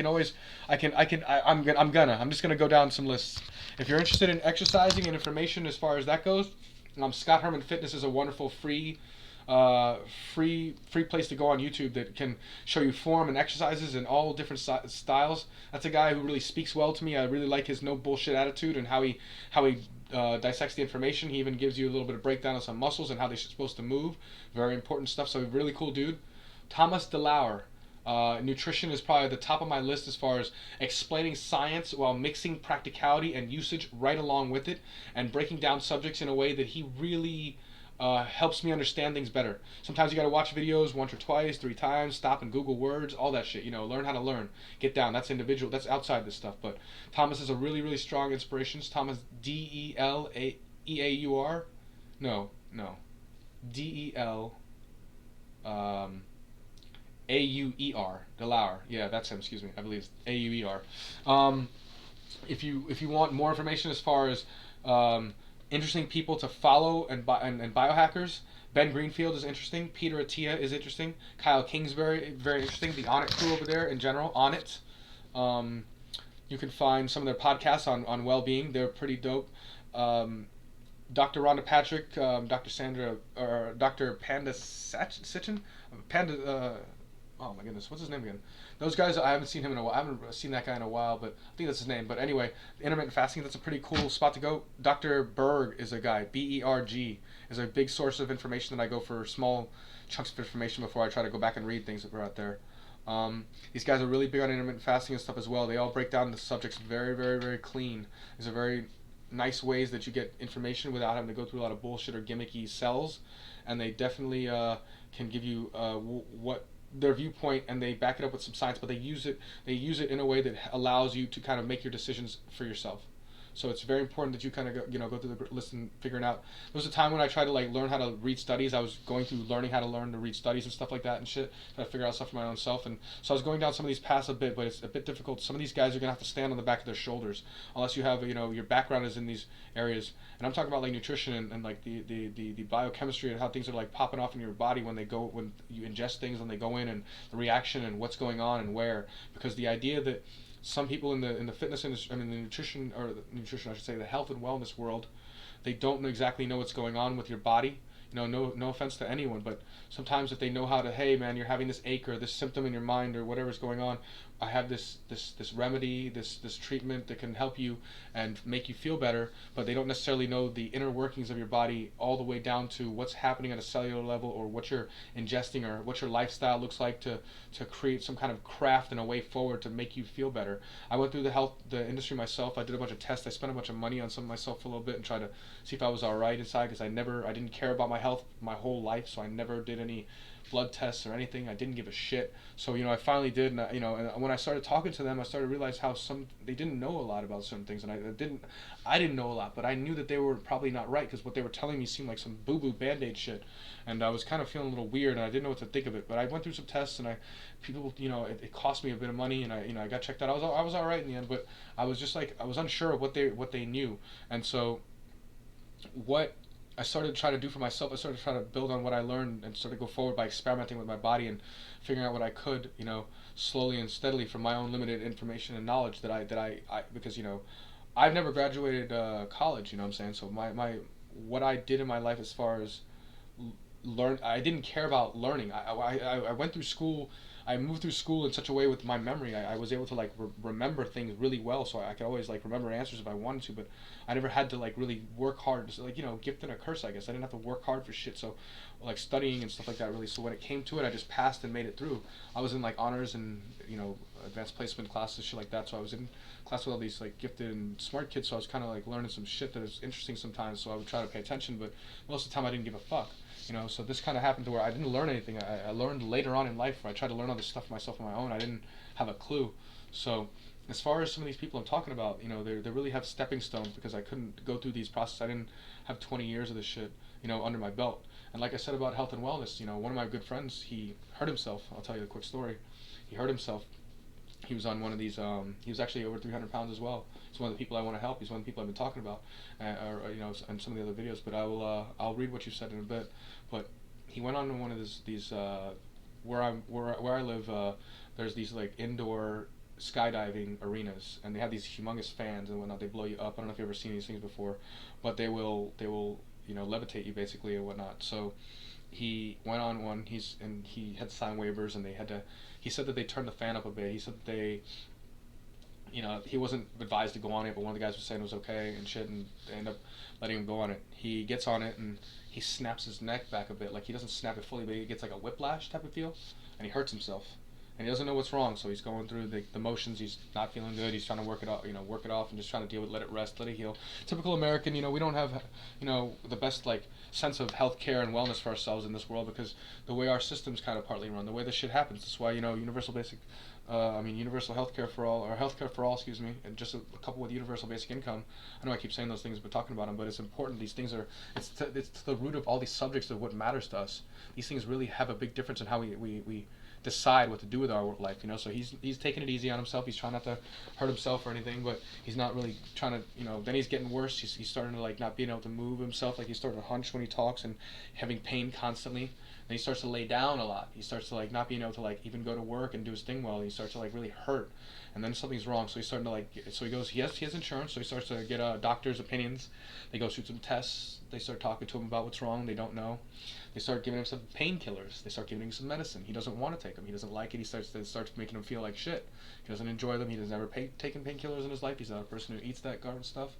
just gonna go down some lists. If you're interested in exercising and information as far as that goes, Scott Herman Fitness is a wonderful free place to go on YouTube that can show you form and exercises in all different styles. That's a guy who really speaks well to me. I really like his no bullshit attitude and how he dissects the information. He even gives you a little bit of breakdown of some muscles and how they're supposed to move. Very important stuff. So really cool dude. Thomas DeLauer. Nutrition is probably the top of my list as far as explaining science while mixing practicality and usage right along with it, and breaking down subjects in a way that he really helps me understand things better. Sometimes you got to watch videos once or twice, 3 times, stop and Google words, all that shit. You know, learn how to learn. Get down. That's individual. That's outside this stuff. But Thomas is a really, really strong inspiration. Thomas DELEAUR. No. DEL. AUER, Delauer. Yeah, that's him. Excuse me. I believe it's AUER. If you want more information as far as interesting people to follow and biohackers, Ben Greenfield is interesting. Peter Attia is interesting. Kyle Kingsbury, very interesting. The On It crew over there in general, On It. You can find some of their podcasts on well-being. They're pretty dope. Dr. Rhonda Patrick, Dr. Sandra, or Dr. Panda Sitchin? Panda, oh my goodness, what's his name again? Those guys, I haven't seen him in a while. I haven't seen that guy in a while, but I think that's his name. But anyway, intermittent fasting, that's a pretty cool spot to go. Dr. Berg is a guy, Berg, is a big source of information that I go for small chunks of information before I try to go back and read things that are out there. These guys are really big on intermittent fasting and stuff as well. They all break down the subjects very, very, very clean. These are very nice ways that you get information without having to go through a lot of bullshit or gimmicky sells, and they definitely can give you what their viewpoint, and they back it up with some science, but they use it in a way that allows you to kind of make your decisions for yourself. So it's very important that you kind of go through the list and figuring out. There was a time when I tried to like learn how to read studies. I was going through learning how to learn to read studies and stuff like that and shit. Try to figure out stuff for my own self. And so I was going down some of these paths a bit, but it's a bit difficult. Some of these guys are gonna have to stand on the back of their shoulders unless you have your background is in these areas. And I'm talking about like nutrition and like the biochemistry and how things are like popping off in your body when you ingest things, when they go in, and the reaction and what's going on and where. Because the idea that some people in the fitness industry, the nutrition I should say, the health and wellness world, they don't exactly know what's going on with your body. No offense to anyone, but sometimes if they know how to, hey man, you're having this ache or this symptom in your mind or whatever's going on, I have this remedy, this treatment that can help you and make you feel better, but they don't necessarily know the inner workings of your body all the way down to what's happening at a cellular level or what you're ingesting or what your lifestyle looks like to create some kind of craft and a way forward to make you feel better. I went through the industry myself. I did a bunch of tests. I spent a bunch of money on some of myself for a little bit and tried to see if I was alright inside, because I didn't care about my health my whole life, so I never did any blood tests or anything. I didn't give a shit. So I finally did, and and when I started talking to them, I started to realize how they didn't know a lot about certain things, and I didn't know a lot, but I knew that they were probably not right, because what they were telling me seemed like some boo-boo band-aid shit, and I was kind of feeling a little weird, and I didn't know what to think of it. But I went through some tests, and it cost me a bit of money, and I got checked out. I was all right in the end, but I was just like, I was unsure of what they knew, and so what I started to try to do for myself, I started to try to build on what I learned and sort of go forward by experimenting with my body and figuring out what I could, slowly and steadily from my own limited information and knowledge that I because I've never graduated college, you know what I'm saying? So my what I did in my life as far as learn, I didn't care about learning. I went through school. I moved through school in such a way with my memory. I was able to like remember things really well, so I could always like remember answers if I wanted to. But I never had to like really work hard. So, like gift and a curse, I guess. I didn't have to work hard for shit. So like studying and stuff like that really. So when it came to it, I just passed and made it through. I was in like honors and advanced placement classes, shit like that. So I was in class with all these like gifted and smart kids. So I was kind of like learning some shit that is interesting sometimes. So I would try to pay attention, but most of the time I didn't give a fuck. So this kind of happened to where I didn't learn anything. I learned later on in life, where I tried to learn all this stuff myself on my own. I didn't have a clue. So as far as some of these people I'm talking about, they really have stepping stones, because I couldn't go through these processes. I didn't have 20 years of this shit, under my belt. And like I said about health and wellness, one of my good friends, he hurt himself. I'll tell you a quick story. He hurt himself. He was on one of these, he was actually over 300 pounds as well. He's one of the people I want to help. He's one of the people I've been talking about, in some of the other videos. But I'll read what you said in a bit. But he went on one of these where I live. There's these like indoor skydiving arenas, and they have these humongous fans and whatnot. They blow you up. I don't know if you've ever seen these things before, but they will levitate you basically and whatnot. So he went on one. He had to sign waivers, and he said that they turned the fan up a bit. He said that they, he wasn't advised to go on it, but one of the guys was saying it was okay and shit, and they end up letting him go on it. He gets on it, and he snaps his neck back a bit. Like, he doesn't snap it fully, but he gets like a whiplash type of feel, and he hurts himself. And he doesn't know what's wrong, so he's going through the motions. He's not feeling good. He's trying to work it off, and just trying to deal with, let it rest, let it heal. Typical American, we don't have, the best like sense of healthcare and wellness for ourselves in this world, because the way our systems kind of partly run, the way this shit happens. That's why universal healthcare for all, or healthcare for all, excuse me, and just a couple with universal basic income. I know I keep saying those things, but talking about them, but it's important. These things are, it's to the root of all these subjects of what matters to us. These things really have a big difference in how we decide what to do with our life, you know. So he's taking it easy on himself. He's trying not to hurt himself or anything, but he's not really trying to, you know. Then he's getting worse. He's starting to like not being able to move himself. Like he's starting to hunch when he talks and having pain constantly. And he starts to lay down a lot. He starts to like not being able to like even go to work and do his thing well. He starts to like really hurt, and then something's wrong. So he's starting to like. So he goes. Yes, he has insurance. So he starts to get doctor's opinions. They go through some tests. They start talking to him about what's wrong. They don't know. They start giving him some painkillers. They start giving him some medicine. He doesn't want to take them. He doesn't like it. He starts making him feel like shit. He doesn't enjoy them. He has never taken painkillers in his life. He's not a person who eats that garbage stuff.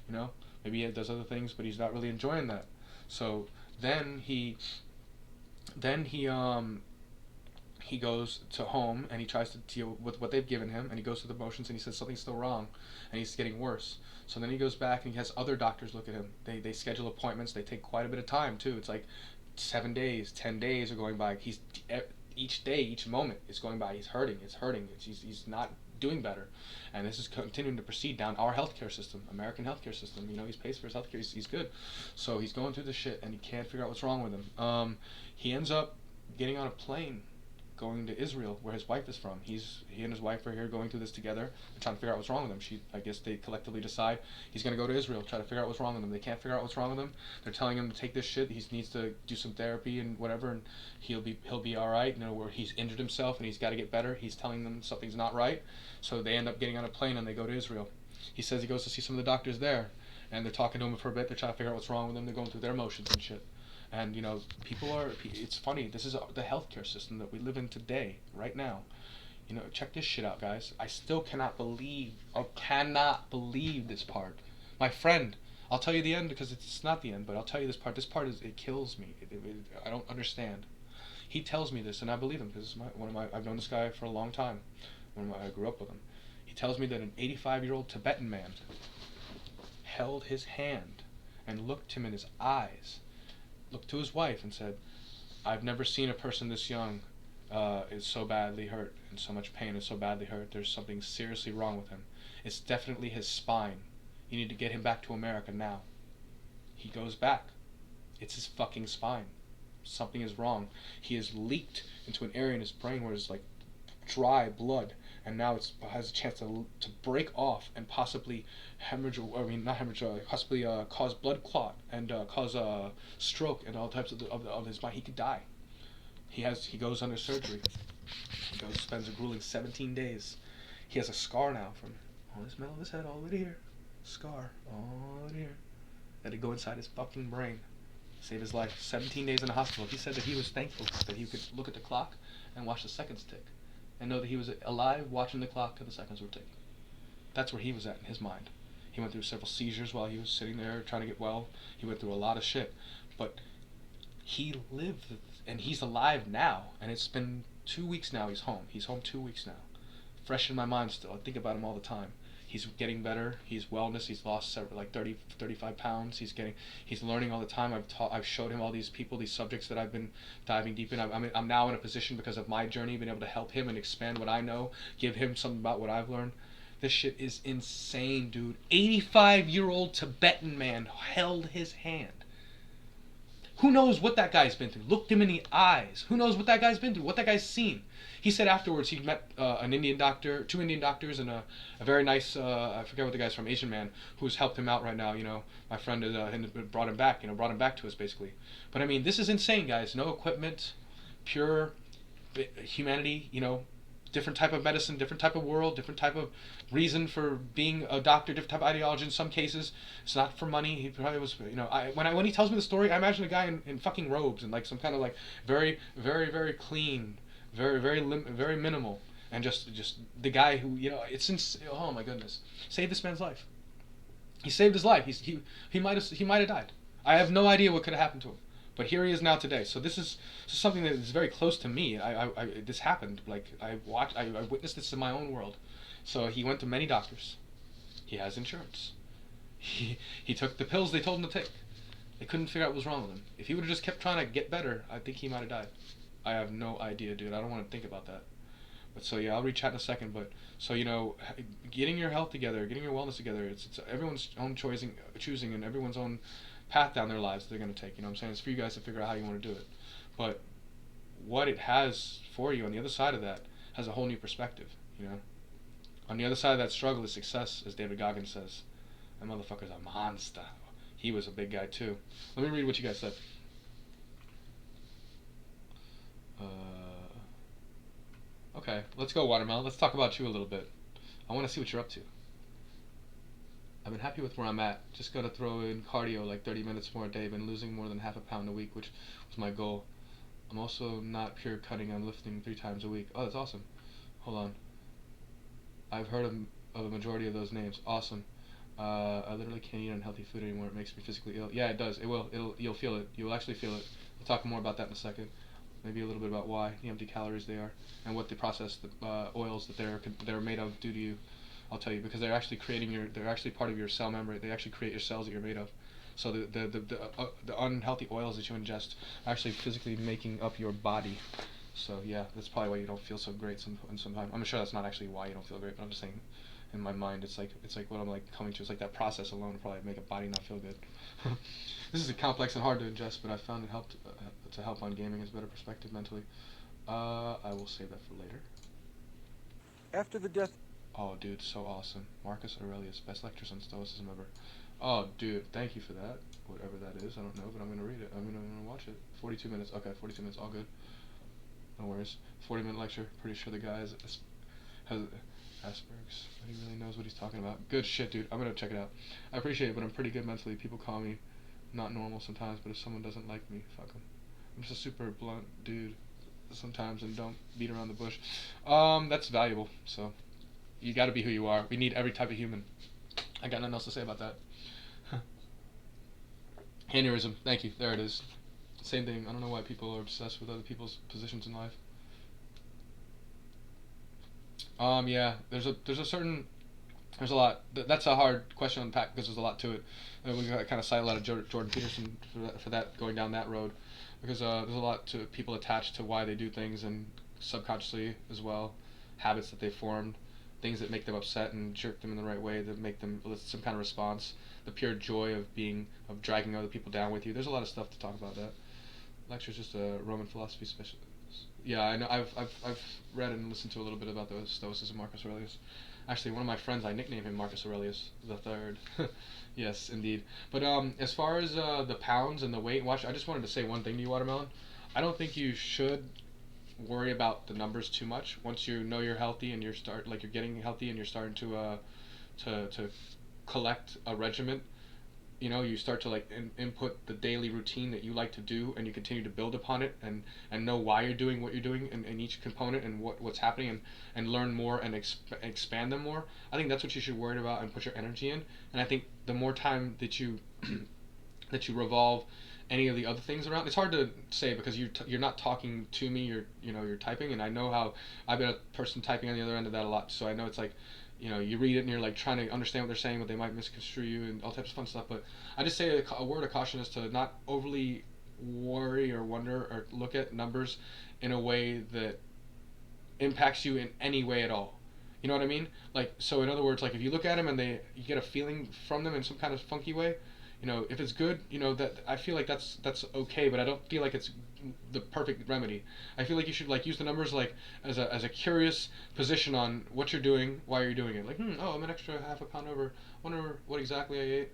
You know, maybe he does other things, but he's not really enjoying that. So then he goes to home and he tries to deal with what they've given him, and he goes through the motions and he says something's still wrong and he's getting worse. So then he goes back and he has other doctors look at him. They schedule appointments. They take quite a bit of time too. It's like 7 days, 10 days are going by. Each day, each moment is going by. He's hurting. He's not doing better, and this is continuing to proceed down our healthcare system, American healthcare system. You know, he's pays for his healthcare. He's good, so he's going through this shit, and he can't figure out what's wrong with him. He ends up getting on a plane, going to Israel, where his wife is from. He and his wife are here going through this together and trying to figure out what's wrong with him. I guess they collectively decide he's going to go to Israel, try to figure out what's wrong with him. They can't figure out what's wrong with him. They're telling him to take this shit. He needs to do some therapy and whatever, and he'll be all right. You know, where he's injured himself and he's got to get better. He's telling them something's not right, so they end up getting on a plane and they go to Israel. He says he goes to see some of the doctors there, and they're talking to him for a bit. They're trying to figure out what's wrong with him. They're going through their motions and shit. And, you know, it's funny, this is the healthcare system that we live in today, right now. You know, check this shit out, guys. I still cannot believe this part. My friend, I'll tell you the end because it's not the end, but I'll tell you this part. This part it kills me. I don't understand. He tells me this, and I believe him because I've known this guy for a long time. I grew up with him. He tells me that an 85-year-old Tibetan man held his hand and looked him in his eyes, looked to his wife and said, "I've never seen a person this young is so badly hurt, in so much pain and so badly hurt. There's something seriously wrong with him. It's definitely his spine. You need to get him back to America now." He goes back. It's his fucking spine. Something is wrong. He has leaked into an area in his brain where there's like dry blood, and now it has a chance to break off and possibly possibly cause blood clot and cause a stroke and all types of his mind. He could die. He goes under surgery. Spends a grueling 17 days. He has a scar now from all this metal in his head all the way to here. Scar all the way to here. Had to go inside his fucking brain. Save his life. 17 days in the hospital. He said that he was thankful that he could look at the clock and watch the seconds tick, and know that he was alive watching the clock till the seconds were ticking. That's where he was at in his mind. He went through several seizures while he was sitting there trying to get well. He went through a lot of shit. But he lived, and he's alive now. And it's been 2 weeks now he's home. He's home 2 weeks now. Fresh in my mind still. I think about him all the time. He's getting better. He's wellness. He's lost 35 pounds. He's learning all the time. I've showed him all these people, these subjects that I've been diving deep in. I'm now in a position because of my journey, being able to help him and expand what I know, give him something about what I've learned. This shit is insane, dude. 85-year-old Tibetan man held his hand. Who knows what that guy's been through? Looked him in the eyes. Who knows what that guy's been through? What that guy's seen? He said afterwards he met an Indian doctor, 2 Indian doctors, and a very nice, I forget what the guy's from, Asian man, who's helped him out right now. You know, my friend brought him back. Brought him back to us basically. But I mean, this is insane, guys. No equipment, pure humanity. You know, different type of medicine, different type of world, different type of reason for being a doctor, different type of ideology in some cases. It's not for money. He probably was, you know, when he tells me the story, I imagine a guy in fucking robes and like some kind of like very, very, very clean, very, very, very minimal, and just the guy who, you know, oh my goodness, saved this man's life. He saved his life. He might have died. I have no idea what could have happened to him. But here he is now today. So this is something that is very close to me. This happened. Like I witnessed this in my own world. So he went to many doctors. He has insurance. He took the pills they told him to take. They couldn't figure out what was wrong with him. If he would have just kept trying to get better, I think he might have died. I have no idea, dude. I don't want to think about that. But so yeah, I'll reach out in a second. But so, you know, getting your health together, getting your wellness together, it's everyone's own choosing, and everyone's own path down their lives they're going to take. You know what I'm saying? It's for you guys to figure out how you want to do it. But what it has for you on the other side of that has a whole new perspective, you know. On the other side of that struggle is success, as David Goggins says. That motherfucker's a monster. He was a big guy too. Let me read what you guys said. Okay, let's go, Watermelon. Let's talk about you a little bit. I want to see what you're up to. I've been happy with where I'm at. Just got to throw in cardio like 30 minutes more a day. Been losing more than half a pound a week, which was my goal. I'm also not pure cutting. I'm lifting 3 times a week. Oh, that's awesome. Hold on. I've heard of a majority of those names. Awesome. I literally can't eat unhealthy food anymore. It makes me physically ill. Yeah, it does. It will. You'll feel it. You'll actually feel it. We'll talk more about that in a second. Maybe a little bit about why the empty calories they are and what the processed oils that they're made of do to you. I'll tell you, because they're actually they're actually part of your cell membrane. They actually create your cells that you're made of. So the unhealthy oils that you ingest are actually physically making up your body. So yeah, that's probably why you don't feel so great sometimes. I'm sure that's not actually why you don't feel great, but I'm just saying, in my mind, it's like what I'm like coming to. It's like that process alone will probably make a body not feel good. This is complex and hard to ingest, but I found it helped to help on gaming as a better perspective mentally. I will save that for later. After the death. Oh, dude, so awesome. Marcus Aurelius, best lectures on Stoicism ever. Oh, dude, thank you for that. Whatever that is, I don't know, but I'm gonna read it. I'm gonna watch it. 42 minutes. Okay, 42 minutes. All good. No worries. 40-minute lecture. Pretty sure the guy has Asperger's, but he really knows what he's talking about. Good shit, dude. I'm gonna check it out. I appreciate it, but I'm pretty good mentally. People call me not normal sometimes, but if someone doesn't like me, fuck them. I'm just a super blunt dude sometimes and don't beat around the bush. That's valuable. So you got to be who you are. We need every type of human. I got nothing else to say about that. Aneurysm. Thank you. There it is. Same thing. I don't know why people are obsessed with other people's positions in life. Yeah. There's a lot. That's a hard question to unpack because there's a lot to it. And we kind of cite a lot of Jordan Peterson for that, going down that road, because there's a lot to people attached to why they do things, and subconsciously as well, habits that they formed, things that make them upset and jerk them in the right way that make them elicit some kind of response, the pure joy of dragging other people down with you. There's a lot of stuff to talk about that. Lecture's just a Roman philosophy special. Yeah, I know. I've read and listened to a little bit about the Stoicism, Marcus Aurelius. Actually, one of my friends, I nickname him Marcus Aurelius the Third. Yes, indeed. But as far as the pounds and the weight, I just wanted to say one thing to you, Watermelon. I don't think you should worry about the numbers too much. Once you know you're healthy and you're getting healthy and you're starting to collect a regiment, you know, you start to input the daily routine that you like to do, and you continue to build upon it and know why you're doing what you're doing in each component and what's happening, and learn more and expand them more. I think that's what you should worry about and put your energy in. And I think the more time that you that you revolve any of the other things around, it's hard to say because you're not talking to me, you're typing, and I know how I've been a person typing on the other end of that a lot, so I know it's like, you know, you read it and you're like trying to understand what they're saying, but they might misconstrue you and all types of fun stuff. But I just say a word of caution is to not overly worry or wonder or look at numbers in a way that impacts you in any way at all. You know what I mean? Like, so in other words, like if you look at them and you get a feeling from them in some kind of funky way, you know, if it's good, you know, that I feel like that's okay, but I don't feel like it's the perfect remedy. I feel like you should use the numbers as a curious position on what you're doing, why you're doing it. Like, oh, I'm an extra half a pound over. Wonder what exactly I ate.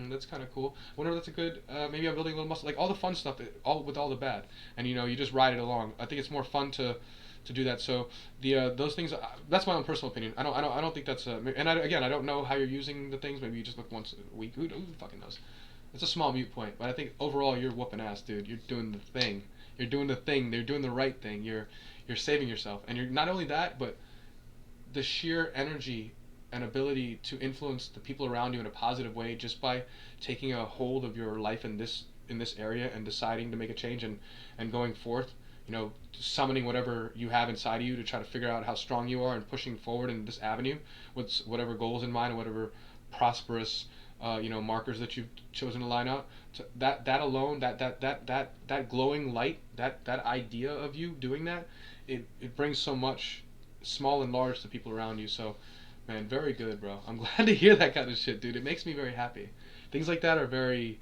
That's kind of cool. Wonder if that's a good. Maybe I'm building a little muscle. Like all the fun stuff, all the bad, and you just ride it along. I think it's more fun to do that. So those things. That's my own personal opinion. I don't think that's and I don't know how you're using the things. Maybe you just look once a week. Who fucking knows? It's a small mute point, but I think overall you're whooping ass, dude. You're doing the thing. You're doing the thing. They're doing the right thing. You're saving yourself, and you're not only that, but the sheer energy and ability to influence the people around you in a positive way just by taking a hold of your life in this area and deciding to make a change and going forth. You know, summoning whatever you have inside of you to try to figure out how strong you are and pushing forward in this avenue with whatever goals in mind and whatever prosperous markers that you've chosen to line out. That alone, that glowing light, that idea of you doing that, it brings so much, small and large, to people around you. So, man, very good, bro. I'm glad to hear that kind of shit, dude. It makes me very happy. Things like that are very.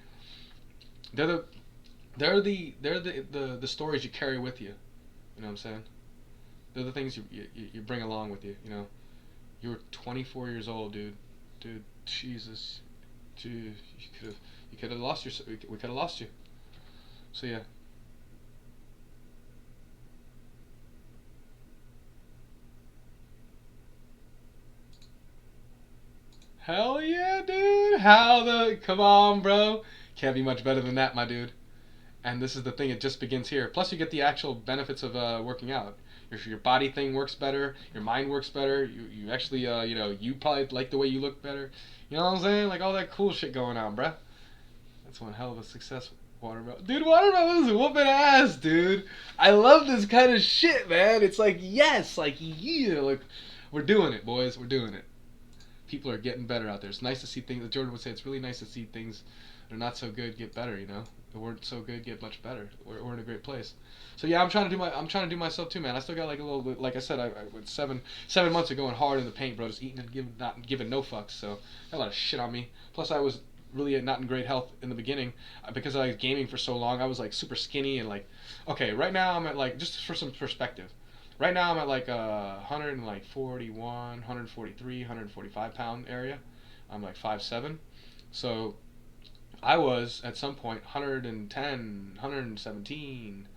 They're the stories you carry with you. You know what I'm saying? They're the things you bring along with you. You know, you were 24 years old, dude. Dude, Jesus, dude, you could have lost your. We could have lost you. So yeah. Hell yeah, dude. Come on, bro. Can't be much better than that, my dude. And this is the thing, it just begins here. Plus, you get the actual benefits of working out. Your body thing works better. Your mind works better. You actually, you probably like the way you look better. You know what I'm saying? Like all that cool shit going on, bruh. That's one hell of a success. Watermelon. Dude, watermelon's whooping ass, dude. I love this kind of shit, man. It's like, yes, like, yeah. Like, we're doing it, boys. We're doing it. People are getting better out there. It's nice to see things. Jordan would say it's really nice to see things that are not so good get better. You know, that weren't so good get much better. We're in a great place. So yeah, I'm trying to do myself too, man. I still got like a little bit. Like I said, I went 7 months of going hard in the paint, bro. Just eating and not giving no fucks. So got a lot of shit on me. Plus, I was really not in great health in the beginning because I was gaming for so long. I was like super skinny and like, okay, right now I'm at like, just for some perspective. Right now I'm at like 141, 143, 145 pound area. I'm like 5'7". So I was at some point 110, 117,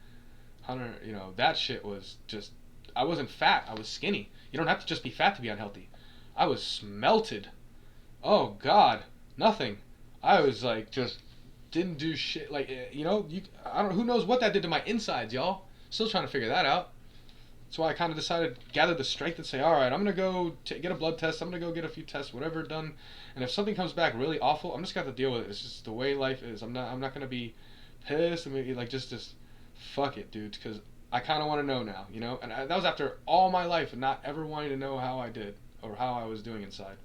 100, you know, that shit was just, I wasn't fat, I was skinny. You don't have to just be fat to be unhealthy. I was smelted. Oh God, nothing. I was like, just didn't do shit. Like, I don't, who knows what that did to my insides, y'all. Still trying to figure that out. So I kind of decided, gather the strength and say, all right, I'm going to go get a blood test. I'm going to go get a few tests, whatever done. And if something comes back really awful, I'm just going to have to deal with it. It's just the way life is. I'm not going to be pissed. I mean, like, just fuck it, dude. Because I kind of want to know now, you know? And that was after all my life and not ever wanting to know how I did or how I was doing inside.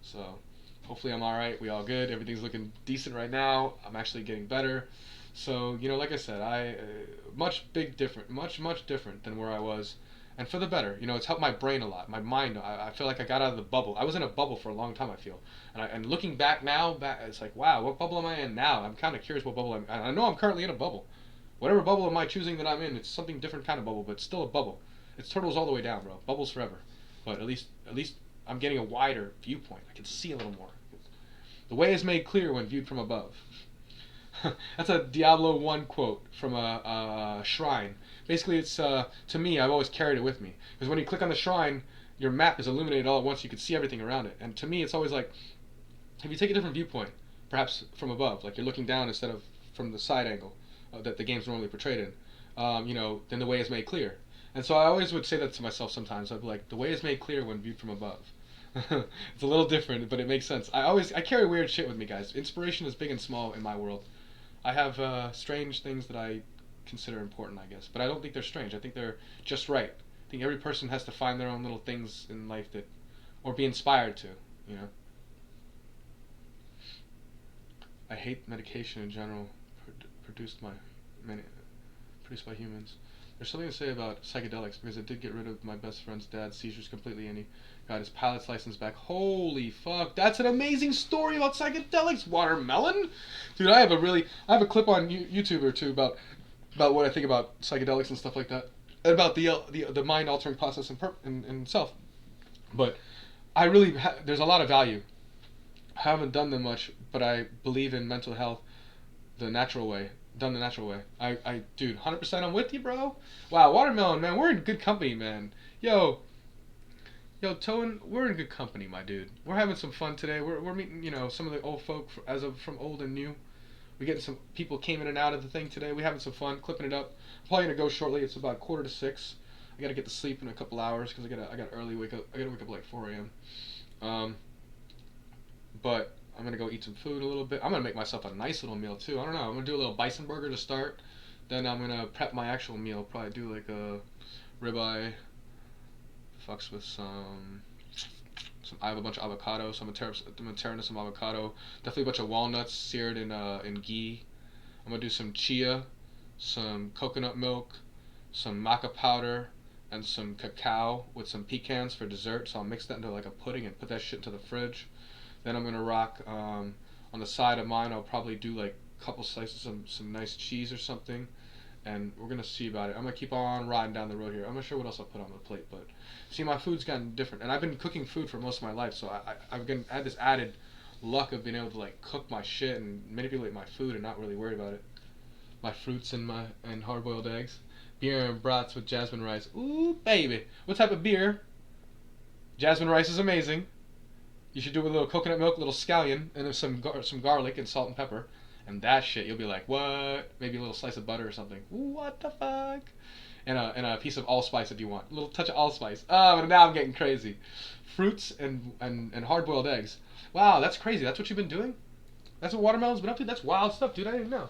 So hopefully I'm all right. We all good. Everything's looking decent right now. I'm actually getting better. So, you know, like I said, much different than where I was. And for the better, you know, it's helped my brain a lot, my mind. I feel like I got out of the bubble. I was in a bubble for a long time, I feel. And looking back now, it's like, wow, what bubble am I in now? I'm kind of curious what bubble I'm in. I know I'm currently in a bubble. Whatever bubble am I choosing that I'm in, it's something different kind of bubble, but it's still a bubble. It's turtles all the way down, bro. Bubbles forever. But at least I'm getting a wider viewpoint. I can see a little more. The way is made clear when viewed from above. That's a Diablo 1 quote from a shrine. Basically, it's, to me, I've always carried it with me. Because when you click on the shrine, your map is illuminated all at once. You can see everything around it. And to me, it's always like, if you take a different viewpoint, perhaps from above, like you're looking down instead of from the side angle that the game's normally portrayed in, then the way is made clear. And so I always would say that to myself sometimes. I'd be like, the way is made clear when viewed from above. It's a little different, but it makes sense. I carry weird shit with me, guys. Inspiration is big and small in my world. I have strange things that I consider important, I guess. But I don't think they're strange. I think they're just right. I think every person has to find their own little things in life that, or be inspired to, you know. I hate medication in general, produced by humans. There's something to say about psychedelics because it did get rid of my best friend's dad's seizures completely, and he got his pilot's license back. Holy fuck, that's an amazing story about psychedelics, Watermelon. Dude, I have a clip on YouTube or two about what I think about psychedelics and stuff like that, about the mind altering process in itself. But I really there's a lot of value. I haven't done them much, but I believe in mental health the natural way. Done the natural way. Dude, 100% I'm with you, bro. Wow, Watermelon, man, we're in good company, man. Yo, Toan, we're in good company, my dude. We're having some fun today. We're meeting, you know, some of the old folk from old and new. We're getting some people came in and out of the thing today. We're having some fun, clipping it up. I'm probably gonna go shortly. It's about 5:45. I gotta get to sleep in a couple hours because I got early wake up. I gotta wake up like 4 a.m. But I'm gonna go eat some food a little bit. I'm gonna make myself a nice little meal too. I don't know. I'm gonna do a little bison burger to start. Then I'm gonna prep my actual meal. Probably do like a ribeye. Fucks with some. I have a bunch of avocado, so I'm gonna tear into some avocado. Definitely a bunch of walnuts seared in ghee. I'm gonna do some chia, some coconut milk, some maca powder, and some cacao with some pecans for dessert. So I'll mix that into like a pudding and put that shit into the fridge. Then I'm gonna rock on the side of mine. I'll probably do like a couple slices of some nice cheese or something, and we're gonna see about it. I'm gonna keep on riding down the road here. I'm not sure what else I'll put on the plate, but see, my food's gotten different, and I've been cooking food for most of my life, so I've had this added luck of being able to like cook my shit and manipulate my food and not really worry about it. My fruits and hard-boiled eggs, beer and brats with jasmine rice. Ooh, baby! What type of beer? Jasmine rice is amazing. You should do it with a little coconut milk, a little scallion, and then some garlic and salt and pepper. And that shit, you'll be like, what? Maybe a little slice of butter or something. Ooh, what the fuck? And a piece of allspice if you want. A little touch of allspice. Oh, but now I'm getting crazy. Fruits and hard-boiled eggs. Wow, that's crazy. That's what you've been doing? That's what watermelon's been up to? That's wild stuff, dude. I didn't know.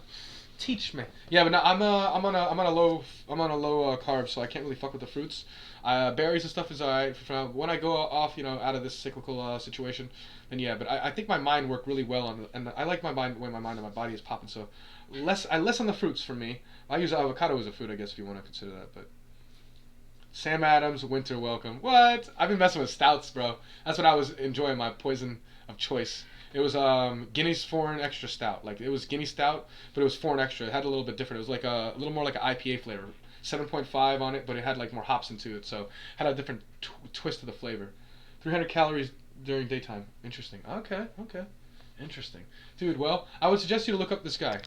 Teach me. Yeah, but no, I'm on a low carb, so I can't really fuck with the fruits. Berries and stuff is alright. When I go off, out of this cyclical situation, then yeah. But I think my mind worked really well and I like my mind when my mind and my body is popping. So less on the fruits for me. I use avocado as a food, I guess, if you want to consider that. But Sam Adams, winter welcome. What? I've been messing with stouts, bro. That's what I was enjoying. My poison of choice. It was Guinness Foreign Extra Stout. Like it was Guinness Stout, but it was Foreign Extra. It had a little bit different. It was like a little more like an IPA flavor. 7.5 on it, but it had like more hops into it, so it had a different twist to the flavor. 300 calories during daytime. Interesting. Okay. Interesting. Dude, well, I would suggest you to look up this guy.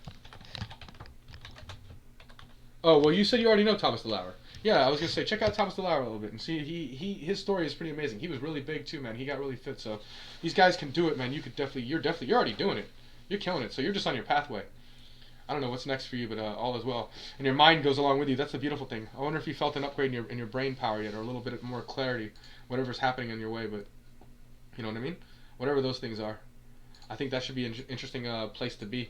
Oh, well, you said you already know Thomas DeLauer. Yeah, I was gonna say check out Thomas DeLauer a little bit and see his story is pretty amazing. He was really big too, man. He got really fit, so these guys can do it, man. You're already doing it. You're killing it. So you're just on your pathway. I don't know what's next for you, but all is well. And your mind goes along with you. That's the beautiful thing. I wonder if you felt an upgrade in your brain power yet, or a little bit more clarity, whatever's happening in your way. But you know what I mean? Whatever those things are, I think that should be an interesting place to be.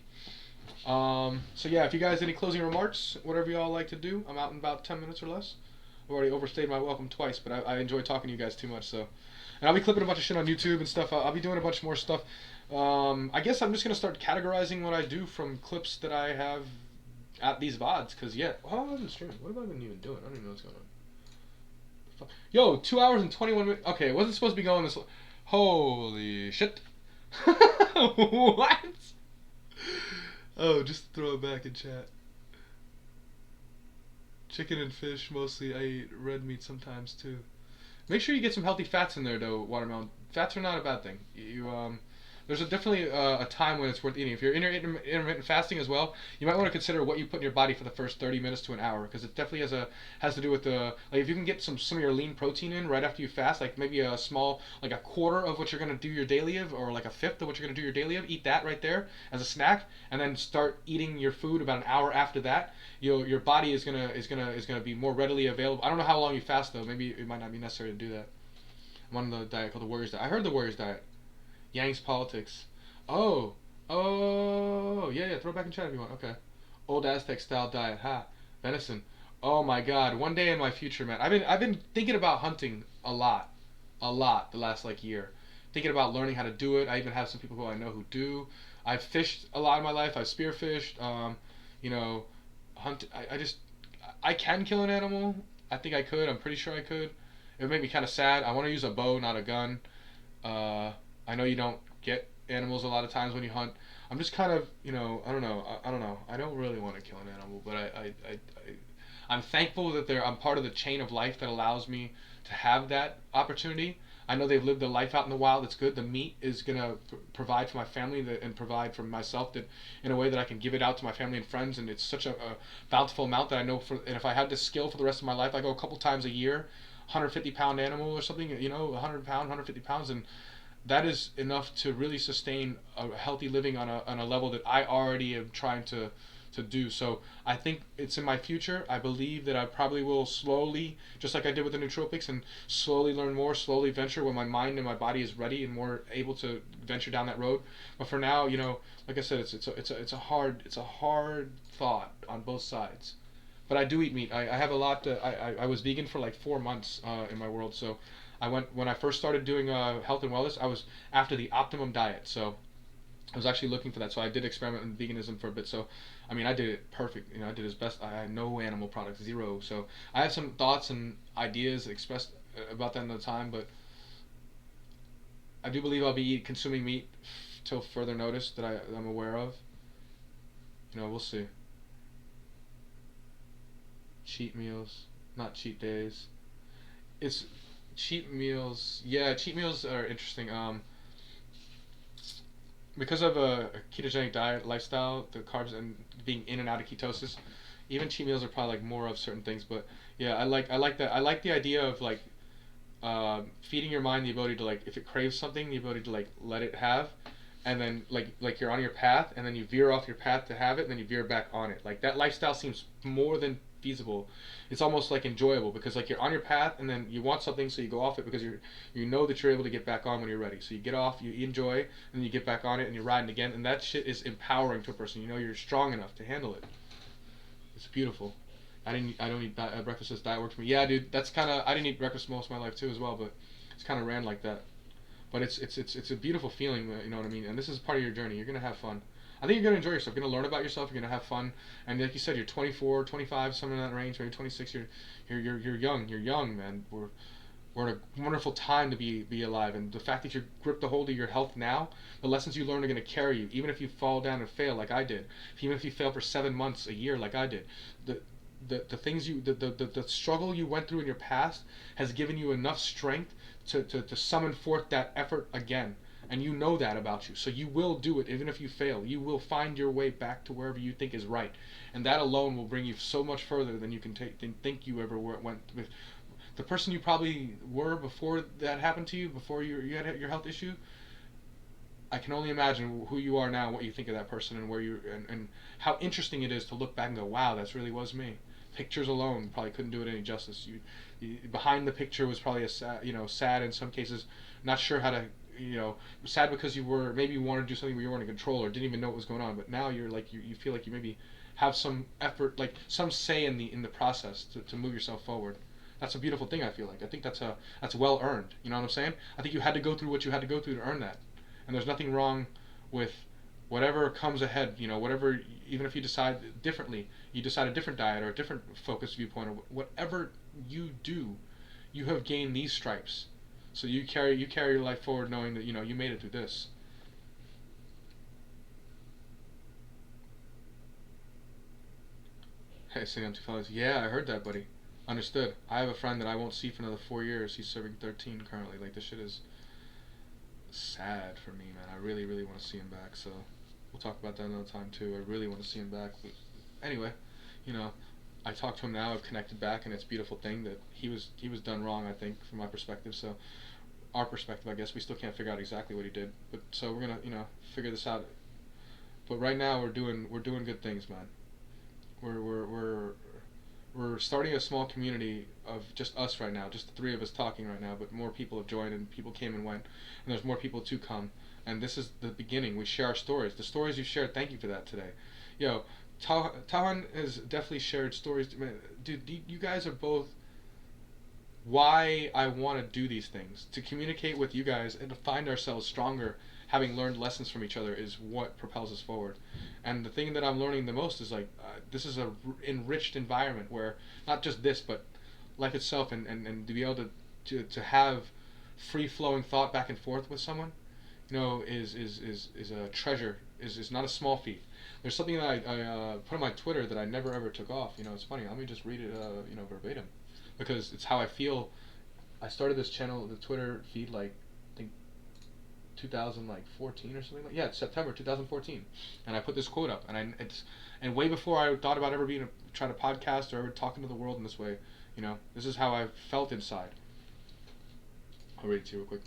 So yeah, if you guys any closing remarks, whatever y'all like to do, I'm out in about 10 minutes or less. I've already overstayed my welcome twice, but I enjoy talking to you guys too much. So, and I'll be clipping a bunch of shit on YouTube and stuff. I'll be doing a bunch more stuff. I guess I'm just gonna start categorizing what I do from clips that I have at these VODs. Cause yeah, oh, I've been streaming. What have I been even doing? I don't even know what's going on. Yo, 2 hours and 21 minutes. Okay, it wasn't supposed to be going this. Holy shit! What? Oh, just throw it back in chat. Chicken and fish mostly. I eat red meat sometimes too. Make sure you get some healthy fats in there though, watermelon. Fats are not a bad thing. There's definitely a time when it's worth eating. If you're intermittent fasting as well, you might want to consider what you put in your body for the first 30 minutes to an hour, because it definitely has to do with like if you can get some of your lean protein in right after you fast, like maybe a small, like a quarter of what you're gonna do your daily of, or like a fifth of what you're gonna do your daily of, eat that right there as a snack, and then start eating your food about an hour after that. Your body is gonna be more readily available. I don't know how long you fast though. Maybe it might not be necessary to do that. I'm on the diet called the Warriors Diet. I heard the Warriors Diet. Yang's Politics. Oh, yeah. Throw it back in chat if you want. Okay. Old Aztec style diet. Ha. Venison. Oh my God. One day in my future, man. I've been thinking about hunting a lot, the last like year. Thinking about learning how to do it. I even have some people who I know who do. I've fished a lot in my life. I've spearfished. Hunt. I can kill an animal. I think I could. I'm pretty sure I could. It would make me kind of sad. I want to use a bow, not a gun. I know you don't get animals a lot of times when you hunt. I'm just kind of, I don't know. I don't really want to kill an animal, but I'm thankful that I'm part of the chain of life that allows me to have that opportunity. I know they've lived their life out in the wild. It's good. The meat is gonna provide for my family and provide for myself that in a way that I can give it out to my family and friends. And it's such a bountiful amount that I know and if I had this skill for the rest of my life, I go a couple times a year, 150-pound animal or something, 100 pound, 150 pounds, and that is enough to really sustain a healthy living on a level that I already am trying to do. So I think it's in my future. I believe that I probably will slowly, just like I did with the nootropics, and slowly learn more, slowly venture when my mind and my body is ready and more able to venture down that road. But for now, like I said, it's a hard thought on both sides. But I do eat meat. I have a lot. I was vegan for like 4 months in my world. So when I first started doing health and wellness, I was after the optimum diet. So I was actually looking for that. So I did experiment in veganism for a bit. So I did it perfect. I did as best. I had no animal products, zero. So I have some thoughts and ideas expressed about that in the time, but I do believe I'll be consuming meat till further notice that I'm aware of. We'll see. cheat meals, not cheat days. It's cheat meals. Yeah, cheat meals are interesting. Because of a ketogenic diet lifestyle, the carbs and being in and out of ketosis, even cheat meals are probably like more of certain things. But yeah, I like that. I like the idea of like feeding your mind the ability to like if it craves something, the ability to like let it have, and then like you're on your path, and then you veer off your path to have it, and then you veer back on it. Like that lifestyle seems more than feasible. It's almost like enjoyable because like you're on your path, and then you want something, so you go off it because you know that you're able to get back on when you're ready. So you get off, you enjoy, and then you get back on it, and you're riding again, and that shit is empowering to a person. You know you're strong enough to handle it. It's beautiful. I don't eat breakfast as diet worked for me. Yeah, dude, that's kind of I didn't eat breakfast most of my life too as well, but it's kind of ran like that. But it's a beautiful feeling, you know what I mean? And this is part of your journey. You're going to have fun. I think you're going to enjoy yourself. You're going to learn about yourself. You're going to have fun. And like you said, you're 24, 25, somewhere in that range, maybe 26. You're young. You're young, man. We're in a wonderful time to be alive. And the fact that you're gripped a hold of your health now, the lessons you learn are going to carry you. Even if you fall down and fail like I did. Even if you fail for 7 months, a year like I did. The things the struggle you went through in your past has given you enough strength to summon forth that effort again, and you know that about you, so you will do it. Even if you fail, you will find your way back to wherever you think is right, and that alone will bring you so much further than you can think you ever went with. The person you probably were before that happened to you, before you had your health issue, I can only imagine who you are now, what you think of that person, and where you and how interesting it is to look back and go, wow, that's really was me. Pictures alone probably couldn't do it any justice. Behind the picture was probably sad in some cases, not sure how to, sad because you were maybe you wanted to do something where you weren't in control or didn't even know what was going on. But now you're like you feel like you maybe have some effort, like some say in the process to move yourself forward. That's a beautiful thing. I feel like I think that's well earned. You know what I'm saying? I think you had to go through what you had to go through to earn that, and there's nothing wrong with whatever comes ahead, whatever, even if you decide differently, you decide a different diet or a different focus viewpoint, or whatever you do, you have gained these stripes. So you carry your life forward knowing that, you made it through this. Hey, sitting on 2 fellows. Yeah, I heard that, buddy. Understood. I have a friend that I won't see for another 4 years. He's serving 13 currently. Like, this shit is sad for me, man. I really, really want to see him back, so we'll talk about that another time too. I really want to see him back. But anyway, I talked to him now. I've connected back, and it's a beautiful thing that he was done wrong, I think, from my perspective. So our perspective, I guess, we still can't figure out exactly what he did. But so we're gonna, figure this out. But right now we're doing good things, man. We're starting a small community of just us right now, just the 3 of us talking right now, but more people have joined and people came and went, and there's more people to come, and this is the beginning. We share our stories. The stories you shared, thank you for that today. Yo, Tahan has definitely shared stories. Man, dude, you guys are both why I want to do these things, to communicate with you guys and to find ourselves stronger, having learned lessons from each other is what propels us forward. And the thing that I'm learning the most is like this is a enriched environment where not just this but life itself, and to be able to have free flowing thought back and forth with someone, is a treasure, is not a small feat. There's something that I put on my Twitter that I never ever took off. It's funny. Let me just read it verbatim, because it's how I feel. I started this channel, the Twitter feed, like 2014 or something it's September 2014, and I put this quote up, and way before I thought about ever trying to podcast or ever talking to the world in this way, this is how I felt inside. I'll read it to you real quick.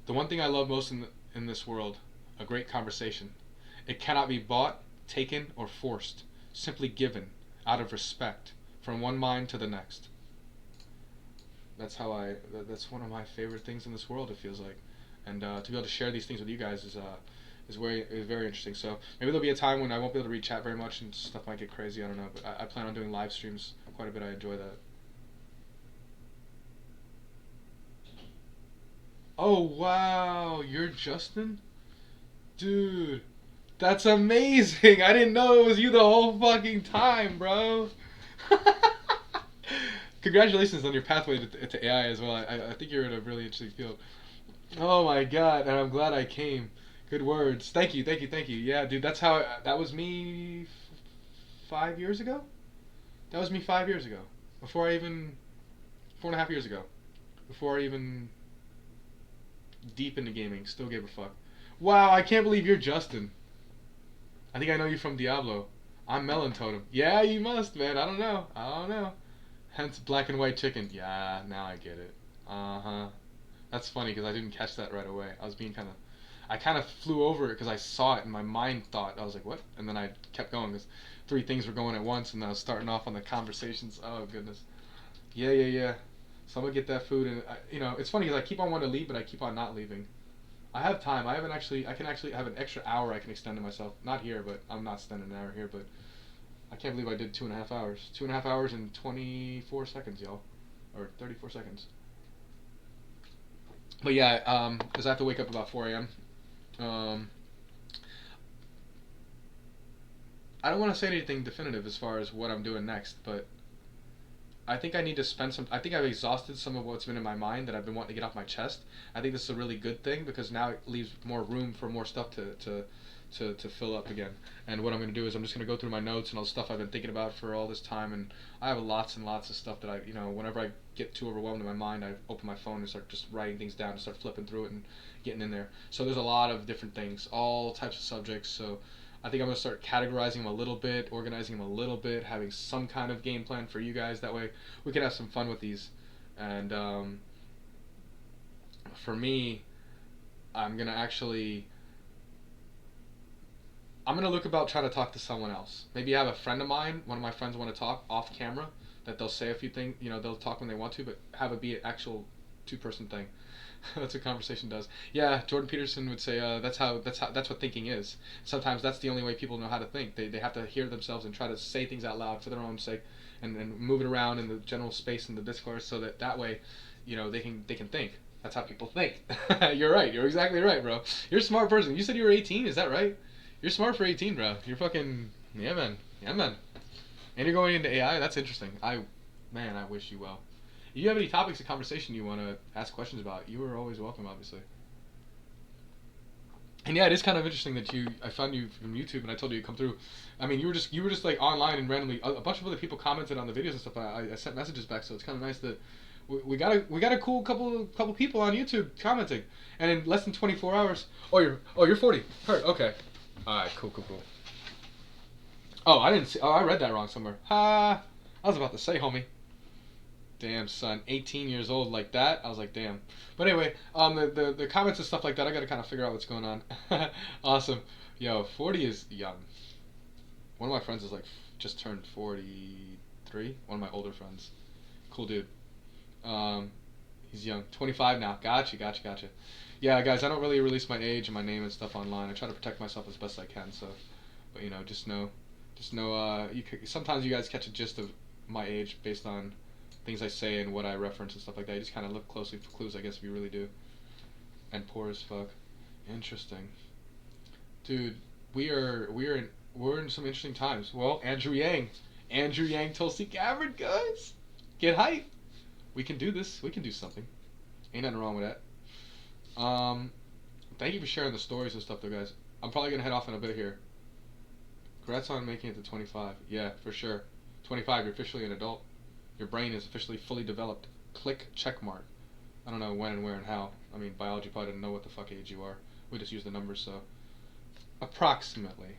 The one thing I love most in this world, a great conversation. It cannot be bought, taken, or forced, simply given out of respect from one mind to the next. That's one of my favorite things in this world, it feels like. And to be able to share these things with you guys is very interesting. So maybe there'll be a time when I won't be able to read chat very much and stuff might get crazy. I don't know, but I plan on doing live streams quite a bit. I enjoy that. Oh wow, you're Justin? Dude, that's amazing. I didn't know it was you the whole fucking time, bro. Congratulations on your pathway to AI as well. I think you're in a really interesting field. Oh my god, and I'm glad I came. Good words. Thank you. Yeah, dude, that was me 5 years ago? That was me 5 years ago. 4.5 years ago. Before I even deep into gaming, still gave a fuck. Wow, I can't believe you're Justin. I think I know you from Diablo. I'm Melon Totem. Yeah, you must, man. I don't know. Hence black and white chicken. Yeah, now I get it. Uh-huh. That's funny because I didn't catch that right away. I kind of flew over it because I saw it and my mind thought, I was like, what? And then I kept going because 3 things were going at once and I was starting off on the conversations. Oh, goodness. Yeah. So I'm going to get that food and, it's funny because I keep on wanting to leave, but I keep on not leaving. I have time. I can actually have an extra hour I can extend to myself. Not here, but I'm not spending an hour here, but I can't believe I did 2.5 hours. 2.5 hours and 24 seconds, y'all. Or 34 seconds. But yeah, because I have to wake up about 4 a.m. I don't want to say anything definitive as far as what I'm doing next, but I think I need to spend some. I think I've exhausted some of what's been in my mind that I've been wanting to get off my chest. I think this is a really good thing because now it leaves more room for more stuff to fill up again. And what I'm going to do is I'm just going to go through my notes and all the stuff I've been thinking about for all this time. And I have lots and lots of stuff that whenever I get too overwhelmed in my mind, I open my phone and start just writing things down and start flipping through it and getting in there. So there's a lot of different things, all types of subjects. So I think I'm going to start categorizing them a little bit, organizing them a little bit, having some kind of game plan for you guys. That way we can have some fun with these. And for me, I'm going to look about trying to talk to someone else. Maybe I have a friend of mine, one of my friends want to talk off camera, that they'll say a few things, they'll talk when they want to, but have it be an actual 2-person thing. That's what conversation does. Yeah, Jordan Peterson would say that's what thinking is. Sometimes that's the only way people know how to think. They have to hear themselves and try to say things out loud for their own sake, and move it around in the general space in the discourse so that way, they can think. That's how people think. You're right. You're exactly right, bro. You're a smart person. You said you were 18. Is that right? You're smart for 18, bro. You're fucking yeah, man. And you're going into AI. That's interesting. I wish you well. If you have any topics of conversation you want to ask questions about, you are always welcome, obviously. And yeah, it is kind of interesting that I found you from YouTube and I told you to come through. I mean, you were just like online and randomly a bunch of other people commented on the videos and stuff. I sent messages back, so it's kind of nice that we got a cool couple people on YouTube commenting. And in less than 24 hours, you're 40. Heard. Okay. All right. Cool. Oh, I didn't see. Oh, I read that wrong somewhere. I was about to say, homie. Damn, son, 18 years old like that. I was like, damn. But anyway, the comments and stuff like that, I gotta kind of figure out what's going on. Awesome. Yo, 40 is young. One of my friends is like just turned 43. One of my older friends. Cool dude. He's young. 25 now. Gotcha. Yeah, guys, I don't really release my age and my name and stuff online. I try to protect myself as best I can. So, but just know. Sometimes you guys catch a gist of my age based on things I say and what I reference and stuff like that. You just kind of look closely for clues, I guess, if you really do. And poor as fuck. Interesting. Dude, we're in some interesting times. Well, AndrewYang, TulsiGabbard, guys. Get hype. We can do this. We can do something. Ain't nothing wrong with that. Thank you for sharing the stories and stuff, though, guys. I'm probably gonna head off in a bit here. Congrats on making it to 25. Yeah, for sure. 25, you're officially an adult. Your brain is officially fully developed. Click checkmark. I don't know when and where and how. I mean, biology probably didn't know what the fuck age you are. We just use the numbers, so. Approximately.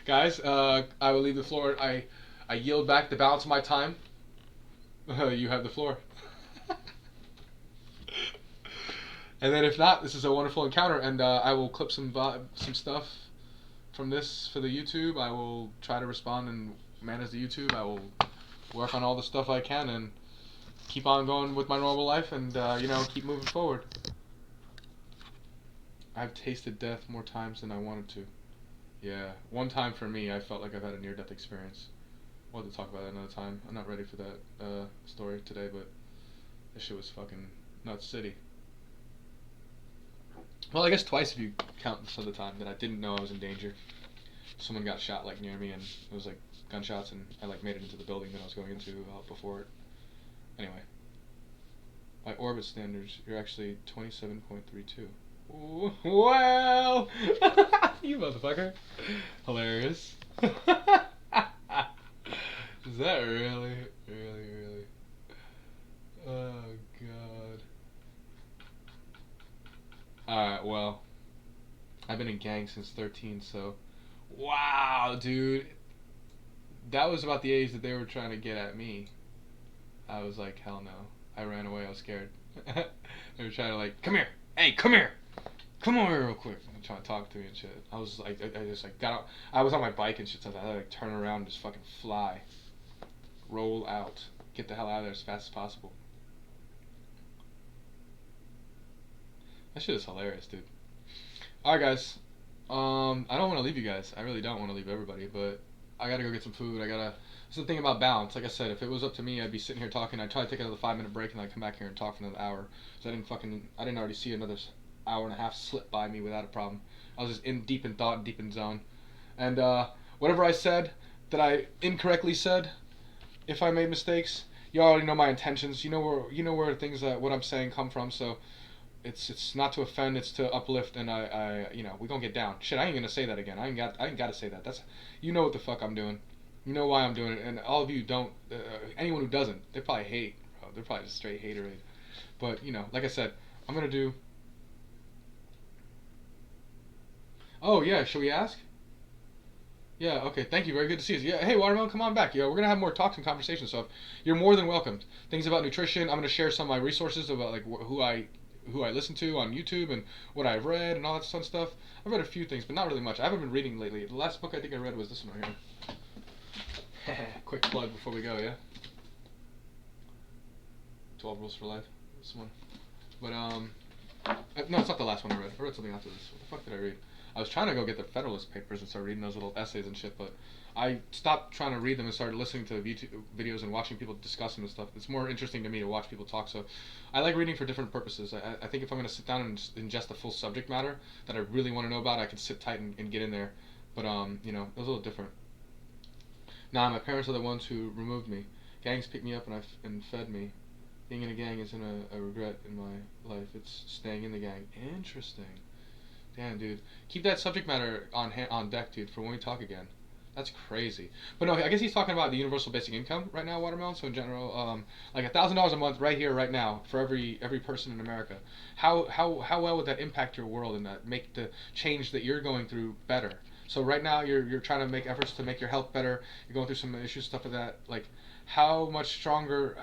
Guys, I will leave the floor. I yield back the balance of my time. You have the floor. And then if not, this is a wonderful encounter, and I will clip some stuff from this for the YouTube. I will try to respond and manage the YouTube. I will work on all the stuff I can and keep on going with my normal life and keep moving forward. I've tasted death more times than I wanted to. Yeah, one time for me, I felt like I've had a near-death experience. We'll have to talk about that another time. I'm not ready for that story today, but this shit was fucking nuts city. Well, I guess twice if you count some of the time that I didn't know I was in danger. Someone got shot like near me, and it was like gunshots, and I like made it into the building that I was going into before it. Anyway, by orbit standards, you're actually 27.32. Well, you motherfucker. Hilarious. Is that really? Really? Oh, God. Alright, well, I've been in gangs since 13, so. Wow, dude. That was about the age that they were trying to get at me. I was like, hell no. I ran away, I was scared. They were trying to, like, come here. Hey, come here. Come over here real quick. And trying to talk to me and shit. I was like, I just like got out. I was on my bike and shit, so I had to like turn around and just fucking fly. Roll out. Get the hell out of there as fast as possible. That shit is hilarious, dude. Alright, guys. I don't want to leave you guys. I really don't want to leave everybody, but I gotta go get some food. It's the thing about balance. Like I said, if it was up to me, I'd be sitting here talking. I'd try to take another 5-minute break and I'd come back here and talk for another hour. So I didn't already see another hour and a half slip by me without a problem. I was just deep in thought, deep in zone. And whatever I said that I incorrectly said, if I made mistakes, you already know my intentions. You know where things what I'm saying come from. So it's not to offend, it's to uplift. And we gonna get down. Shit, I ain't gonna say that again. I ain't got to say that. That's what the fuck I'm doing. You know why I'm doing it. And all of you don't. Anyone who doesn't, they probably hate. Bro. They're probably just straight haterade. But like I said, I'm gonna do. Oh yeah, should we ask? Yeah, okay, thank you, very good to see you. Yeah, hey Watermelon, come on back. We're gonna have more talks and conversations, so you're more than welcome. Things about nutrition, I'm gonna share some of my resources about like who I listen to on YouTube and what I've read and all that fun stuff. I've read a few things, but not really much. I haven't been reading lately. The last book I think I read was this one right here. Quick plug before we go, yeah? 12 Rules for Life, this one. But no, it's not the last one I read. I read something after this. What the fuck did I read? I was trying to go get the Federalist Papers and start reading those little essays and shit, but I stopped trying to read them and started listening to YouTube videos and watching people discuss them and stuff. It's more interesting to me to watch people talk, so I like reading for different purposes. I think if I'm going to sit down and ingest the full subject matter that I really want to know about, I can sit tight and get in there. But, it was a little different. Nah, my parents are the ones who removed me. Gangs picked me up and fed me. Being in a gang isn't a regret in my life. It's staying in the gang. Interesting. Damn, dude. Keep that subject matter on deck, dude, for when we talk again. That's crazy. But no, I guess he's talking about the universal basic income right now, Watermelon. So in general, like $1,000 a month right here, right now, for every person in America. How well would that impact your world and that make the change that you're going through better? So right now you're trying to make efforts to make your health better. You're going through some issues, stuff like that. Like, how much stronger?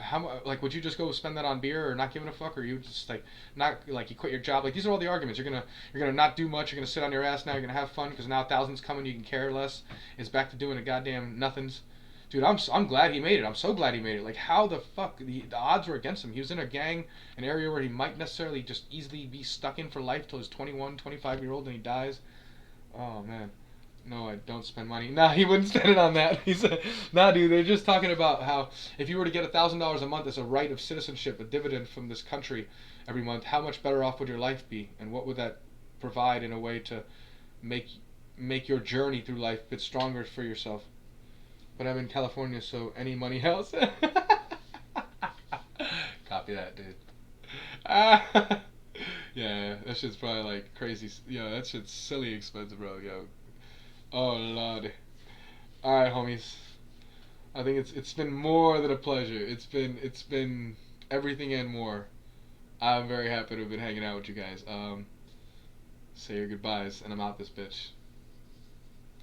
Would you just go spend that on beer or not giving a fuck, or you just like not like you quit your job? Like these are all the arguments. You're gonna not do much. You're gonna sit on your ass now. You're gonna have fun because now thousands coming. You can care less. It's back to doing a goddamn nothings. Dude, I'm glad he made it. I'm so glad he made it. Like how the fuck the odds were against him. He was in a gang, an area where he might necessarily just easily be stuck in for life till he's 21, 25-year-old and he dies. Oh man. No, I don't spend money. Nah, he wouldn't spend it on that. He said, nah, dude, they're just talking about how if you were to get $1,000 a month as a right of citizenship, a dividend from this country every month, how much better off would your life be? And what would that provide in a way to make your journey through life a bit stronger for yourself? But I'm in California, so any money helps. Copy that, dude. Yeah, that shit's probably like crazy. Yo, that shit's silly expensive, bro. Yo. Oh lord. Alright, homies. I think it's been more than a pleasure. It's been everything and more. I'm very happy to have been hanging out with you guys. Say your goodbyes and I'm out this bitch.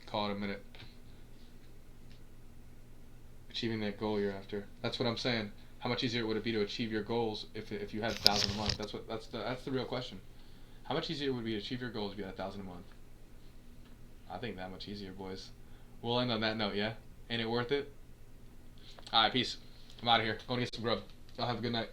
Call it a minute. Achieving that goal you're after. That's what I'm saying. How much easier would it be to achieve your goals if you had 1,000 a month? That's the real question. How much easier would it be to achieve your goals if you had 1,000 a month? I think that much easier, boys. We'll end on that note, yeah? Ain't it worth it? Alright, peace. I'm out of here. Going to get some grub. Y'all have a good night.